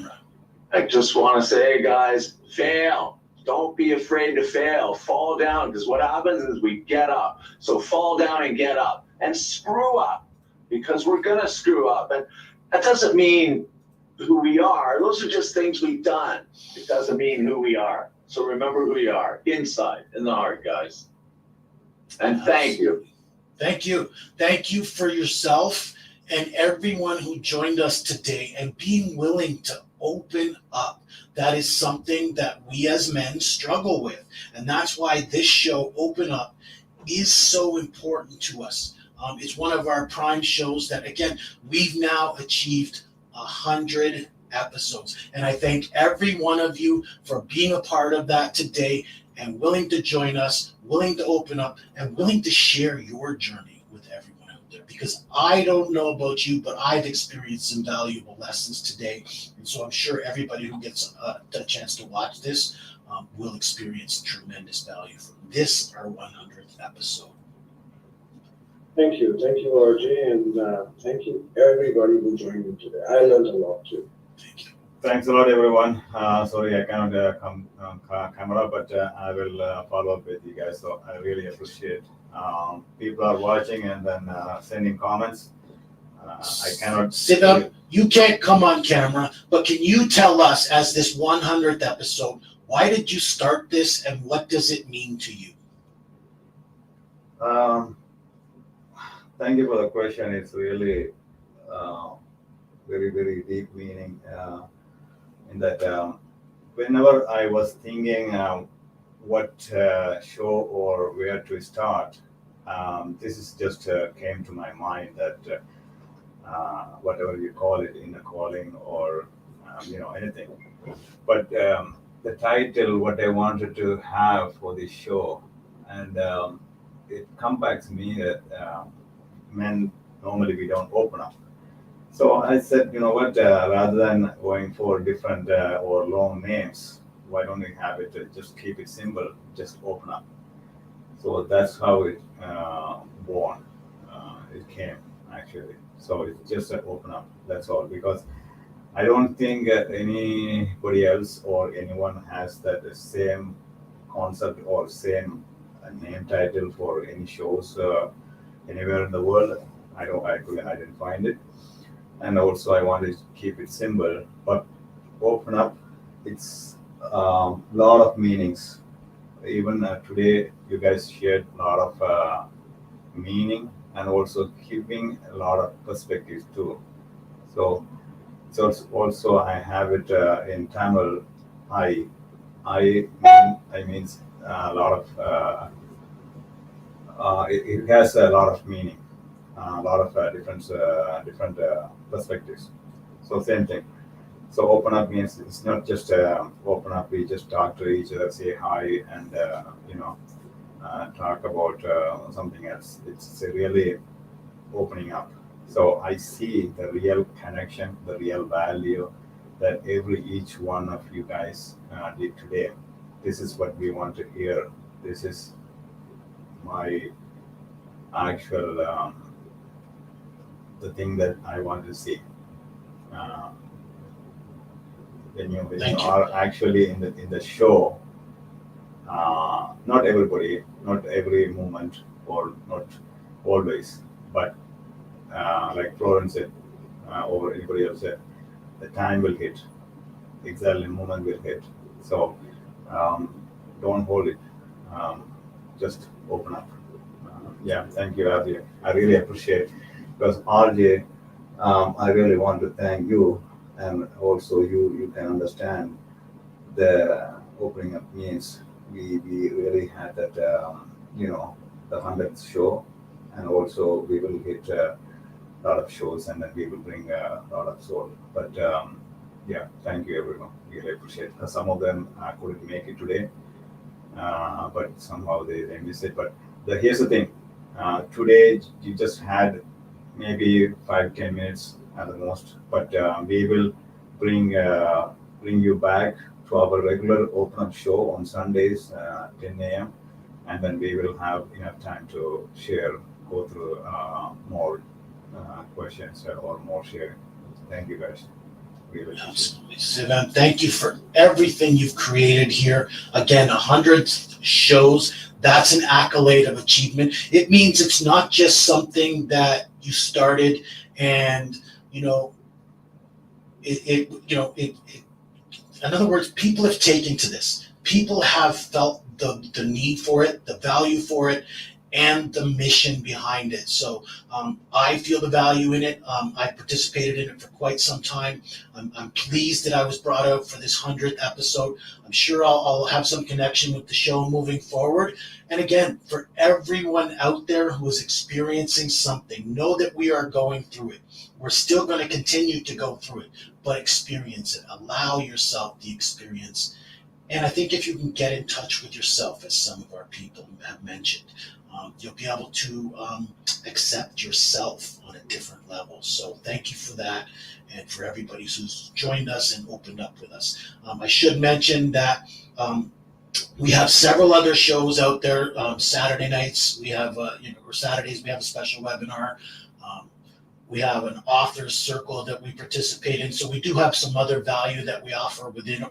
[SPEAKER 10] I just want to say, guys, fail. Don't be afraid to fail. Fall down, because what happens is we get up. So fall down and get up and screw up, because we're going to screw up. And that doesn't mean who we are. Those are just things we've done. It doesn't mean who we are. So remember who you are inside, in the heart, guys. And thank you.
[SPEAKER 2] Thank you. Thank you for yourself and everyone who joined us today and being willing to open up. That is something that we as men struggle with. And that's why this show, Open Up, is so important to us. It's one of our prime shows that, again, we've now achieved 100 episodes. And I thank every one of you for being a part of that today and willing to join us, willing to open up, and willing to share your journey with everyone out there. Because I don't know about you, but I've experienced some valuable lessons today. And so I'm sure everybody who gets a chance to watch this will experience tremendous value from this, our 100th episode.
[SPEAKER 1] Thank you, RJ, and thank you everybody who joined in today. I learned a lot too.
[SPEAKER 2] Thank you.
[SPEAKER 7] Thanks a lot, everyone. Sorry, I cannot come on camera, but I will follow up with you guys. So I really appreciate people are watching and then sending comments. I cannot
[SPEAKER 2] sit up. You can't come on camera, but can you tell us, as this 100th episode, why did you start this and what does it mean to you?
[SPEAKER 7] Thank you for the question. It's really very, very deep meaning in that whenever I was thinking what show or where to start, this is just came to my mind that whatever you call it, inner calling or anything. But the title, what I wanted to have for this show, and it comes back to me that men normally we don't open up. So I said, you know what, rather than going for different or long names, why don't we have it, just keep it simple, just open up. So that's how it born, it came actually. So it's just an open up, that's all. Because I don't think anybody else or anyone has that same concept or same name title for any shows anywhere in the world. I didn't find it. And also I wanted to keep it simple, but open up, it's a lot of meanings. Even today, you guys shared a lot of meaning and also keeping a lot of perspective too. So it's also I have it in Tamil. I means a lot of it has a lot of meaning, a lot of different perspectives. So same thing. So open up means it's not just open up. We just talk to each other, say hi, and talk about something else. It's really opening up. So I see the real connection, the real value that each one of you guys did today. This is what we want to hear. This is my actual the thing that I want to see. When you are actually in the show, not everybody, not every moment, or not always. But like Florin said, or anybody else said, the time will hit. Exactly, moment will hit. So don't hold it. Just open up. Yeah, thank you, RJ. I really appreciate, because RJ, I really want to thank you, and also you can understand the opening up means we really had that the 100th show, and also we will hit a lot of shows, and then we will bring a lot of soul. But yeah, thank you everyone. Really appreciate it. Some of them couldn't make it today, but somehow they missed it. But here's the thing. Today you just had maybe 5-10 minutes at the most, but we will bring you back to our regular open up show on Sundays 10 a.m. and then we will have enough time to go through more questions or more sharing. Thank you guys. Really
[SPEAKER 2] Absolutely. Sivan, thank you for everything you've created here. Again, 100 shows, that's an accolade of achievement. It means it's not just something that you started and, in other words, people have taken to this. People have felt the need for it, the value for it, and the mission behind it. So I feel the value in it. I participated in it for quite some time. I'm pleased that I was brought out for this 100th episode. I'm sure I'll have some connection with the show moving forward. And again, for everyone out there who is experiencing something, know that we are going through it. We're still going to continue to go through it, but experience it. Allow yourself the experience. And I think if you can get in touch with yourself, as some of our people have mentioned, you'll be able to accept yourself on a different level. So thank you for that, and for everybody who's joined us and opened up with us. I should mention that we have several other shows out there. Saturday nights we have, or Saturdays we have a special webinar. We have an author's circle that we participate in. So we do have some other value that we offer within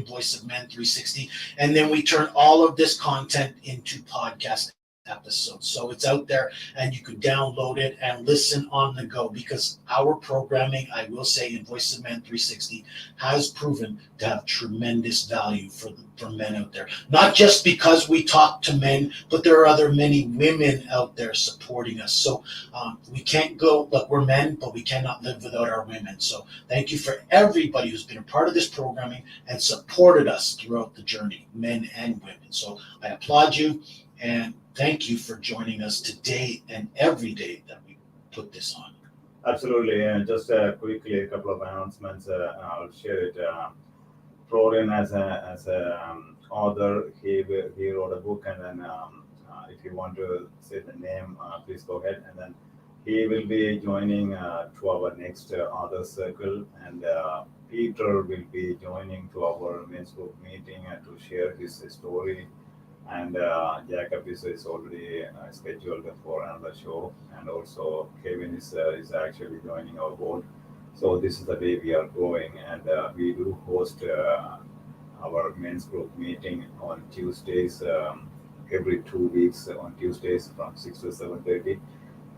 [SPEAKER 2] Voice of Men 360. And then we turn all of this content into podcast episodes. So it's out there and you can download it and listen on the go, because our programming, I will say, in Voice of Men 360 has proven to have tremendous value for men out there. Not just because we talk to men, but there are many women out there supporting us. So we can't go, look, we're men, but we cannot live without our women. So thank you for everybody who's been a part of this programming and supported us throughout the journey, men and women. So I applaud you, and thank you for joining us today and every day that we put this on.
[SPEAKER 7] Absolutely. And just quickly, a couple of announcements. I'll share it. Florin, as a author, he wrote a book, and then if you want to say the name, please go ahead. And then he will be joining to our next author circle, and Peter will be joining to our men's group meeting to share his story. And Jacob is already scheduled for another show, and also Kevin is actually joining our board. So this is the way we are going, and we do host our men's group meeting on Tuesdays, every 2 weeks on Tuesdays from 6 to 7:30.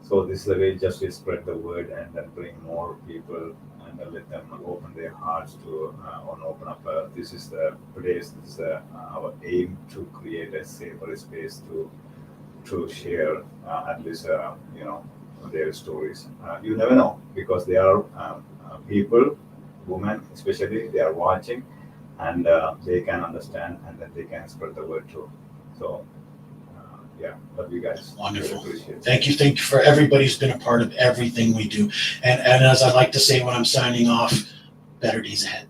[SPEAKER 7] So this is the way just to spread the word and then bring more people and then let them open their hearts to open up. This is the place. This is our aim, to create a safer space to share at least their stories. You never know, because there are people, women especially, they are watching, and they can understand, and then they can spread the word too. So yeah, love you guys.
[SPEAKER 2] Wonderful.
[SPEAKER 7] Really
[SPEAKER 2] Thank you for everybody who's been a part of everything we do. And as I like to say when I'm signing off, better days ahead.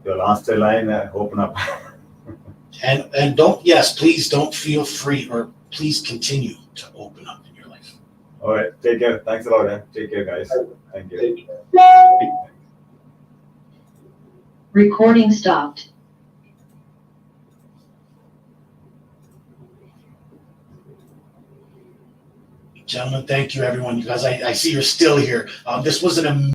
[SPEAKER 7] Your last line, open up.
[SPEAKER 2] And please don't feel free, or please continue to open up in your life.
[SPEAKER 7] All right, take care. Thanks a lot. Take care, guys. Thank you.
[SPEAKER 13] Recording stopped.
[SPEAKER 2] Gentlemen, thank you, everyone. You guys, I see you're still here. This was an